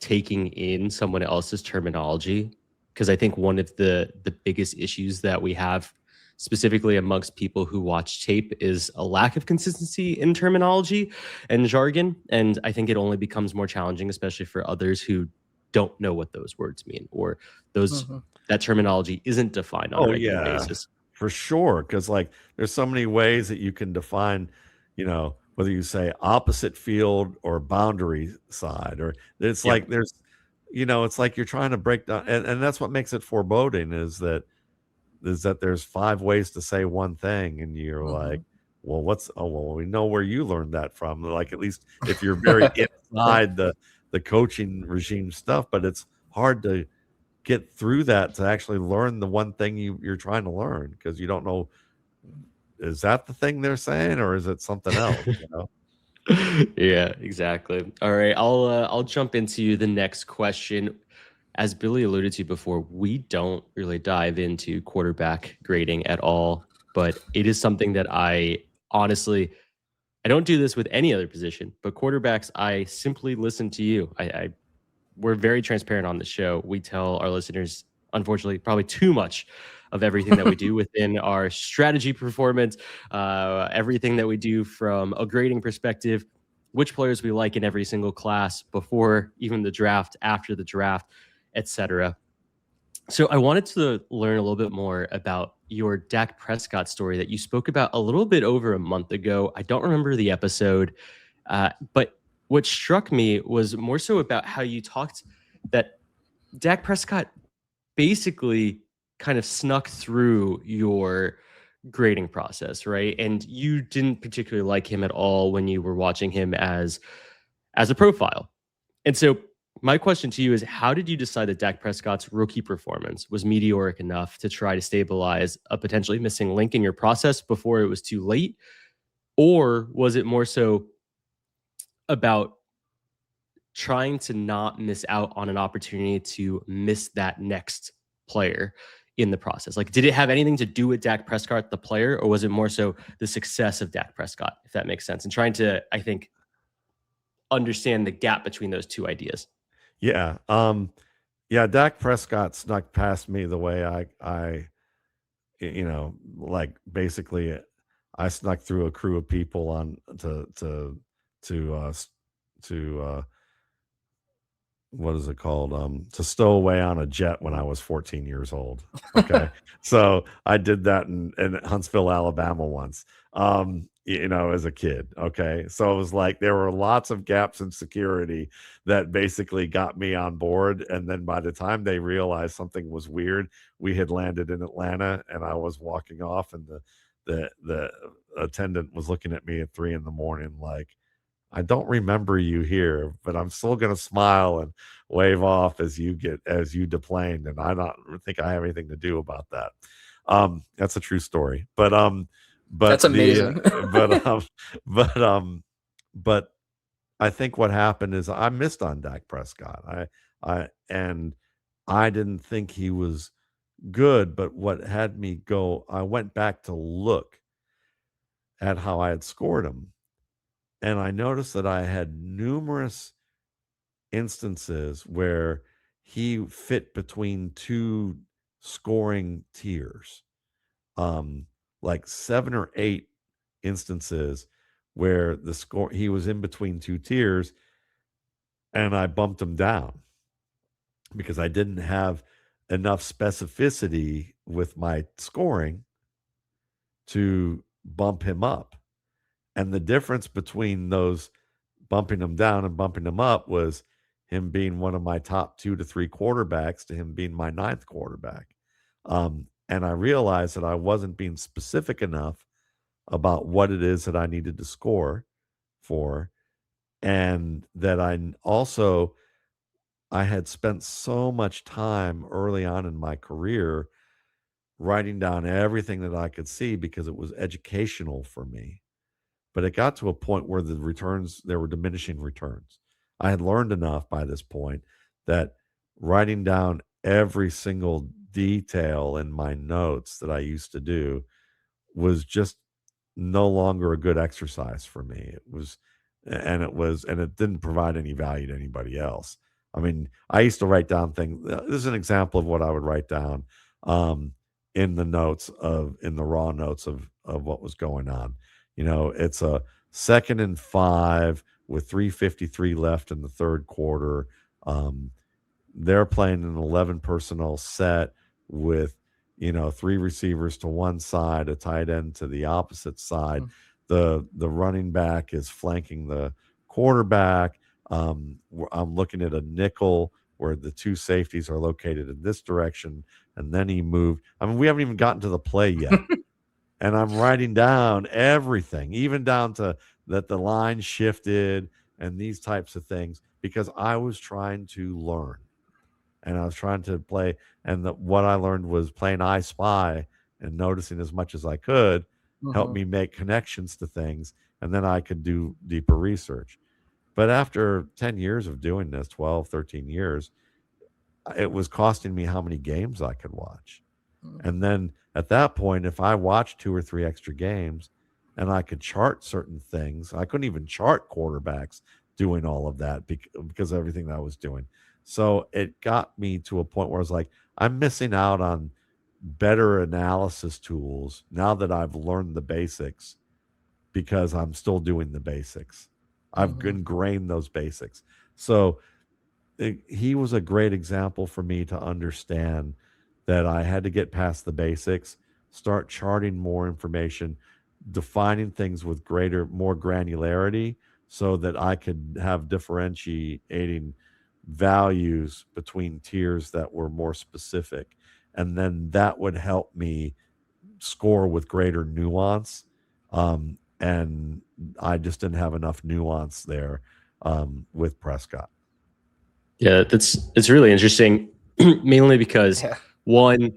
taking in someone else's terminology, because I think one of the biggest issues that we have specifically amongst people who watch tape is a lack of consistency in terminology and jargon. And I think it only becomes more challenging, especially for others who don't know what those words mean, or that terminology isn't defined on a regular basis. For sure. Because like there's so many ways that you can define, whether you say opposite field or boundary side, or it's like there's, it's like you're trying to break down, and that's what makes it foreboding is that there's 5 ways to say one thing, and you're like, well, we know where you learned that from. Like, at least if you're very inside the coaching regime stuff, but it's hard to get through that to actually learn the one thing you're trying to learn, because you don't know, is that the thing they're saying or is it something else? Yeah, exactly. All right, I'll jump into the next question. As Billy alluded to before, we don't really dive into quarterback grading at all, but it is something that I don't do this with any other position, but quarterbacks, I simply listen to you. We're very transparent on the show. We tell our listeners, unfortunately, probably too much of everything that we do within our strategy performance, everything that we do from a grading perspective, which players we like in every single class before even the draft, after the draft, etc. So I wanted to learn a little bit more about your Dak Prescott story that you spoke about a little bit over a month ago. I don't remember the episode, but what struck me was more so about how you talked that Dak Prescott basically kind of snuck through your grading process, right? And you didn't particularly like him at all when you were watching him as a profile. And so my question to you is, how did you decide that Dak Prescott's rookie performance was meteoric enough to try to stabilize a potentially missing link in your process before it was too late? Or was it more so about trying to not miss out on an opportunity to miss that next player in the process? Like, did it have anything to do with Dak Prescott, the player, or was it more so the success of Dak Prescott, if that makes sense? And trying to, I think, understand the gap between those two ideas. Yeah. Dak Prescott snuck past me the way I like basically I snuck through a crew of people on to what is it called? To stow away on a jet when I was 14 years old. Okay. So I did that in Huntsville, Alabama once, as a kid. Okay. So it was like there were lots of gaps in security that basically got me on board. And then by the time they realized something was weird, we had landed in Atlanta and I was walking off, and the attendant was looking at me at 3 a.m. like, I don't remember you here, but I'm still going to smile and wave off as you deplaned, and I don't think I have anything to do about that. That's a true story, but That's the amazing. but but I think what happened is I missed on Dak Prescott. I didn't think he was good, but what had me go, I went back to look at how I had scored him, and I noticed that I had numerous instances where he fit between two scoring tiers. Like 7 or 8 instances where the score he was in between two tiers, and I bumped him down because I didn't have enough specificity with my scoring to bump him up. And the difference between those bumping him down and bumping him up was him being one of my top 2 to 3 quarterbacks to him being my 9th quarterback. And I realized that I wasn't being specific enough about what it is that I needed to score for. And that I had spent so much time early on in my career writing down everything that I could see because it was educational for me. But it got to a point where there were diminishing returns. I had learned enough by this point that writing down every single detail in my notes that I used to do was just no longer a good exercise for me. And it didn't provide any value to anybody else. I mean, I used to write down things. This is an example of what I would write down in the raw notes of what was going on. It's a 2nd and 5 with 3:53 left in the third quarter. They're playing an 11 personnel set with 3 receivers to one side, a tight end to the opposite side. The running back is flanking the quarterback. I'm looking at a nickel where the 2 safeties are located in this direction, and then he moved. I mean, we haven't even gotten to the play yet. And I'm writing down everything, even down to that the line shifted and these types of things, because I was trying to learn and I was trying to play. And what I learned was playing I Spy and noticing as much as I could helped me make connections to things. And then I could do deeper research. But after 10 years of doing this, 12, 13 years, it was costing me how many games I could watch. And then at that point, if I watched 2 or 3 extra games and I could chart certain things, I couldn't even chart quarterbacks doing all of that because of everything that I was doing. So it got me to a point where I was like, I'm missing out on better analysis tools now that I've learned the basics because I'm still doing the basics. I've ingrained those basics. So he was a great example for me to understand that I had to get past the basics, start charting more information, defining things with more granularity so that I could have differentiating values between tiers that were more specific. And then that would help me score with greater nuance. And I just didn't have enough nuance there with Prescott. Yeah, it's really interesting, mainly because one,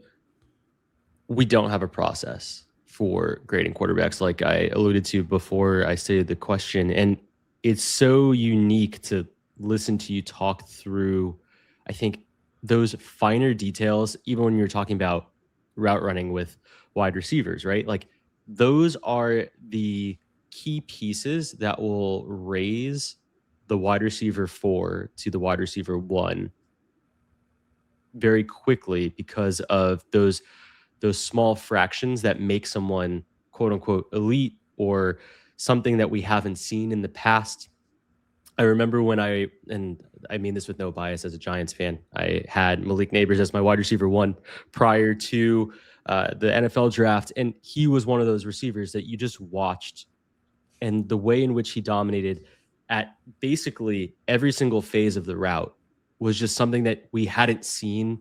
we don't have a process for grading quarterbacks, like I alluded to before I stated the question, and it's so unique to listen to you talk through, I think, those finer details, even when you're talking about route running with wide receivers, right? Like those are the key pieces that will raise the wide receiver 4 to the wide receiver 1 very quickly because of those small fractions that make someone quote unquote elite or something that we haven't seen in the past. I remember when and I mean this with no bias as a Giants fan. I had Malik Neighbors as my wide receiver 1 prior to the NFL draft, and he was one of those receivers that you just watched, and the way in which he dominated at basically every single phase of the route was just something that we hadn't seen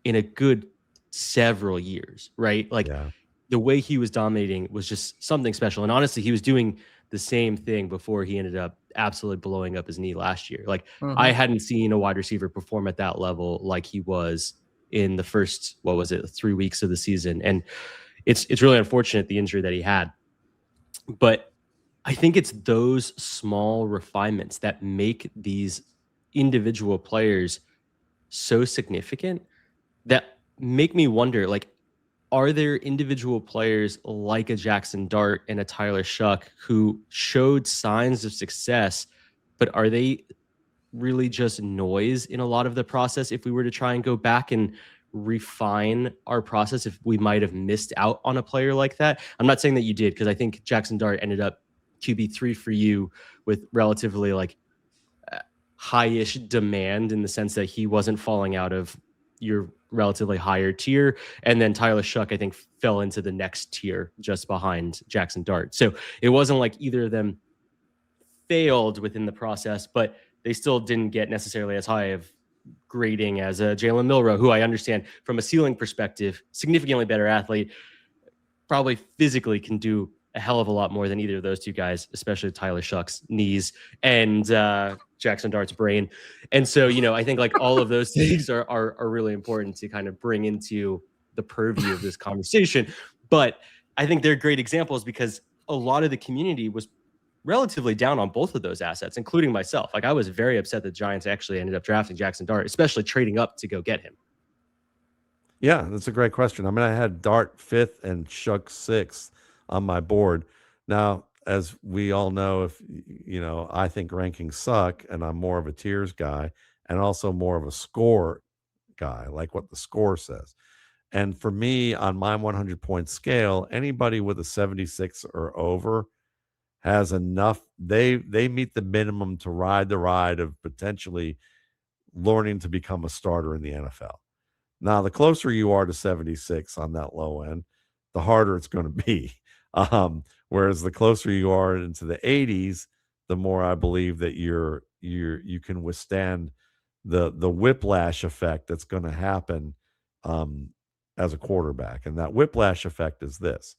in a good several years, right? Like Yeah. the way he was dominating was just something special. And honestly, he was doing the same thing before he ended up absolutely blowing up his knee last year. Like I hadn't seen a wide receiver perform at that level like he was in the first, 3 weeks of the season. And it's really unfortunate, the injury that he had. But I think it's those small refinements that make these individual players so significant, that make me wonder, like, are there individual players like a Jackson Dart and a Tyler Shuck who showed signs of success, but are they really just noise in a lot of the process? If we were to try and go back and refine our process, if we might have missed out on a player like that. I'm not saying that you did, because I think Jackson Dart ended up QB3 for you with relatively like high-ish demand, in the sense that he wasn't falling out of your relatively higher tier. And then Tyler Shuck, I think, fell into the next tier just behind Jackson Dart. So it wasn't like either of them failed within the process, but they still didn't get necessarily as high of grading as a Jalen Milroe, who I understand from a ceiling perspective, significantly better athlete, probably physically can do a hell of a lot more than either of those two guys, especially Tyler Shuck's knees and Jackson Dart's brain. And so, I think like all of those things are really important to kind of bring into the purview of this conversation. But I think they're great examples because a lot of the community was relatively down on both of those assets, including myself. Like I was very upset that Giants actually ended up drafting Jackson Dart, especially trading up to go get him. Yeah, that's a great question. I mean, I had Dart 5th and Shuck 6th on my board. Now, as we all know, if I think rankings suck, and I'm more of a tiers guy and also more of a score guy, like what the score says. And for me, on my 100-point scale, anybody with a 76 or over has enough. They meet the minimum to ride the ride of potentially learning to become a starter in the NFL. Now, the closer you are to 76 on that low end, the harder it's going to be. Whereas the closer you are into the 80s, the more I believe that you can withstand the whiplash effect that's going to happen as a quarterback. And that whiplash effect is this.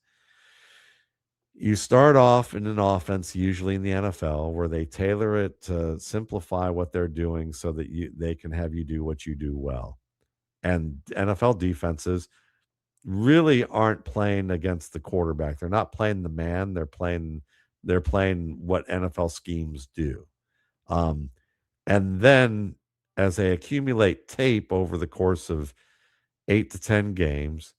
You start off in an offense, usually in the NFL, where they tailor it to simplify what they're doing so that they can have you do what you do well. And NFL defenses really aren't playing against the quarterback. They're not playing the man. They're playing what NFL schemes do. And then as they accumulate tape over the course of 8 to 10 games,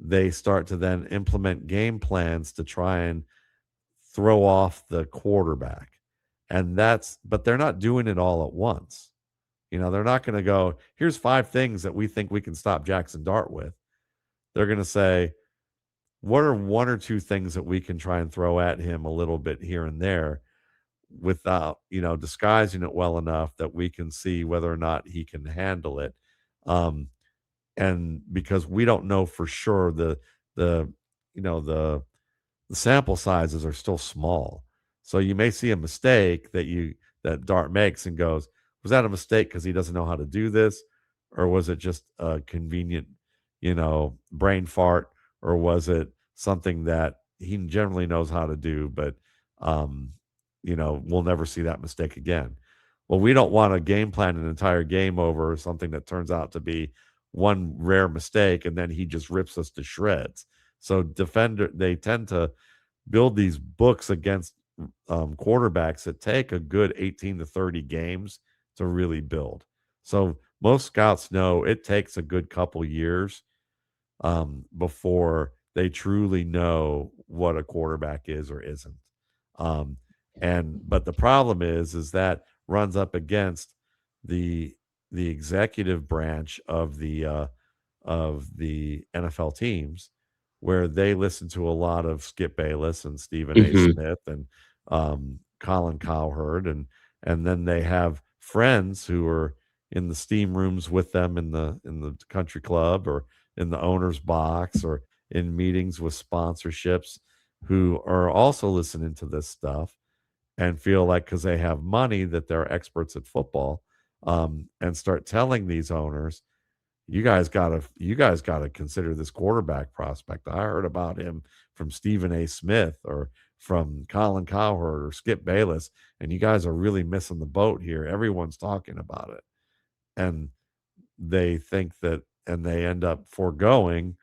they start to then implement game plans to try and throw off the quarterback. But they're not doing it all at once. They're not going to go, here's 5 things that we think we can stop Jackson Dart with. They're going to say, what are 1 or 2 things that we can try and throw at him a little bit here and there without, disguising it well enough that we can see whether or not he can handle it. And because we don't know for sure, the sample sizes are still small. So you may see a mistake that Dart makes and goes, was that a mistake because he doesn't know how to do this? Or was it just a convenient, brain fart? Or was it something that he generally knows how to do, but, we'll never see that mistake again? Well, we don't want to game plan an entire game over something that turns out to be one rare mistake, and then he just rips us to shreds. So they tend to build these books against quarterbacks that take a good 18 to 30 games to really build. So most scouts know it takes a good couple years before they truly know what a quarterback is or isn't. But the problem is that runs up against the executive branch of the NFL teams, where they listen to a lot of Skip Bayless and Stephen A. Smith and Colin Cowherd, and then they have friends who are in the steam rooms with them in the country club or in the owner's box or in meetings with sponsorships who are also listening to this stuff and feel like because they have money that they're experts at football, and start telling these owners, you guys gotta consider this quarterback prospect. I heard about him from Stephen A. Smith or from Colin Cowherd or Skip Bayless, and you guys are really missing the boat here. Everyone's talking about it. And they think that, and they end up foregoing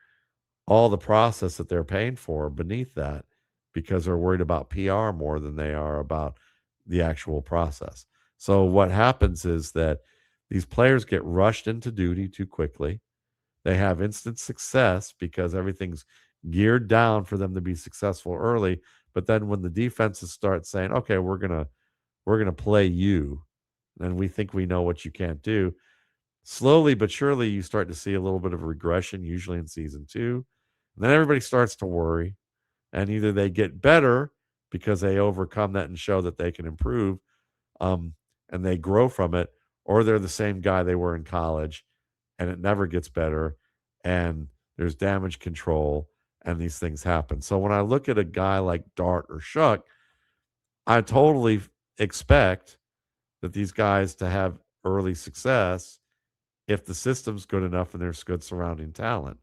all the process that they're paying for beneath that because they're worried about PR more than they are about the actual process. So what happens is that these players get rushed into duty too quickly. They have instant success because everything's geared down for them to be successful early. But then when the defenses start saying, "Okay, we're gonna play you," and we think we know what you can't do, slowly but surely you start to see a little bit of regression, usually in season 2. And then everybody starts to worry, and either they get better because they overcome that and show that they can improve, um, and they grow from it, or they're the same guy they were in college, and it never gets better, and there's damage control, and these things happen. So when I look at a guy like Dart or Shuck, I totally expect that these guys to have early success if the system's good enough and there's good surrounding talent.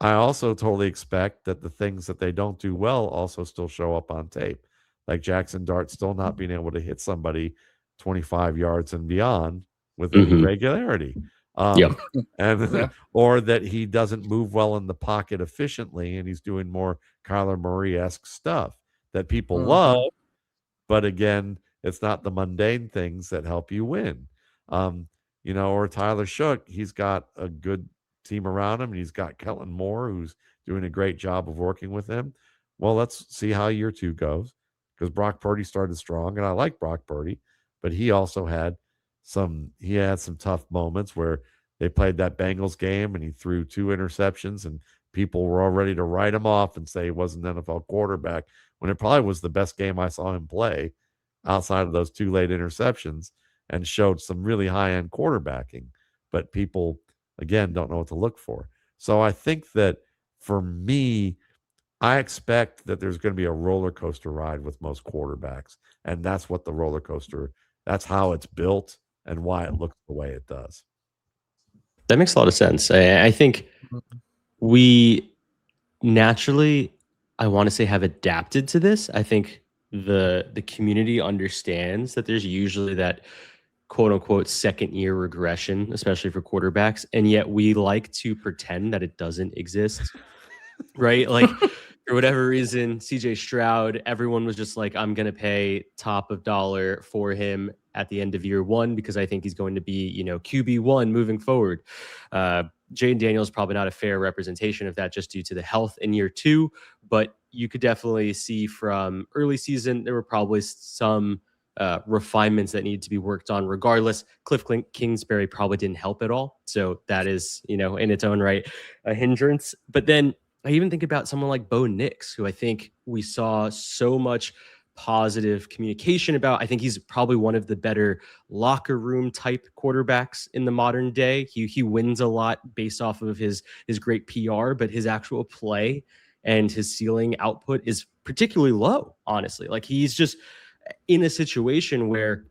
I also totally expect that the things that they don't do well also still show up on tape, like Jackson Dart still not being able to hit somebody 25 yards and beyond with any regularity. Yep. And Yeah. or that he doesn't move well in the pocket efficiently and he's doing more Kyler Murray-esque stuff that people love, but again, it's not the mundane things that help you win. Or Tyler Shook, he's got a good team around him, and he's got Kellen Moore, who's doing a great job of working with him. Well, let's see how year 2 goes, because Brock Purdy started strong, and I like Brock Purdy, but he also had some tough moments where they played that Bengals game, and he threw 2 interceptions, and people were all ready to write him off and say he wasn't an NFL quarterback, when it probably was the best game I saw him play outside of those 2 late interceptions, and showed some really high-end quarterbacking. But people, again, don't know what to look for. So I think that for me, I expect that there's going to be a roller coaster ride with most quarterbacks. And that's what that's how it's built and why it looks the way it does. That makes a lot of sense. I think we naturally, I want to say, have adapted to this. I think the community understands that there's usually that quote unquote second year regression, especially for quarterbacks, and yet we like to pretend that it doesn't exist. Right? Like for whatever reason, CJ Stroud, everyone was just like, I'm going to pay top of dollar for him at the end of year 1 because I think he's going to be, QB1 moving forward. Jaden Daniels probably not a fair representation of that just due to the health in year 2, but you could definitely see from early season, there were probably some refinements that needed to be worked on regardless. Cliff Kingsbury probably didn't help at all. So that is, in its own right, a hindrance. But then I even think about someone like Bo Nix, who I think we saw so much positive communication about. I think he's probably one of the better locker room type quarterbacks in the modern day. He wins a lot based off of his great PR, but his actual play and his ceiling output is particularly low, honestly. Like he's just in a situation where,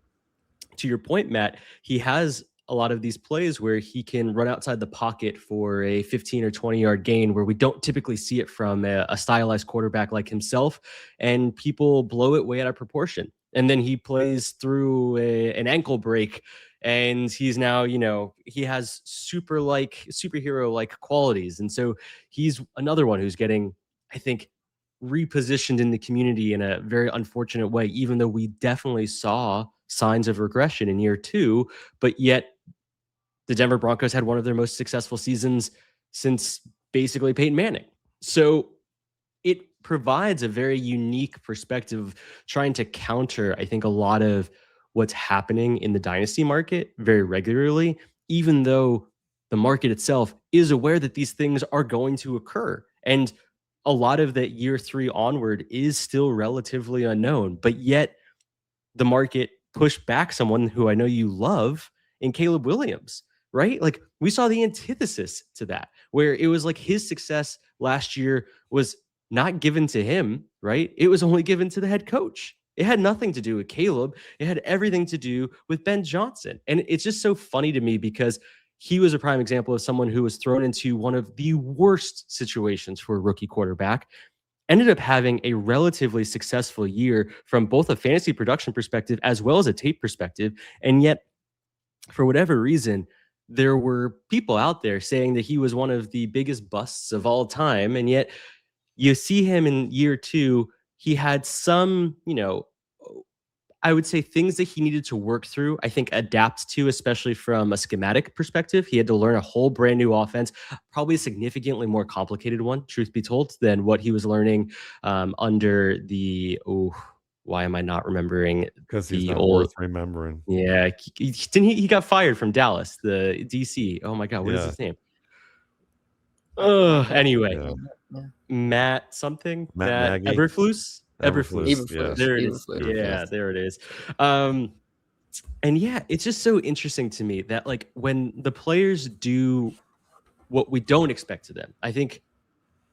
to your point, Matt, he has a lot of these plays where he can run outside the pocket for a 15 or 20 yard gain where we don't typically see it from a stylized quarterback like himself, and people blow it way out of proportion. And then he plays through an ankle break, and he's now, he has superhero like qualities. And so he's another one who's getting, I think, repositioned in the community in a very unfortunate way, even though we definitely saw signs of regression in year 2, but yet the Denver Broncos had one of their most successful seasons since basically Peyton Manning. So it provides a very unique perspective trying to counter, I think, a lot of what's happening in the dynasty market very regularly, even though the market itself is aware that these things are going to occur. And a lot of that year 3 onward is still relatively unknown, but yet the market push back someone who I know you love in Caleb Williams, right? Like we saw the antithesis to that, where it was like his success last year was not given to him, right? It was only given to the head coach. It had nothing to do with Caleb. It had everything to do with Ben Johnson. And it's just so funny to me because he was a prime example of someone who was thrown into one of the worst situations for a rookie quarterback, ended up having a relatively successful year from both a fantasy production perspective as well as a tape perspective. And yet, for whatever reason, there were people out there saying that he was one of the biggest busts of all time. And yet you see him in year 2, he had some, I would say things that he needed to work through, I think adapt to, especially from a schematic perspective. He had to learn a whole brand new offense, probably a significantly more complicated one, truth be told, than what he was learning under the, why am I not remembering? Because he's the not old, worth remembering. yeah, he got fired from Dallas, the DC. Oh my God, what is his name? Anyway, Matt something. Matt Nagy? Eberflus. Eberflus, yes. There it is. Eberflus. Yeah, there it is. And yeah, it's just so interesting to me that like when the players do what we don't expect of them, I think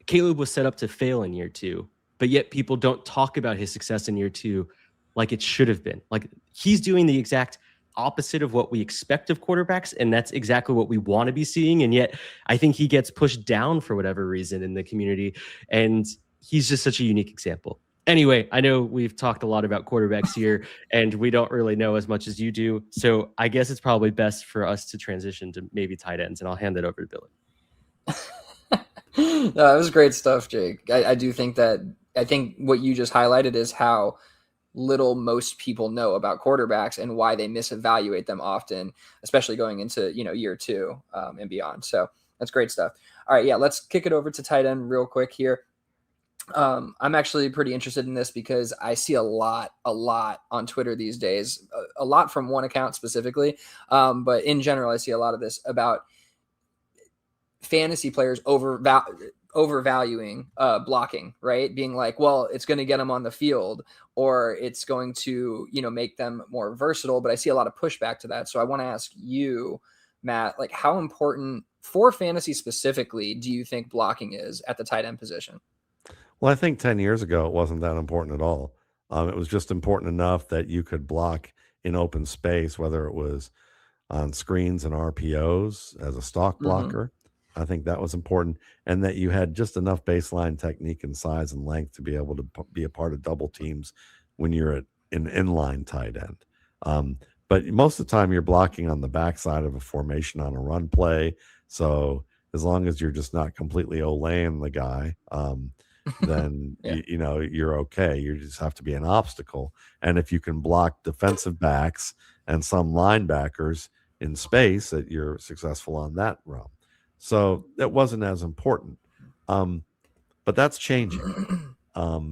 Caleb was set up to fail in year 2, but yet people don't talk about his success in year 2 like it should have been. Like he's doing the exact opposite of what we expect of quarterbacks, and that's exactly what we want to be seeing. And yet I think he gets pushed down for whatever reason in the community, and he's just such a unique example. Anyway, I know we've talked a lot about quarterbacks here, and we don't really know as much as you do. So I guess it's probably best for us to transition to maybe tight ends, and I'll hand that over to Billy. No, that was great stuff, Jake. I do think I think what you just highlighted is how little most people know about quarterbacks and why they misevaluate them often, especially going into, year 2 and beyond. So that's great stuff. All right. Yeah. Let's kick it over to tight end real quick here. I'm actually pretty interested in this because I see a lot on Twitter these days, a lot from one account specifically. But in general, I see a lot of this about fantasy players overvaluing blocking, right? Being like, well, it's going to get them on the field, or it's going to, make them more versatile. But I see a lot of pushback to that. So I want to ask you, Matt, like how important for fantasy specifically do you think blocking is at the tight end position? Well, I think 10 years ago, it wasn't that important at all. It was just important enough that you could block in open space, whether it was on screens and RPOs as a stock blocker. I think that was important, and that you had just enough baseline technique and size and length to be able to be a part of double teams when you're at an inline tight end. But most of the time, you're blocking on the backside of a formation on a run play. So as long as you're just not completely Olaying the guy, then you're okay. You just have to be an obstacle. And if you can block defensive backs and some linebackers in space, that you're successful on that realm. So that wasn't as important. But that's changing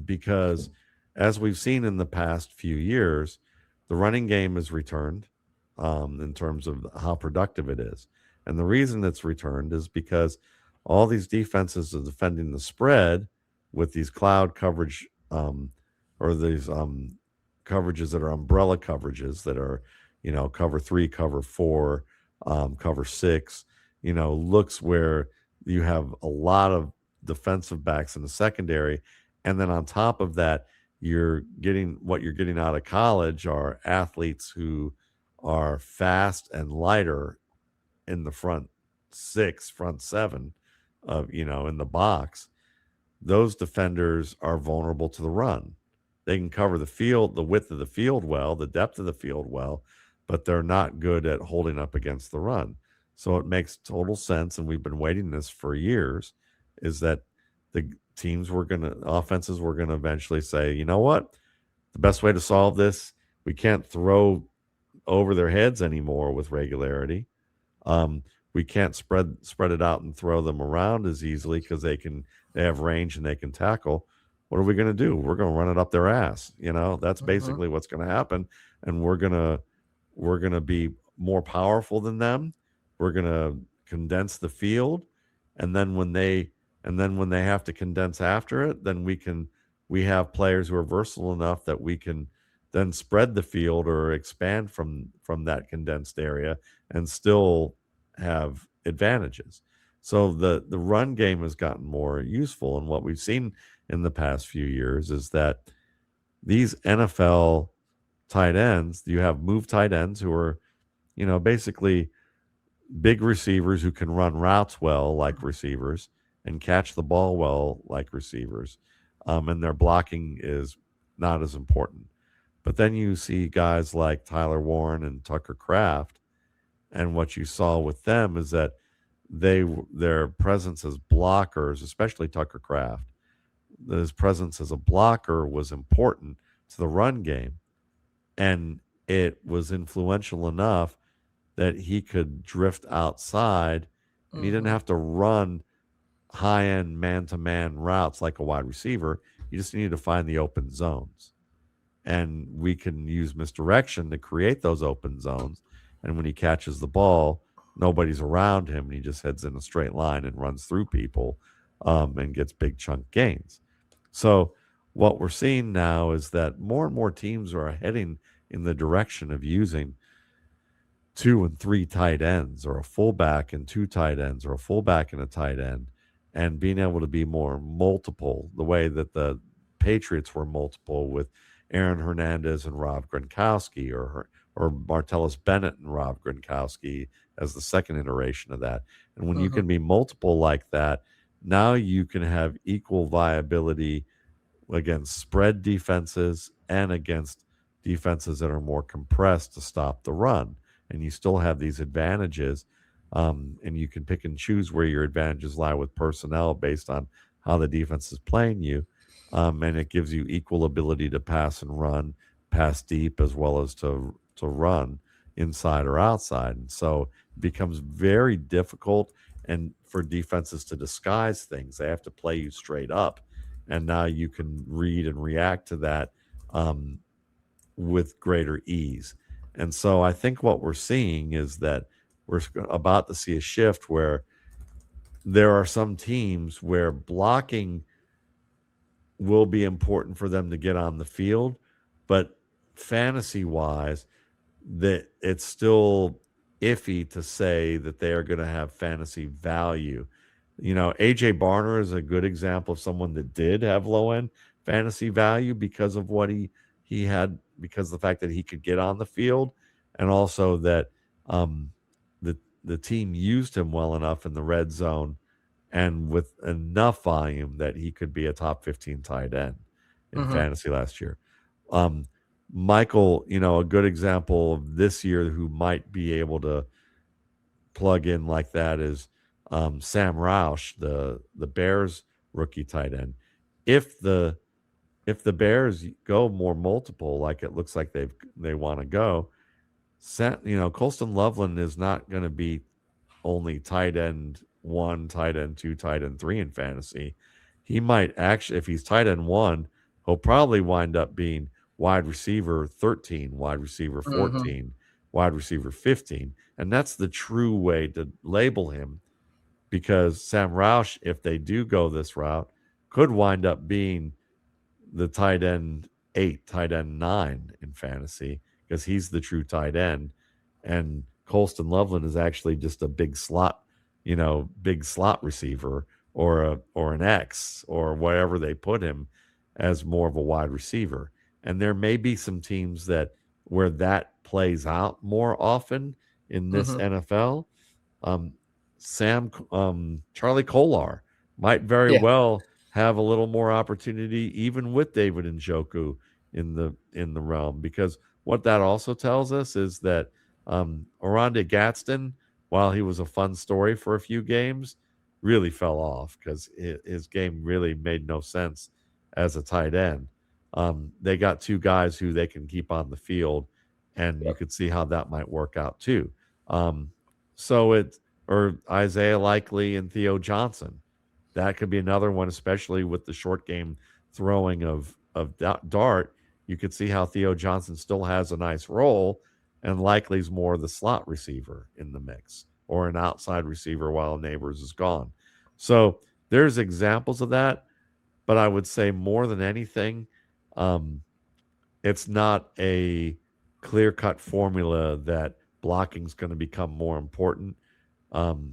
because as we've seen in the past few years, the running game has returned in terms of how productive it is. And the reason it's returned is because all these defenses are defending the spread with these cloud coverage or these coverages that are umbrella coverages that are, cover 3, cover 4, cover 6, looks where you have a lot of defensive backs in the secondary. And then on top of that, you're getting out of college are athletes who are fast and lighter in the front 7 of, in the box. Those defenders are vulnerable to the run. They can cover the field, the width of the field well, the depth of the field well, but they're not good at holding up against the run. So it makes total sense, and we've been waiting this for years, is that the offenses were going to eventually say, you know what? The best way to solve this, we can't throw over their heads anymore with regularity. We can't spread it out and throw them around as easily because they have range and they can tackle. What are we going to do? We're going to run it up their ass. That's basically what's going to happen. And we're going to be more powerful than them. We're going to condense the field. And then when they have to condense after it, then we have players who are versatile enough that we can then spread the field or expand from that condensed area and still have advantages. So the run game has gotten more useful, and what we've seen in the past few years is that these NFL tight ends, you have move tight ends who are, basically big receivers who can run routes well like receivers and catch the ball well like receivers, and their blocking is not as important. But then you see guys like Tyler Warren and Tucker Kraft, and what you saw with them is that their presence as blockers, especially Tucker Kraft, his presence as a blocker was important to the run game, and it was influential enough that he could drift outside, and he didn't have to run high-end man-to-man routes like a wide receiver. You just needed to find the open zones, and we can use misdirection to create those open zones. And when he catches the ball, nobody's around him, and he just heads in a straight line and runs through people, and gets big chunk gains. So what we're seeing now is that more and more teams are heading in the direction of using 2 and 3 tight ends, or a fullback and 2 tight ends, or a fullback and a tight end, and being able to be more multiple, the way that the Patriots were multiple with Aaron Hernandez and Rob Gronkowski, or Martellus Bennett and Rob Gronkowski as the second iteration of that. And when you can be multiple like that, now you can have equal viability against spread defenses and against defenses that are more compressed to stop the run. And you still have these advantages, and you can pick and choose where your advantages lie with personnel based on how the defense is playing you. And it gives you equal ability to pass and run, pass deep, as well as to run inside or outside. And so it becomes very difficult and for defenses to disguise things. They have to play you straight up. And now you can read and react to that with greater ease. And so I think what we're seeing is that we're about to see a shift where there are some teams where blocking will be important for them to get on the field, but fantasy-wise, that it's still iffy to say that they are going to have fantasy value. AJ Barner is a good example of someone that did have low-end fantasy value because of what he had, because of the fact that he could get on the field, and also that the team used him well enough in the red zone and with enough volume that he could be a top 15 tight end in fantasy last year. Michael, a good example of this year who might be able to plug in like that is Sam Roush, the Bears rookie tight end. If the Bears go more multiple, like it looks like they want to go, Colston Loveland is not going to be only tight end 1, tight end 2, tight end 3 in fantasy. He might actually, if he's tight end 1, he'll probably wind up being wide receiver 13, wide receiver 14, wide receiver 15. And that's the true way to label him, because Sam Roush, if they do go this route, could wind up being the tight end 8, tight end 9 in fantasy, because he's the true tight end. And Colston Loveland is actually just a big slot receiver, or an X, or wherever they put him, as more of a wide receiver. And there may be some teams where that plays out more often in this NFL. Charlie Kolar might very well have a little more opportunity, even with David Njoku in the realm, because what that also tells us is that Oronde Gadsden, while he was a fun story for a few games, really fell off because his game really made no sense as a tight end. They got 2 guys who they can keep on the field, and you could see how that might work out too. Or Isaiah Likely and Theo Johnson. That could be another one, especially with the short game throwing of Dart. You could see how Theo Johnson still has a nice role, and Likely's more the slot receiver in the mix, or an outside receiver while Neighbors is gone. So there's examples of that, but I would say more than anything, it's not a clear-cut formula that blocking is going to become more important,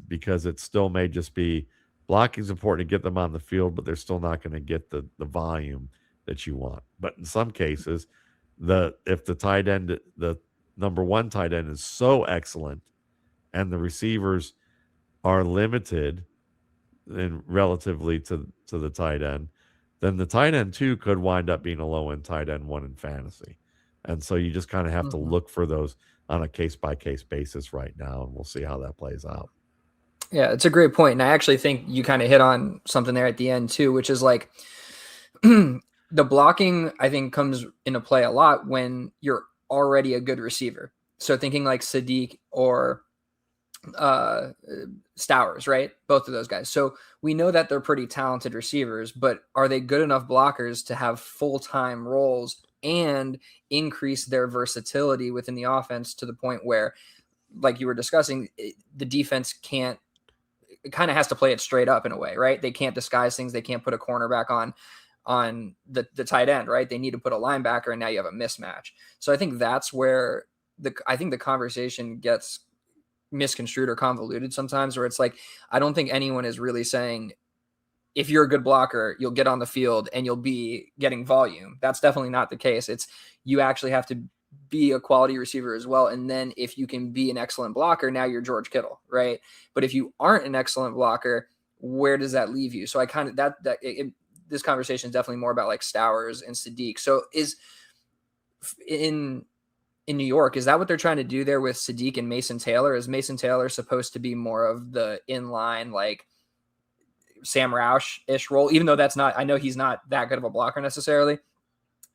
because it still may just be blocking is important to get them on the field, but they're still not going to get the volume that you want. But in some cases, if the tight end, the number one tight end, is so excellent, and the receivers are limited in relatively to the tight end, then the tight end two could wind up being a low end tight end one in fantasy. And so you just kind of have to look for those on a case by case basis right now, and we'll see how that plays out. Yeah, it's a great point. And I actually think you kind of hit on something there at the end too, which is like the blocking, I think, comes into play a lot when you're already a good receiver. So thinking like Sadiq or Stowers, right? Both of those guys. So we know that they're pretty talented receivers, but are they good enough blockers to have full-time roles and increase their versatility within the offense to the point where, like you were discussing, the defense can't, it kind of has to play it straight up in a way, right? They can't disguise things. They can't put a cornerback on the tight end, right? They need to put a linebacker, and now you have a mismatch. So I think that's where I think the conversation gets misconstrued or convoluted sometimes, where it's like, I don't think anyone is really saying, if you're a good blocker, you'll get on the field and you'll be getting volume. That's definitely not the case. It's, you actually have to be a quality receiver as well. And then if you can be an excellent blocker, now you're George Kittle, right? But if you aren't an excellent blocker, where does that leave you? So I kind of, this conversation is definitely more about like Stowers and Sadiq. So is in New York, is that what they're trying to do there with Sadiq and Mason Taylor? Is Mason Taylor supposed to be more of the inline, like Sam Roush-ish role, even though that's not, I know he's not that good of a blocker necessarily.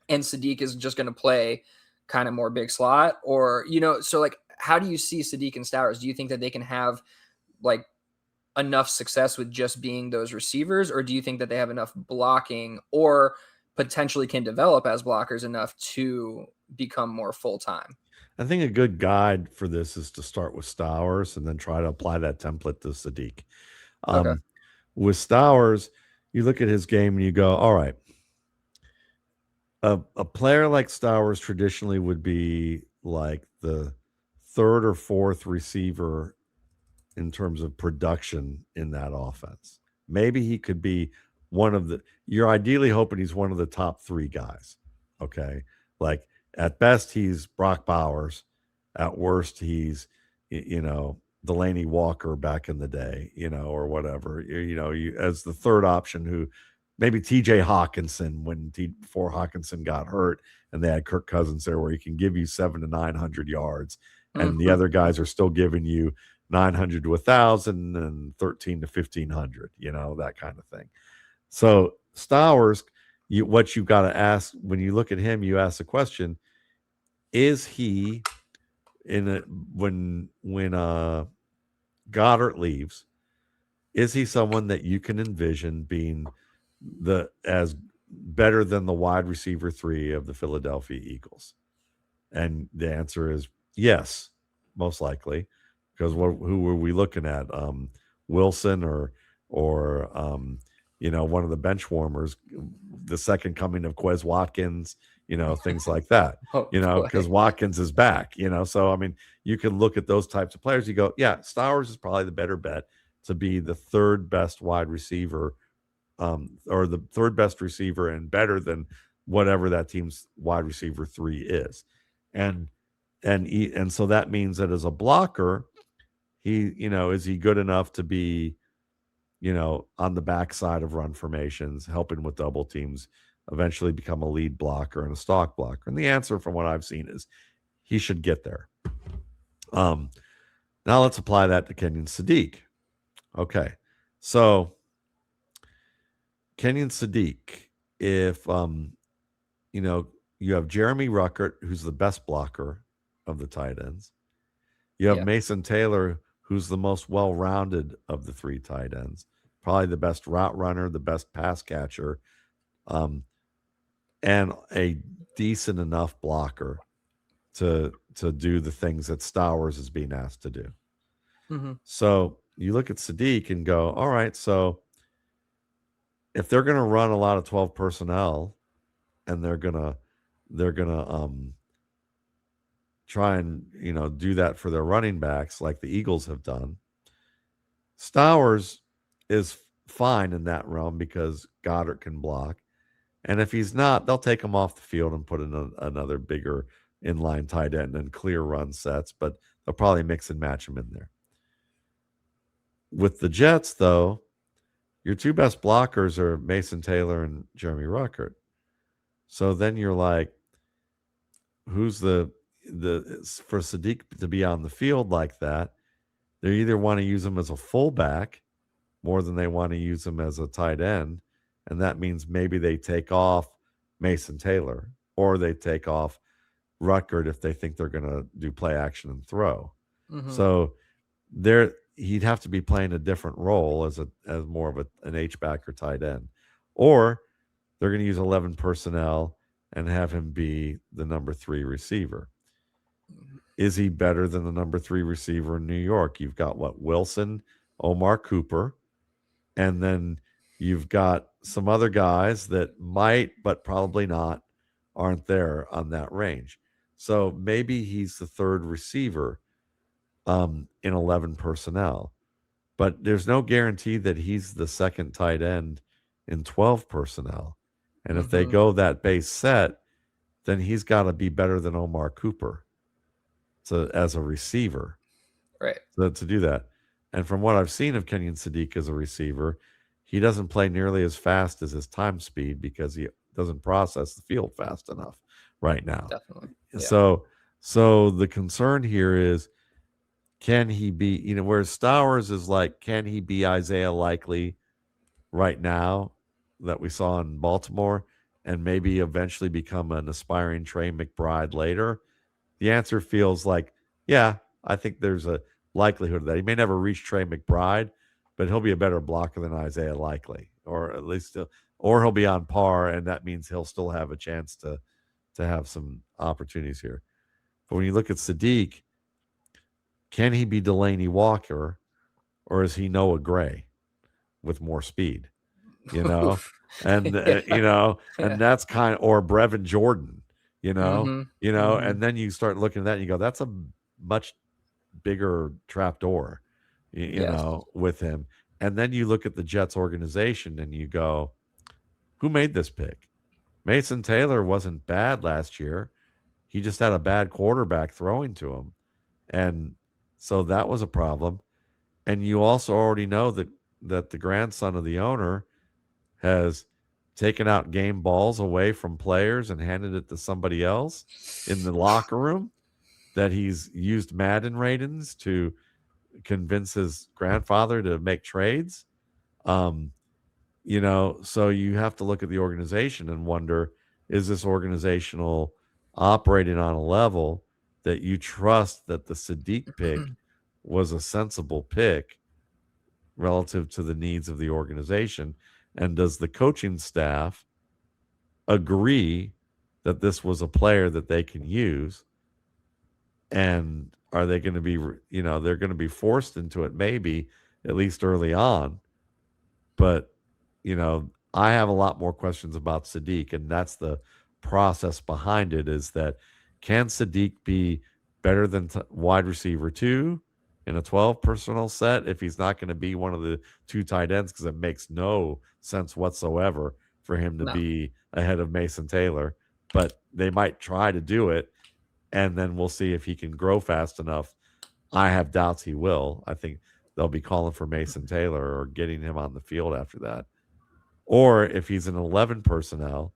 And Sadiq is just going to play kind of more big slot, or, so like, how do you see Sadiq and Stowers? Do you think that they can have like enough success with just being those receivers, or do you think that they have enough blocking or potentially can develop as blockers enough to become more full-time? I think a good guide for this is to start with Stowers and then try to apply that template to Sadiq. Okay. With Stowers, you look at his game and you go, all right, a player like Stowers traditionally would be like the third or fourth receiver in terms of production in that offense. Maybe he could be you're ideally hoping he's one of the top three guys. Okay. Like at best, he's Brock Bowers. At worst, he's, Delaney Walker back in the day, or whatever, as the third option, who maybe TJ Hawkinson before Hawkinson got hurt and they had Kirk Cousins there, where he can give you 700 to 900 yards. And the other guys are still giving you 900 to 1,000 and 13 to 1,500, that kind of thing. So Stowers, what you've got to ask when you look at him, you ask the question: is he when Goddard leaves? Is he someone that you can envision being as better than the wide receiver 3 of the Philadelphia Eagles? And the answer is yes, most likely. Because who were we looking at? Wilson or one of the bench warmers, the second coming of Quez Watkins, things like that. Because Watkins is back. So I mean, you can look at those types of players. You go, yeah, Stowers is probably the better bet to be the third best wide receiver, or the third best receiver, and better than whatever that team's wide receiver 3 is. And so that means that as a blocker, is he good enough to be, on the backside of run formations, helping with double teams, eventually become a lead blocker and a stock blocker? And the answer from what I've seen is he should get there. Now let's apply that to Kenyon Sadiq. Okay. So Kenyon Sadiq, if, you have Jeremy Ruckert, who's the best blocker of the tight ends. You have Mason Taylor, who's the most well-rounded of the 3 tight ends, probably the best route runner, the best pass catcher, and a decent enough blocker to do the things that Stowers is being asked to do. Mm-hmm. So you look at Sadiq and go, all right, so if they're going to run a lot of 12 personnel and they're going to they're gonna try and do that for their running backs like the Eagles have done. Stowers is fine in that realm because Goddard can block. And if he's not, they'll take him off the field and put in another bigger inline tight end and clear run sets, but they'll probably mix and match him in there. With the Jets, though, your two best blockers are Mason Taylor and Jeremy Ruckert. So then you're like, who's the for Sadiq to be on the field like that? They either want to use him as a fullback more than they want to use him as a tight end. And that means maybe they take off Mason Taylor or they take off Ruckert if they think they're going to do play action and throw. Mm-hmm. So he'd have to be playing a different role as more of an H-back or tight end. Or they're going to use 11 personnel and have him be the number 3 receiver. Is he better than the number 3 receiver in New York? You've got Wilson, Omar Cooper, and then you've got some other guys that might, but probably not, aren't there on that range. So maybe he's the 3rd receiver in 11 personnel. But there's no guarantee that he's the 2nd tight end in 12 personnel. And if they go that base set, then he's got to be better than Omar Cooper as a receiver. Right. So to do that. And from what I've seen of Kenyon Sadiq as a receiver, he doesn't play nearly as fast as his time speed because he doesn't process the field fast enough right now. Definitely. Yeah. So the concern here is, can he be, whereas Stowers is like, can he be Isaiah Likely right now that we saw in Baltimore and maybe eventually become an aspiring Trey McBride later? The answer feels like, yeah, I think there's a likelihood of that. He may never reach Trey McBride, but he'll be a better blocker than Isaiah Likely, or at least, or he'll be on par, and that means he'll still have a chance to have some opportunities here. But when you look at Sadiq, can he be Delaney Walker, or is he Noah Gray with more speed? And and that's kind of, or Brevin Jordan, and then you start looking at that and you go, that's a much bigger trapdoor, with him. And then you look at the Jets organization and you go, who made this pick? Mason Taylor wasn't bad last year. He just had a bad quarterback throwing to him. And so that was a problem. And you also already know that the grandson of the owner has taken out game balls away from players and handed it to somebody else in the locker room, that he's used Madden ratings to convince his grandfather to make trades. So you have to look at the organization and wonder, is this organizational operating on a level that you trust that the Sadiq pick was a sensible pick relative to the needs of the organization? And does the coaching staff agree that this was a player that they can use? And are they going to be, they're going to be forced into it maybe, at least early on. But, I have a lot more questions about Sadiq, and that's the process behind it, is that can Sadiq be better than wide receiver 2 in a 12 personnel set if he's not going to be one of the 2 tight ends? Because it makes no sense whatsoever for him to be ahead of Mason Taylor. But they might try to do it, and then we'll see if he can grow fast enough. I have doubts he will. I think they'll be calling for Mason Taylor or getting him on the field after that. Or if he's an 11 personnel,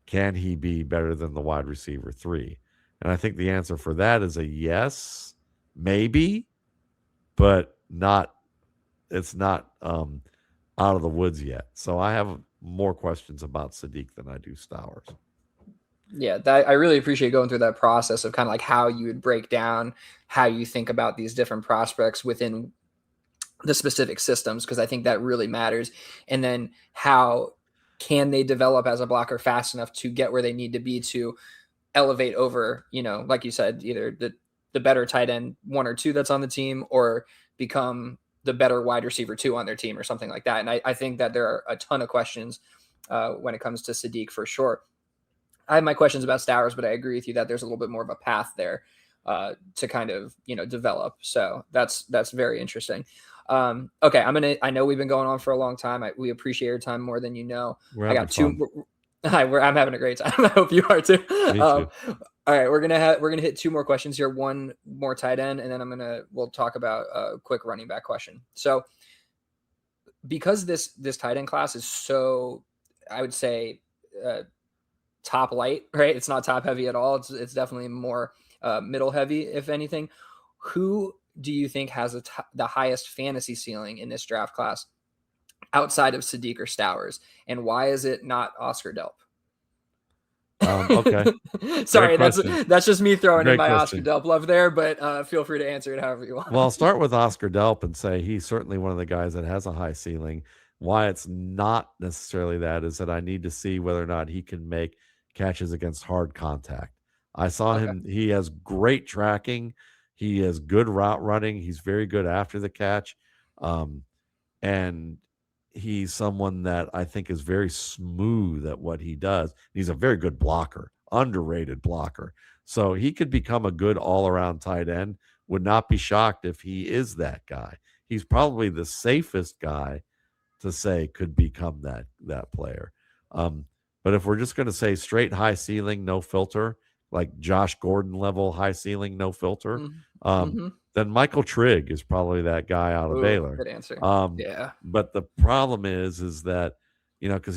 can he be better than the wide receiver 3? And I think the answer for that is a yes, maybe, but not. It's not out of the woods yet. So I have more questions about Sadiq than I do Stowers. Yeah, I really appreciate going through that process of kind of like how you would break down how you think about these different prospects within the specific systems, because I think that really matters. And then how can they develop as a blocker fast enough to get where they need to be to elevate over, like you said, either the better tight end 1 or 2 that's on the team, or become the better wide receiver 2 on their team or something like that. And I think that there are a ton of questions when it comes to Sadiq for sure. I have my questions about Stowers, but I agree with you that there's a little bit more of a path there to kind of develop. So that's very interesting. Okay, I know we've been going on for a long time. We appreciate your time more than you know. We're I having got two. fun. I'm having a great time. I hope you are too. Me too. All right, we're gonna hit two more questions here. One more tight end, and then we'll talk about a quick running back question. So because this tight end class is so, I would say, top light, right? It's not top heavy at all. It's definitely more middle heavy, if anything. Who do you think has the highest fantasy ceiling in this draft class outside of Sadiq or Stowers, and why is it not Oscar Delp? Okay. Sorry, that's just me throwing in my question. Oscar Delp love there, but feel free to answer it however you want. Well, I'll start with Oscar Delp and say he's certainly one of the guys that has a high ceiling. Why it's not necessarily that is that I need to see whether or not he can make catches against hard contact. I saw him. He has great tracking. He has good route running. He's very good after the catch. And he's someone that I think is very smooth at what he does. He's a very good blocker, underrated blocker. So he could become a good all-around tight end. Would not be shocked if he is that guy. He's probably the safest guy to say could become that player. But if we're just going to say straight high ceiling, no filter, like Josh Gordon level high ceiling, no filter, then Michael Trigg is probably that guy out of Baylor. Good answer. Yeah. But the problem is that, because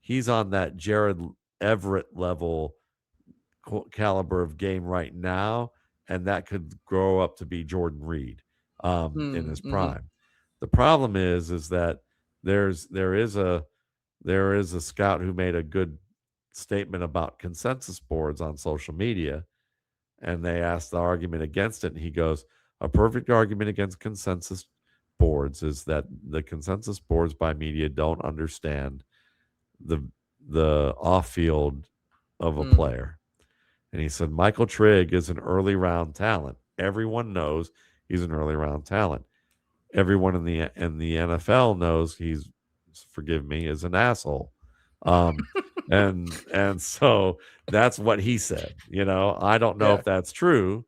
he's on that Jared Everett level caliber of game right now, and that could grow up to be Jordan Reed in his prime. The problem is that there is a scout who made a good statement about consensus boards on social media, and they asked the argument against it, and he goes, a perfect argument against consensus boards is that the consensus boards by media don't understand the off-field of a player. And he said Michael Trigg is an early round talent. Everyone knows he's an early round talent. Everyone in the NFL knows he's, forgive me, is an asshole. And so that's what he said. I don't know if that's true,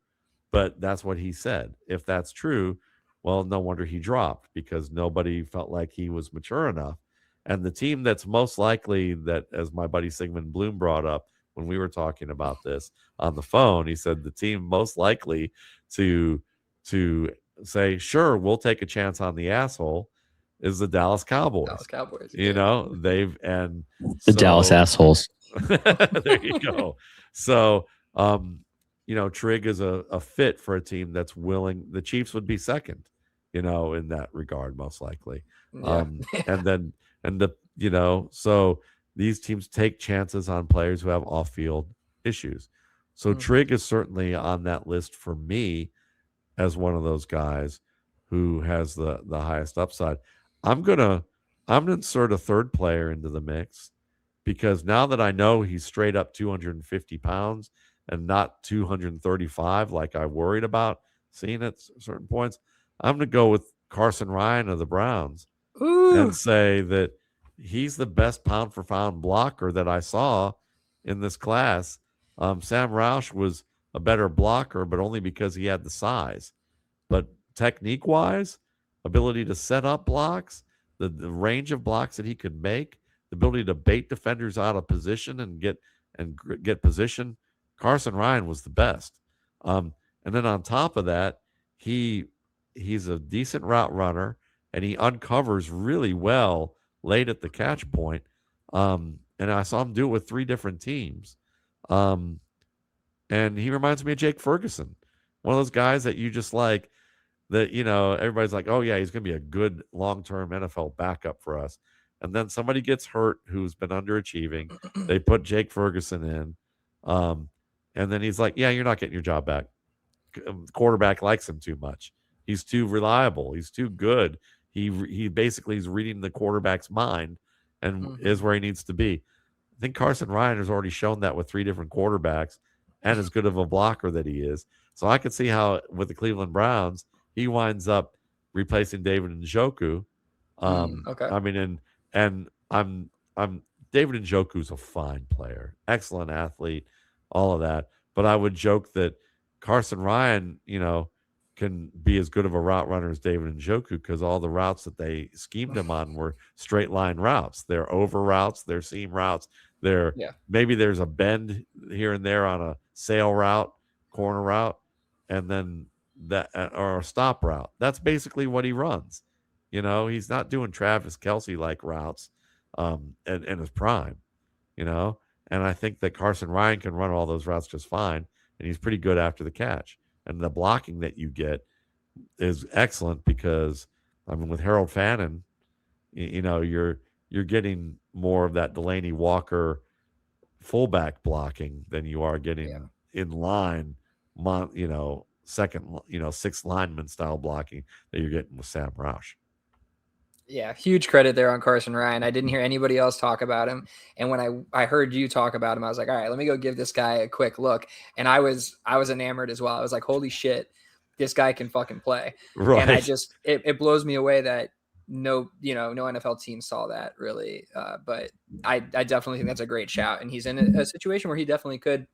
but that's what he said. If that's true, well, no wonder he dropped, because nobody felt like he was mature enough. And the team that's most likely, that, as my buddy Sigmund Bloom brought up when we were talking about this on the phone, he said the team most likely to say, sure, we'll take a chance on the asshole, is the Dallas Cowboys. The Dallas assholes. There you go. So, Trigg is a fit for a team that's willing. The Chiefs would be second, in that regard, most likely. So these teams take chances on players who have off-field issues. So Trigg is certainly on that list for me as one of those guys who has the highest upside. I'm gonna insert a third player into the mix, because now that I know he's straight up 250 pounds and not 235 like I worried about seeing at certain points, I'm going to go with Carson Ryan of the Browns and say that he's the best pound for pound blocker that I saw in this class. Sam Roush was a better blocker, but only because he had the size. But technique-wise, ability to set up blocks, the range of blocks that he could make, the ability to bait defenders out of position and get position, Carson Ryan was the best. And then on top of that, he's a decent route runner, and he uncovers really well late at the catch point. And I saw him do it with 3 different teams. And he reminds me of Jake Ferguson, one of those guys that you just like, that, everybody's like, oh yeah, he's going to be a good long-term NFL backup for us. And then somebody gets hurt who's been underachieving. They put Jake Ferguson in. And then he's like, yeah, you're not getting your job back. The quarterback likes him too much. He's too reliable. He's too good. He basically is reading the quarterback's mind and is where he needs to be. I think Carson Ryan has already shown that with 3 different quarterbacks, and as good of a blocker that he is. So I could see how with the Cleveland Browns, he winds up replacing David Njoku. I mean, and I'm David Njoku's a fine player, excellent athlete, all of that. But I would joke that Carson Ryan, can be as good of a route runner as David Njoku because all the routes that they schemed him on were straight line routes. They're over routes, they're seam routes. Maybe there's a bend here and there on a sail route, corner route, and then that or a stop route. That's basically what he runs. He's not doing Travis Kelce like routes in his prime, and I think that Carson Ryan can run all those routes just fine, and he's pretty good after the catch. And the blocking that you get is excellent because, with Harold Fannin, you're getting more of that Delaney Walker fullback blocking than you are getting in line, second, sixth lineman style blocking that you're getting with Sam Roush. Yeah, huge credit there on Carson Ryan. I didn't hear anybody else talk about him. And when I heard you talk about him, I was like, all right, let me go give this guy a quick look. And I was enamored as well. I was like, holy shit, this guy can fucking play. Right. And it blows me away that no NFL team saw that really. But I definitely think that's a great shout. And he's in a situation where he definitely could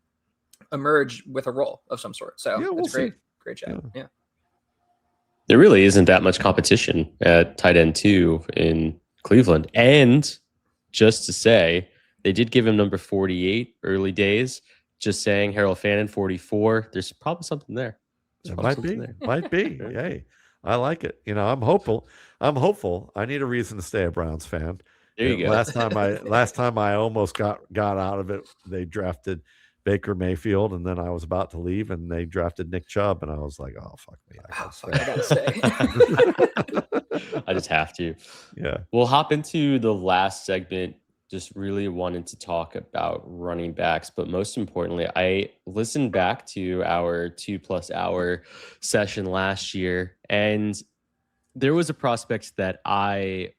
emerge with a role of some sort. So it's great shout. Yeah. There really isn't that much competition at tight end 2 in Cleveland. And just to say, they did give him number 48 early days. Just saying, Harold Fannin 44. There's probably something there. Might be. Hey, I like it. I'm hopeful. I need a reason to stay a Browns fan. There you go. Last time I almost got out of it. They drafted Baker Mayfield, and then I was about to leave, and they drafted Nick Chubb, and I was like, "Oh fuck me, I gotta stay." I just have to. Yeah, we'll hop into the last segment. Just really wanted to talk about running backs, but most importantly, I listened back to our 2+ hour session last year, and there was a prospect that I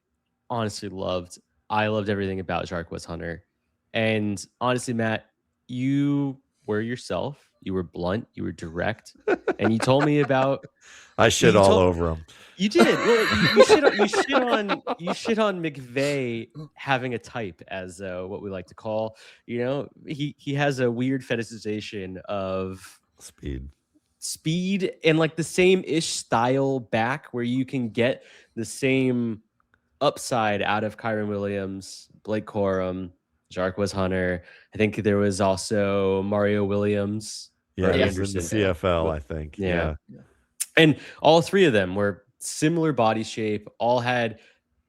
honestly loved. I loved everything about Jarquez Hunter, and honestly, Matt, you were yourself. You were blunt. You were direct, and you told me about. I shit all over him. You did. Well, you shit on McVay having a type, as what we like to call. He has a weird fetishization of speed, and like the same ish style back where you can get the same upside out of Kyron Williams, Blake Corum, Jarquez Hunter. I think there was also Mario Williams. Yeah, he was in the CFL, I think. Yeah. And all three of them were similar body shape, all had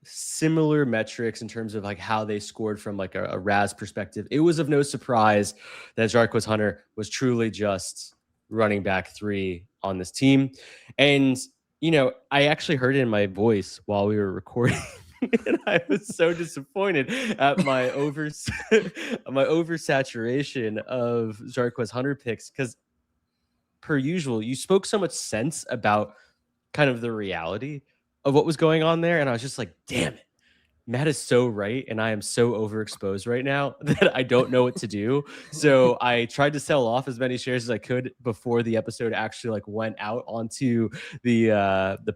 similar metrics in terms of like how they scored from like a RAS perspective. It was of no surprise that Jarquez Hunter was truly just running back 3 on this team. And, I actually heard it in my voice while we were recording. And I was so disappointed at my oversaturation of Jarquez Hunter picks because, per usual, you spoke so much sense about kind of the reality of what was going on there, and I was just like, damn it, Matt is so right, and I am so overexposed right now that I don't know what to do. So I tried to sell off as many shares as I could before the episode actually like went out onto the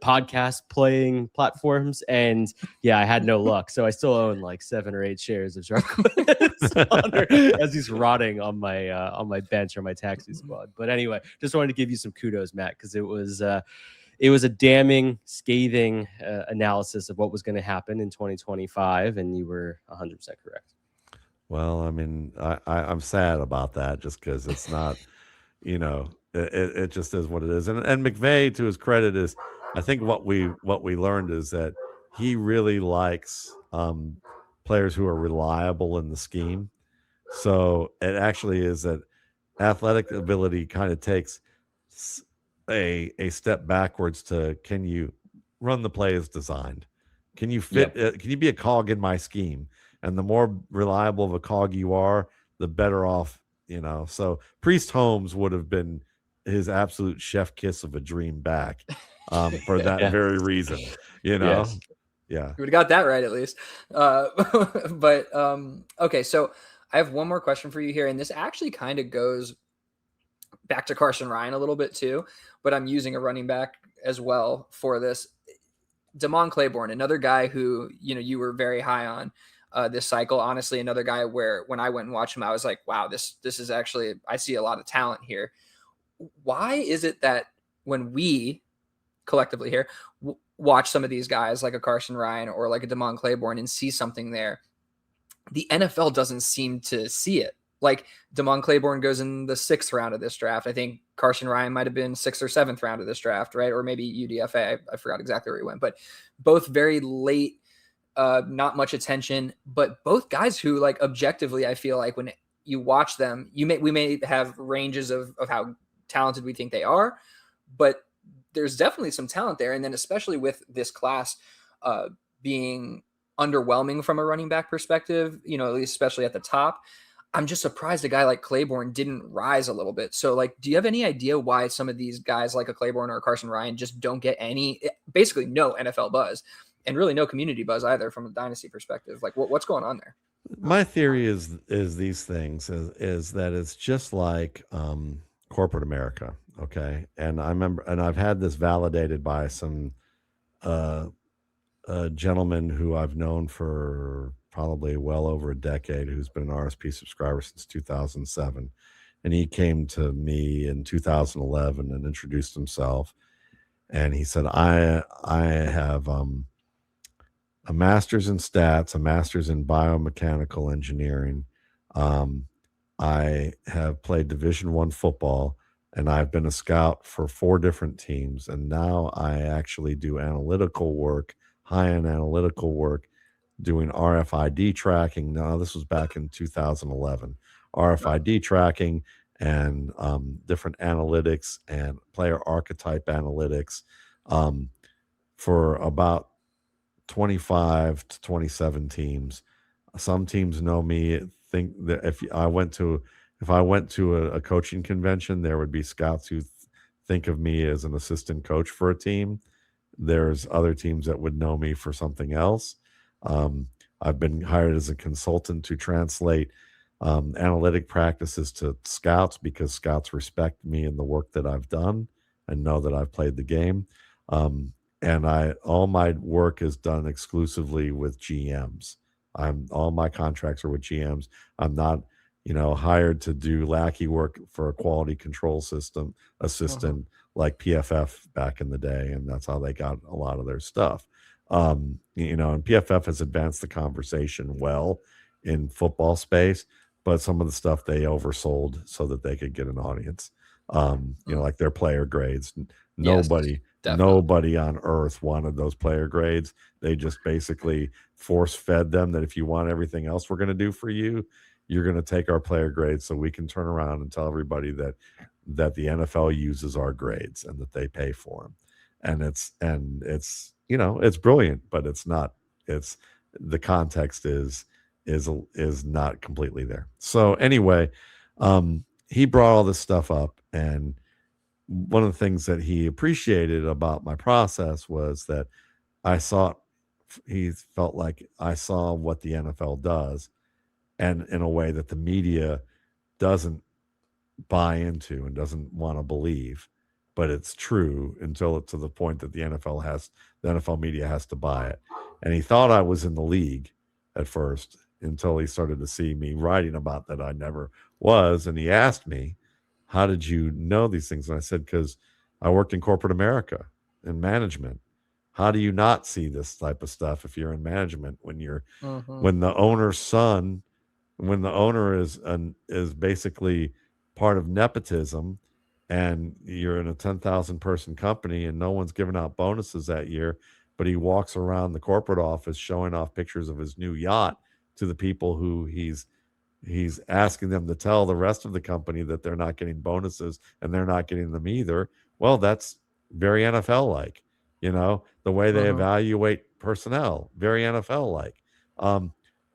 podcast playing platforms, and yeah, I had no luck. So I still own like 7 or 8 shares of Jarquez Hunter as he's rotting on my bench or my taxi squad. But anyway, just wanted to give you some kudos, Matt, because it was a damning, scathing analysis of what was going to happen in 2025, and you were 100% correct. Well, I mean, I'm sad about that just because it's not, it just is what it is. And McVay, to his credit, is I think what we learned is that he really likes players who are reliable in the scheme. So it actually is that athletic ability kind of takes a step backwards to, can you run the play as designed? Can you fit? Can you be a cog in my scheme? And the more reliable of a cog you are, the better off, So Priest Holmes would have been his absolute chef kiss of a dream back for that very reason, Yes. Yeah. You would have got that right at least. But okay, so I have one more question for you here, and this actually kind of goes back to Carson Ryan a little bit too, but I'm using a running back as well for this. Damon Claiborne, another guy who, you were very high on. this cycle. Honestly, another guy where when I went and watched him, I was like, wow, this is actually, I see a lot of talent here. Why is it that when we collectively here watch some of these guys like a Carson Ryan or like a Damon Claiborne and see something there, the NFL doesn't seem to see it? Like Damon Claiborne goes in the 6th round of this draft. I think Carson Ryan might have been 6th or 7th round of this draft, right? Or maybe UDFA. I forgot exactly where he went, but both very late, not much attention, but both guys who, like, objectively, I feel like when you watch them, we may have ranges of how talented we think they are, but there's definitely some talent there. And then especially with this class being underwhelming from a running back perspective, you know, at least especially at the top, I'm just surprised a guy like Claiborne didn't rise a little bit. So, like, do you have any idea why some of these guys like a Claiborne or a Carson Ryan just don't get basically no NFL buzz and really no community buzz either from a dynasty perspective? Like, what's going on there? My theory is these things is that it's just like corporate America, okay? And I remember, and I've had this validated by some a gentleman who I've known for probably well over a decade, who's been an RSP subscriber since 2007. And he came to me in 2011 and introduced himself. And he said, I have a master's in stats, a master's in biomechanical engineering. I have played Division I football, and I've been a scout for 4 different teams. And now I actually do analytical work, high-end analytical work, doing RFID tracking. Now, this was back in 2011. RFID tracking and different analytics and player archetype analytics for about 25 to 27 teams. Some teams know me, think that if I went to a coaching convention, there would be scouts who think of me as an assistant coach for a team. There's other teams that would know me for something else. I've been hired as a consultant to translate analytic practices to scouts because scouts respect me and the work that I've done and know that I've played the game. And all my work is done exclusively with GMs. All my contracts are with GMs. I'm not, hired to do lackey work for a quality control system assistant like PFF back in the day, and that's how they got a lot of their stuff. And PFF has advanced the conversation well in football space, but some of the stuff they oversold so that they could get an audience. Like their player grades. Nobody on earth wanted those player grades. They just basically force fed them that if you want everything else we're going to do for you, you're going to take our player grades so we can turn around and tell everybody that the NFL uses our grades and that they pay for them. And it's brilliant, but it's not. It's the context is not completely there. So anyway, he brought all this stuff up, and one of the things that he appreciated about my process was that he felt like I saw what the NFL does, and in a way that the media doesn't buy into and doesn't want to believe, but it's true until it's to the point that the NFL media has to buy it. And he thought I was in the league at first until he started to see me writing about that I never was. And he asked me, how did you know these things? And I said, because I worked in corporate America in management. How do you not see this type of stuff if you're in management when the owner's son, when the owner is basically part of nepotism, and you're in a 10,000 person company and no one's giving out bonuses that year, but he walks around the corporate office showing off pictures of his new yacht to the people who he's asking them to tell the rest of the company that they're not getting bonuses and they're not getting them either. Well, that's very NFL like, the way they evaluate personnel, very NFL like.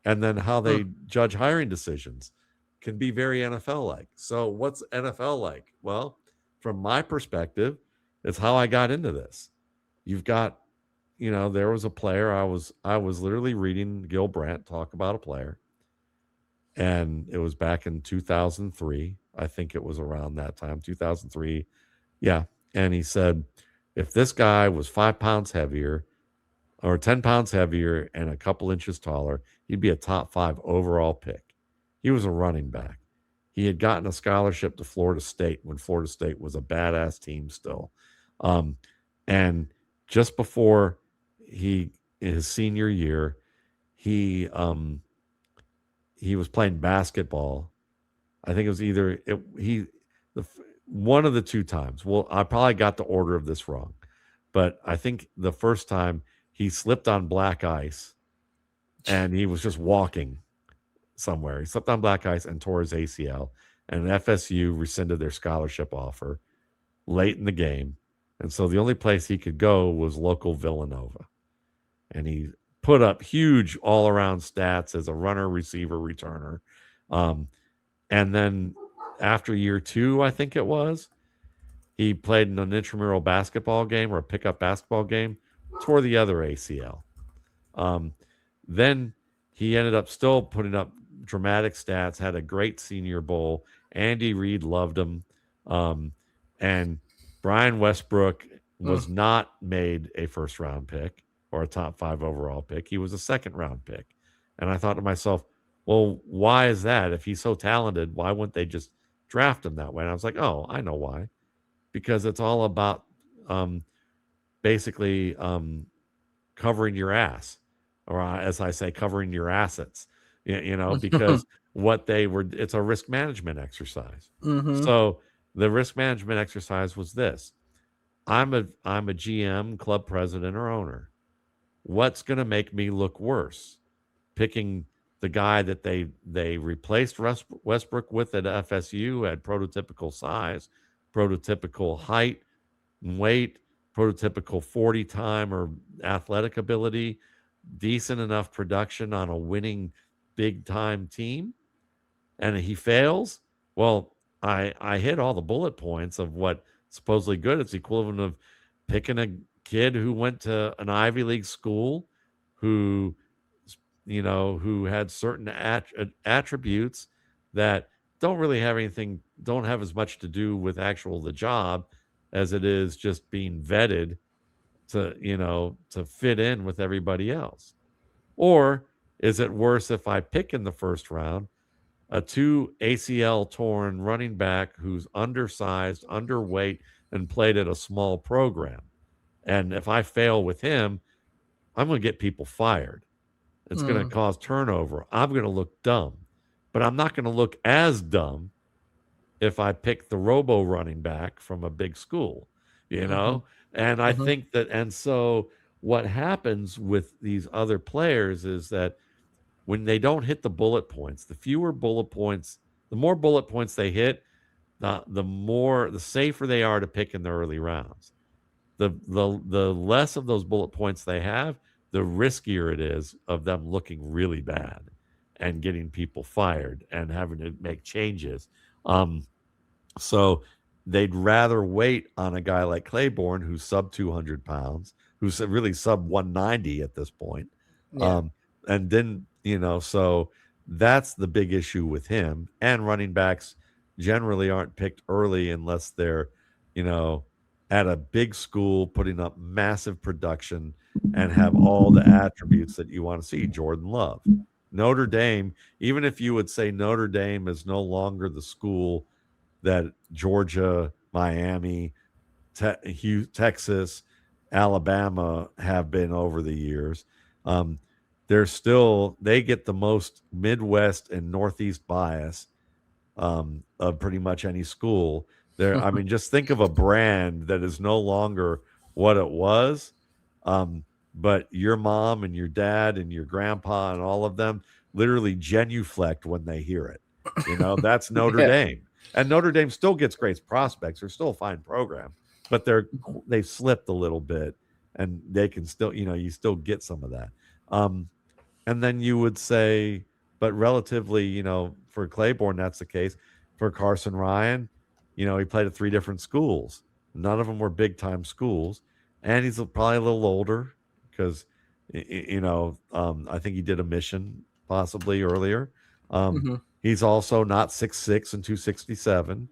And then how they judge hiring decisions can be very NFL like. So what's NFL like? Well, from my perspective, it's how I got into this. You've got, there was a player, I was literally reading Gil Brandt talk about a player, and it was back in 2003. I think it was around that time, 2003. Yeah. And he said, if this guy was 5 pounds heavier or 10 pounds heavier and a couple inches taller, he'd be a top 5 overall pick. He was a running back. He had gotten a scholarship to Florida State when Florida State was a badass team still. And just before his senior year, he was playing basketball. I think it was either one of the two times. Well, I probably got the order of this wrong, but I think the first time he slipped on black ice and he was just walking somewhere. He slipped on black ice and tore his ACL, and FSU rescinded their scholarship offer late in the game. And so the only place he could go was local Villanova. And he put up huge all-around stats as a runner, receiver, returner. And then after year 2, I think it was, he played in an intramural basketball game or a pickup basketball game, tore the other ACL. Then he ended up still putting up dramatic stats, had a great senior bowl. Andy Reid loved him. And Brian Westbrook was not made a first-round pick or a top 5 overall pick. He was a second-round pick. And I thought to myself, well, why is that? If he's so talented, why wouldn't they just draft him that way? And I was like, oh, I know why. Because it's all about basically covering your ass, or as I say, covering your assets, because it's a risk management exercise. Mm-hmm. So the risk management exercise was this: I'm a GM, club president, or owner. What's going to make me look worse? Picking the guy that they replaced Westbrook with at FSU at prototypical size, prototypical height and weight, prototypical 40 time or athletic ability, decent enough production on a winning big time team, and he fails. Well, I hit all the bullet points of what supposedly good. It's the equivalent of picking a kid who went to an Ivy League school, who had certain attributes that don't have as much to do with the job as it is just being vetted to fit in with everybody else. Or is it worse if I pick in the first round a 2 ACL torn running back who's undersized, underweight, and played at a small program? And if I fail with him, I'm going to get people fired. It's going to cause turnover. I'm going to look dumb, but I'm not going to look as dumb if I pick the robo running back from a big school, And I think that, and so what happens with these other players is that when they don't hit the bullet points, the fewer bullet points, the more bullet points they hit, the safer they are to pick in the early rounds. The less of those bullet points they have, the riskier it is of them looking really bad and getting people fired and having to make changes. So they'd rather wait on a guy like Claiborne, who's sub 200 pounds, who's really sub 190 at this point. Yeah. And then, so that's the big issue with him. And running backs generally aren't picked early unless they're, at a big school putting up massive production and have all the attributes that you want to see. Jordan Love. Notre Dame, even if you would say Notre Dame is no longer the school that Georgia, Miami, Texas, Alabama have been over the years, they get the most Midwest and Northeast bias of pretty much any school. I mean, just think of a brand that is no longer what it was. But your mom and your dad and your grandpa and all of them literally genuflect when they hear it. That's Notre Dame. And Notre Dame still gets great prospects. They're still a fine program, but they've slipped a little bit, and they can still, you still get some of that. And then you would say, but relatively, for Claiborne, that's the case. For Carson Ryan, he played at 3 different schools. None of them were big time schools. And he's probably a little older because, I think he did a mission possibly earlier. He's also not 6'6" and 267.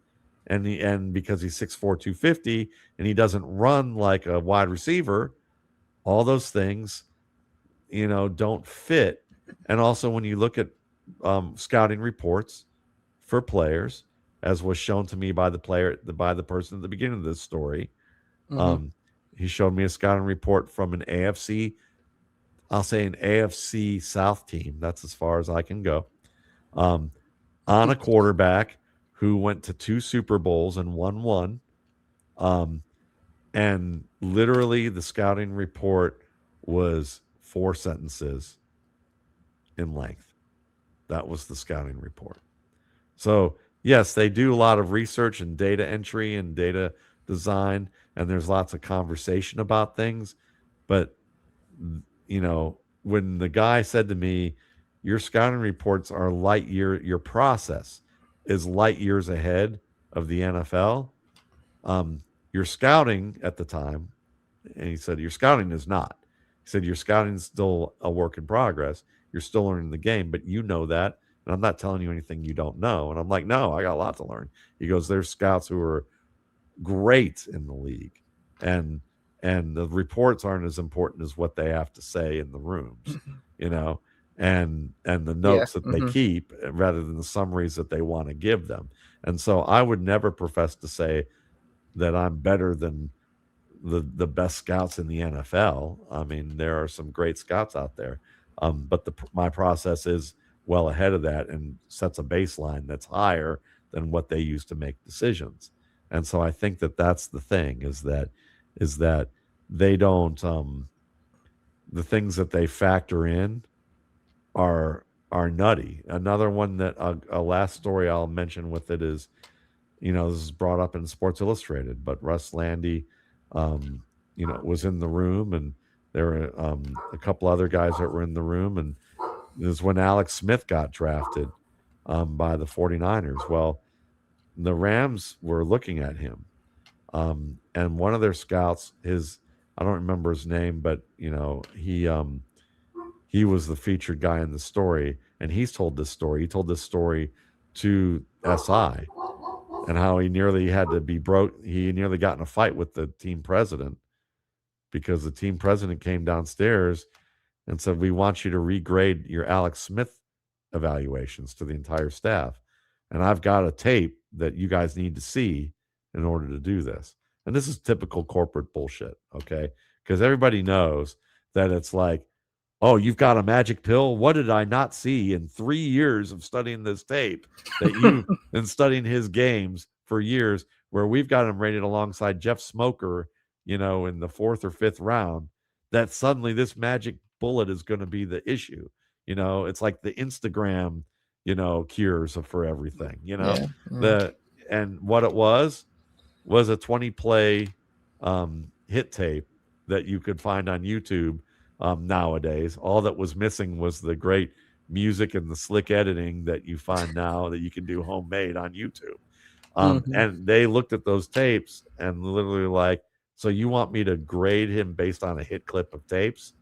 And because he's 6'4", 250, and he doesn't run like a wide receiver, all those things don't fit. And also when you look at scouting reports for players, as was shown to me by the person at the beginning of this story, he showed me a scouting report from an AFC South team. That's as far as I can go. On a quarterback who went to 2 Super Bowls and won one. And literally the scouting report was 4 sentences in length. That was the scouting report. So, yes, they do a lot of research and data entry and data design, and there's lots of conversation about things. But, when the guy said to me, your scouting reports are your process is light years ahead of the NFL. Your scouting at the time, and he said, your scouting is not. He said, your scouting is still a work in progress. You're still learning the game, but you know that. And I'm not telling you anything you don't know. And I'm like, no, I got a lot to learn. He goes, there's scouts who are great in the league. And the reports aren't as important as what they have to say in the rooms, and the notes that they keep rather than the summaries that they want to give them. And so I would never profess to say that I'm better than the best scouts in the NFL. I mean, there are some great scouts out there, but my process is well ahead of that and sets a baseline that's higher than what they use to make decisions. And so I think that that's the thing is that they don't the things that they factor in are nutty. Another one that a last story I'll mention with it is, this is brought up in Sports Illustrated, but Russ Landy, was in the room, and there were a couple other guys that were in the room, and this is when Alex Smith got drafted by the 49ers. Well, the Rams were looking at him, and one of their scouts, I don't remember his name, but he was the featured guy in the story, and he's told this story. He told this story to SI, and how he nearly had to be broke. He nearly got in a fight with the team president because the team president came downstairs and said, we want you to regrade your Alex Smith evaluations to the entire staff. And I've got a tape that you guys need to see in order to do this. And this is typical corporate bullshit, okay? Because everybody knows that it's like, oh, you've got a magic pill? What did I not see in 3 years of studying this tape that you've been studying his games for years, where we've got him rated alongside Jeff Smoker, in the 4th or 5th round, that suddenly this magic bullet is going to be the issue. It's like the Instagram, cures for everything, and what it was a 20 play hit tape that you could find on YouTube. Nowadays, all that was missing was the great music and the slick editing that you find now that you can do homemade on YouTube. And they looked at those tapes and literally like, so you want me to grade him based on a hit clip of tapes?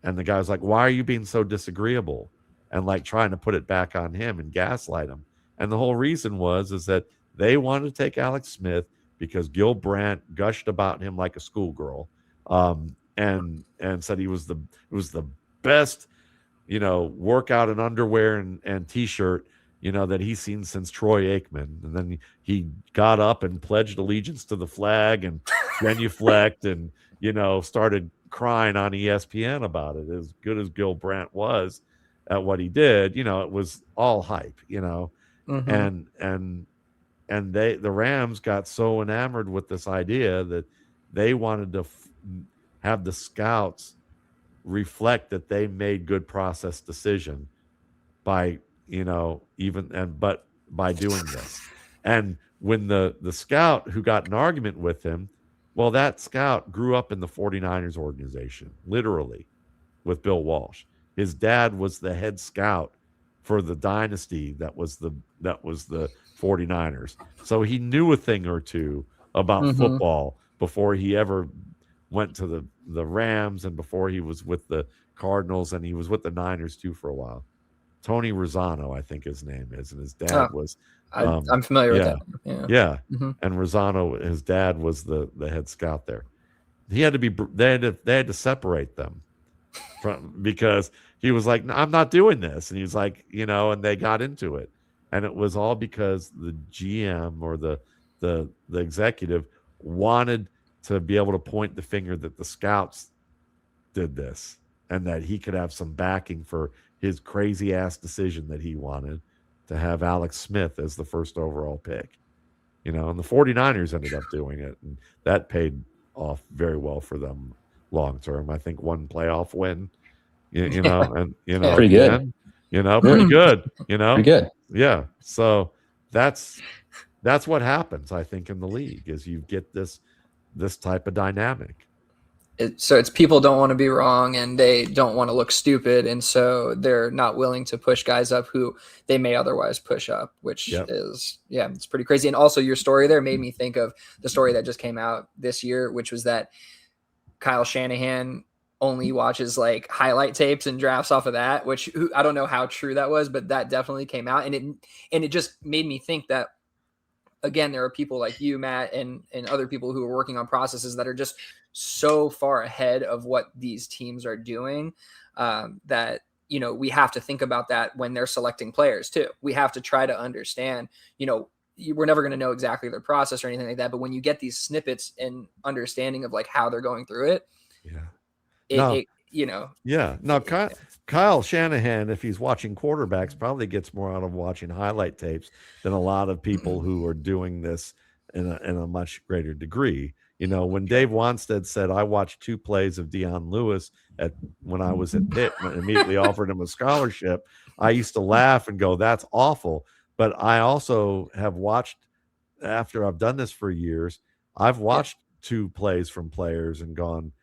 And the guy was like, why are you being so disagreeable? And like trying to put it back on him and gaslight him. And the whole reason is that they wanted to take Alex Smith because Gil Brandt gushed about him like a schoolgirl. And said it was the best, workout in underwear and t-shirt, that he's seen since Troy Aikman. And then he got up and pledged allegiance to the flag and genuflect and, started crying on ESPN about it. As good as Gil Brandt was at what he did, it was all hype, and the Rams got so enamored with this idea that they wanted to have the scouts reflect that they made good process decision by, but by doing this. And when the scout who got an argument with him, well, that scout grew up in the 49ers organization, literally, with Bill Walsh. His dad was the head scout for the Dynasty that was the 49ers. So he knew a thing or two about football before he ever went to the Rams and before he was with the Cardinals, and he was with the Niners too for a while. Tony Rosano, I think his name is, and his dad was. I'm familiar with that. Yeah. And Rosano, his dad was the head scout there. They had to separate them because he was like, I'm not doing this. And he was like, and they got into it. And it was all because the GM or the executive wanted to be able to point the finger that the scouts did this and that he could have some backing for his crazy ass decision that he wanted to have Alex Smith as the first overall pick. And the 49ers ended up doing it, and that paid off very well for them long term. I think one playoff win, and pretty good. End, pretty good, Pretty good. Yeah. So that's what happens, I think, in the league is you get this type of dynamic. So it's people don't want to be wrong and they don't want to look stupid, and so they're not willing to push guys up who they may otherwise push up, which is it's pretty crazy. And also your story there made me think of the story that just came out this year, which was that Kyle Shanahan only watches like highlight tapes and drafts off of that, which I don't know how true that was, but that definitely came out, and it just made me think that, again, there are people like you, Matt, and other people who are working on processes that are just so far ahead of what these teams are doing, that, we have to think about that when they're selecting players too. We have to try to understand, we're never going to know exactly their process or anything like that. But when you get these snippets and understanding of like how they're going through it, Kyle Shanahan, if he's watching quarterbacks, probably gets more out of watching highlight tapes than a lot of people who are doing this in a much greater degree. When Dave Wanstead said, I watched 2 plays of Deion Lewis when I was at Pitt and immediately offered him a scholarship, I used to laugh and go, that's awful. But I also have watched, after I've done this for years, I've watched 2 plays from players and gone,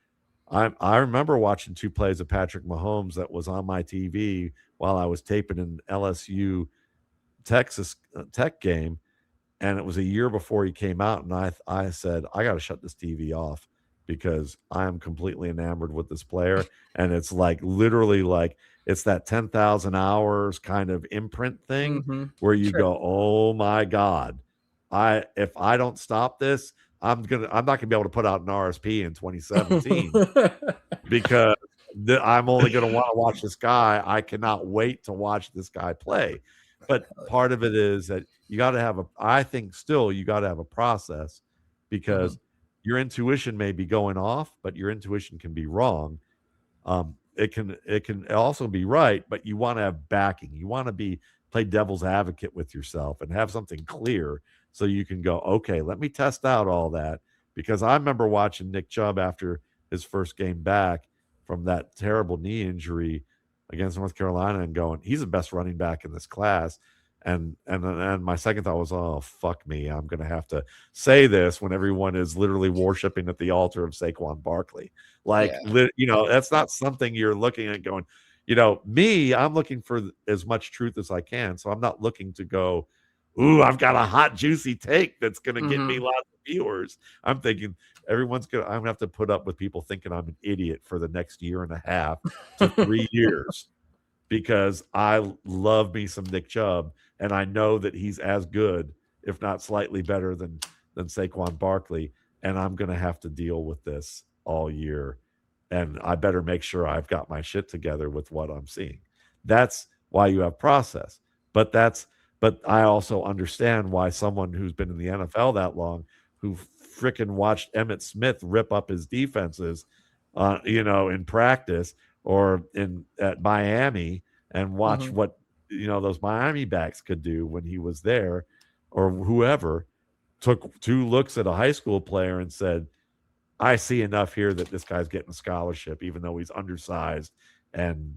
I remember watching 2 plays of Patrick Mahomes that was on my TV while I was taping an LSU Texas Tech game. And it was a year before he came out. And I said, I got to shut this TV off because I am completely enamored with this player. And it's like literally like it's that 10,000 hours kind of imprint thing where you go, oh my God, if I don't stop this, I'm not gonna be able to put out an RSP in 2017 because I'm only going to want to watch this guy. I cannot wait to watch this guy play. But part of it is that you got to have you got to have a process because your intuition may be going off, but your intuition can be wrong. It can also be right, but you want to have backing. You want to play devil's advocate with yourself and have something clear so you can go, okay, let me test out all that. Because I remember watching Nick Chubb after his first game back from that terrible knee injury against North Carolina and going, he's the best running back in this class. And my second thought was, oh, fuck me. I'm going to have to say this when everyone is literally worshiping at the altar of Saquon Barkley. That's not something you're looking at going, I'm looking for as much truth as I can. So I'm not looking to go, ooh, I've got a hot, juicy take that's going to get me lots of viewers. I'm thinking I'm going to have to put up with people thinking I'm an idiot for the next year and a half to 3 years because I love me some Nick Chubb and I know that he's as good, if not slightly better than Saquon Barkley. And I'm going to have to deal with this all year. And I better make sure I've got my shit together with what I'm seeing. That's why you have process. But I also understand why someone who's been in the NFL that long, who freaking watched Emmitt Smith rip up his defenses, in practice or at Miami and watch what, those Miami backs could do when he was there, or whoever took 2 looks at a high school player and said, I see enough here that this guy's getting a scholarship, even though he's undersized and,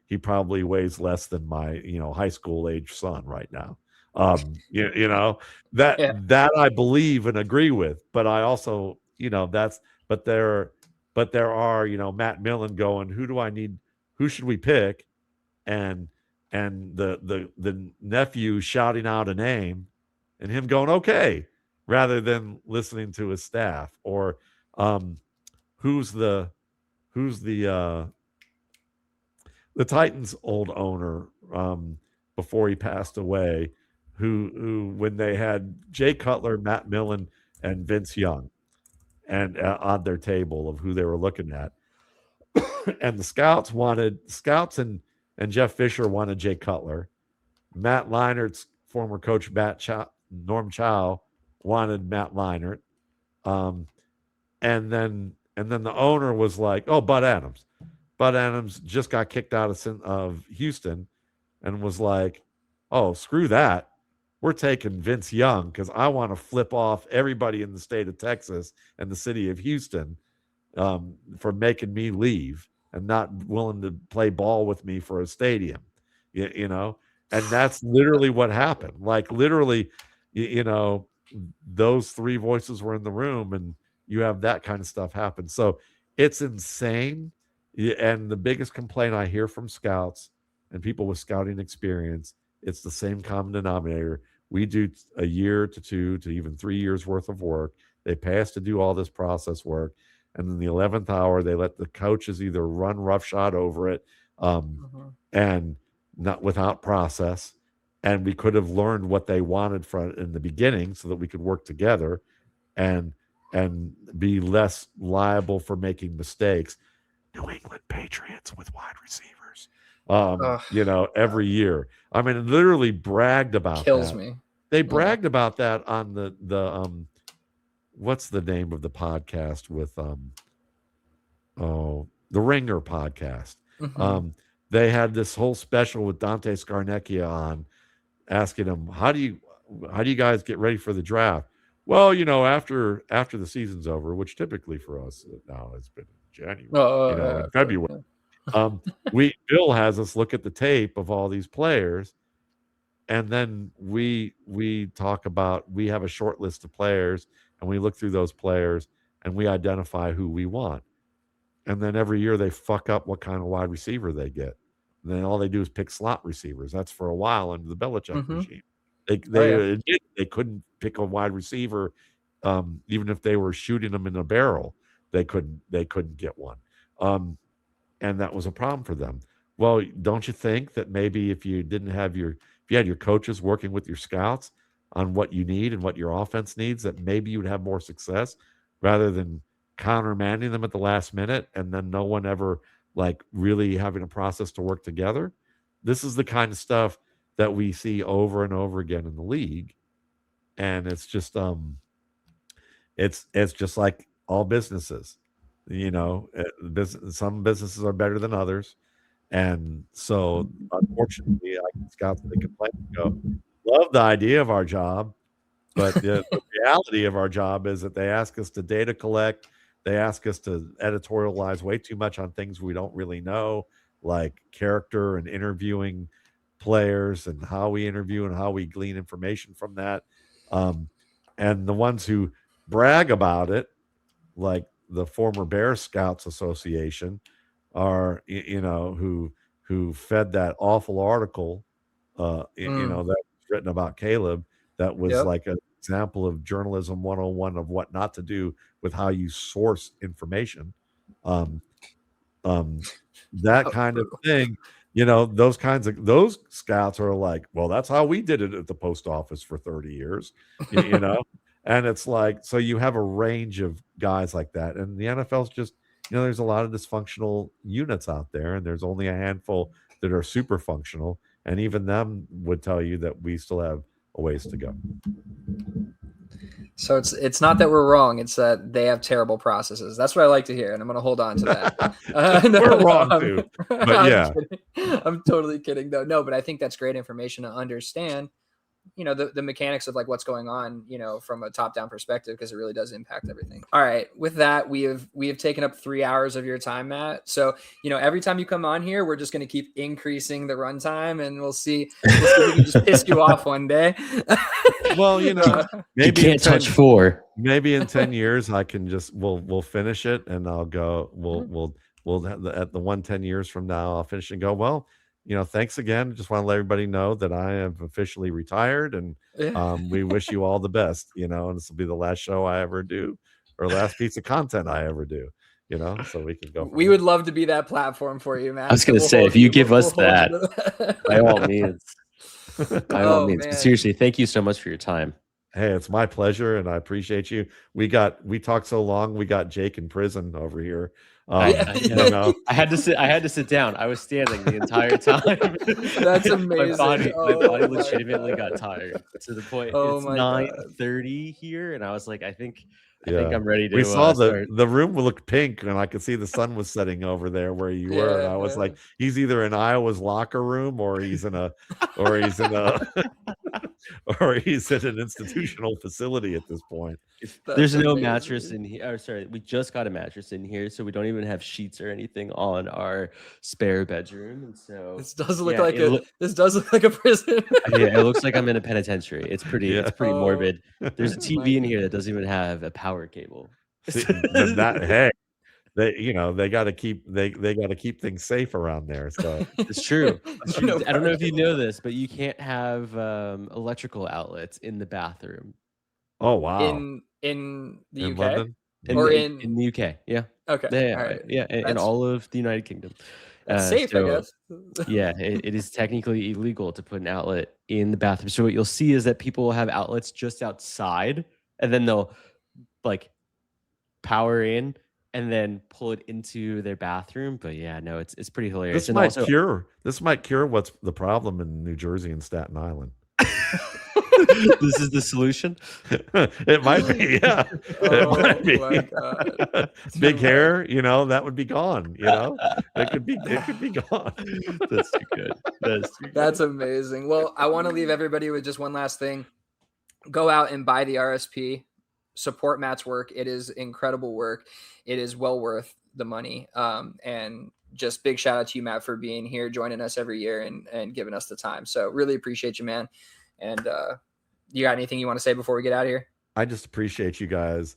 he probably weighs less than my, high school age son right now. That I believe and agree with, but I also, but there are, Matt Millen going, who do I need? Who should we pick? And the nephew shouting out a name and him going, okay, rather than listening to his staff or, who's the Titans' old owner before he passed away, who when they had Jay Cutler, Matt Millen, and Vince Young, and on their table of who they were looking at, and the scouts and Jeff Fisher wanted Jay Cutler. Matt Leinert's former coach Norm Chow wanted Matt Leinart. And then the owner was like, "Oh, Bud Adams." Bud Adams just got kicked out of Houston, and was like, "Oh, screw that. We're taking Vince Young because I want to flip off everybody in the state of Texas and the city of Houston for making me leave and not willing to play ball with me for a stadium." You know, and that's literally what happened. Like literally, you know, those three voices were in the room, and you have that kind of stuff happen. So it's insane. And the biggest complaint I hear from scouts and people with scouting experience, it's the same common denominator. We do a year to 2 to even 3 years worth of work. They pay us to do all this process work. And in the 11th hour, they let the coaches either run roughshod over it and not without process. And we could have learned what they wanted from in the beginning so that we could work together and be less liable for making mistakes. New England Patriots with wide receivers, you know, every year. I mean, it literally bragged about Kills that. me. They bragged about that on the what's the name of the podcast with the Ringer podcast. They had this whole special with Dante Scarnecchia on, asking him, how do you guys get ready for the draft? Well, you know, after the season's over, which typically for us now has been January, in February. Bill has us look at the tape of all these players, and then we talk about, we have a short list of players, and we look through those players and we identify who we want. And then every year they fuck up what kind of wide receiver they get. And then all they do is pick slot receivers. That's for a while under the Belichick regime. They couldn't pick a wide receiver, even if they were shooting them in a barrel. They couldn't get one, and that was a problem for them. Well, don't you think that maybe if you had your coaches working with your scouts on what you need and what your offense needs, that maybe you would have more success rather than countermanding them at the last minute and then no one ever like really having a process to work together? This is the kind of stuff that we see over and over again in the league, and it's just it's just like all businesses, you know. Some businesses are better than others, and so unfortunately, scouts, they complain and go, love the idea of our job, but the reality of our job is that they ask us to data collect, they ask us to editorialize way too much on things we don't really know, like character and interviewing players and how we interview and how we glean information from that. And the ones who brag about it, like the former Bear Scouts Association, are, you know, who fed that awful article, you know, that was written about Caleb, that was like an example of journalism 101 of what not to do with how you source information. That kind of thing. You know, those scouts are like, well, that's how we did it at the post office for 30 years, you know? And it's like, so you have a range of guys like that. And the NFL's just, you know, there's a lot of dysfunctional units out there, and there's only a handful that are super functional. And even them would tell you that we still have a ways to go. So it's not that we're wrong; it's that they have terrible processes. That's what I like to hear, and I'm going to hold on to that. We're wrong too, but yeah, I'm totally kidding though. No, but I think that's great information to understand, you know, the mechanics of like what's going on, you know, from a top-down perspective, because it really does impact everything. All right, with that, we have taken up 3 hours of your time, Matt. So, you know, every time you come on here, we're just going to keep increasing the runtime, and we'll see if we can just piss you off one day. Well, you know, maybe you can't touch 4. Maybe in 10 years I can just we'll finish it, and I'll go. We'll have at the 10 years from now, I'll finish and go, well, you know, thanks again. Just want to let everybody know that I have officially retired, and we wish you all the best, you know, and this will be the last show I ever do, or last piece of content I ever do, you know, so we can go. We would love to be that platform for you, Matt. I was going to say, if you give us that, by all means. By all means. But seriously, thank you so much for your time. Hey, it's my pleasure, and I appreciate you. We talked so long. We got Jake in prison over here. I had to sit down. I was standing the entire time. That's amazing. my body legitimately got tired to the point. Oh it's my God. 9:30 here, and I was like, I think Yeah. I'm ready to. We saw start. the room looked pink, and I could see the sun was setting over there where you were, and I was like, he's either in Iowa's locker room, or he's in a or he's in an institutional facility at this point. There's no mattress in here. Oh, sorry, we just got a mattress in here, so we don't even have sheets or anything on our spare bedroom. And so this does look like a prison. Yeah, it looks like I'm in a penitentiary. It's pretty morbid. There's a TV in here that doesn't even have a power cable. See, hey, they got to keep things safe around there. So it's true. I don't know if you know this, but you can't have electrical outlets in the bathroom. Oh wow! In the UK, London? Or in the UK, yeah. Okay, all right. Yeah, in all of the United Kingdom. That's safe, I guess. Yeah, it is technically illegal to put an outlet in the bathroom. So what you'll see is that people will have outlets just outside, and then they'll like power in and then pull it into their bathroom. But yeah, no, it's pretty hilarious. This might cure what's the problem in New Jersey and Staten Island. This is the solution. It might be, yeah. It might be. My God. Big hair, that would be gone. It could be gone. That's too good. That's amazing. Well, I want to leave everybody with just one last thing. Go out and buy the RSP. Support Matt's work. It is incredible work. It is well worth the money. And just big shout out to you, Matt, for being here, joining us every year and giving us the time. So really appreciate you, man. And you got anything you want to say before we get out of here? I just appreciate you guys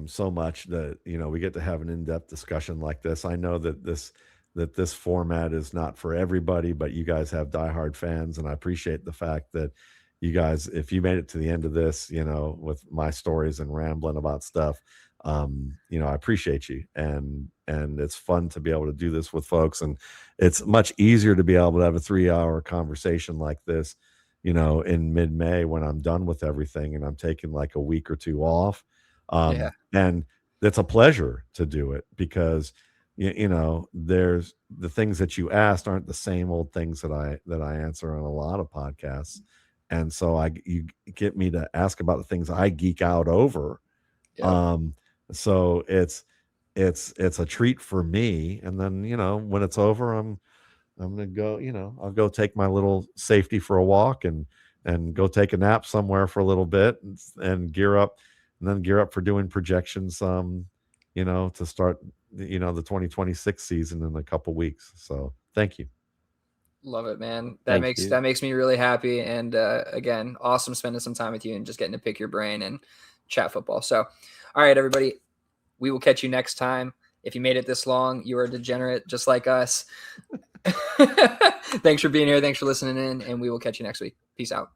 so much that we get to have an in-depth discussion like this. I know that this format is not for everybody, but you guys have diehard fans, and I appreciate the fact that you guys, if you made it to the end of this, with my stories and rambling about stuff, I appreciate you, and it's fun to be able to do this with folks, and it's much easier to be able to have a 3-hour conversation like this in mid-May when I'm done with everything and I'm taking like a week or two off. And it's a pleasure to do it because, there's the things that you asked aren't the same old things that I answer on a lot of podcasts. And so you get me to ask about the things I geek out over. Yeah. So it's a treat for me. And then, when it's over, I'm going to go, I'll go take my little safety for a walk and go take a nap somewhere for a little bit and gear up for doing projections, to start, the 2026 season in a couple weeks. So thank you. Love it, man. That makes me really happy. And again, awesome spending some time with you and just getting to pick your brain and chat football. So, all right, everybody, we will catch you next time. If you made it this long, you are a degenerate just like us. Thanks for being here. Thanks for listening in, and we will catch you next week. Peace out.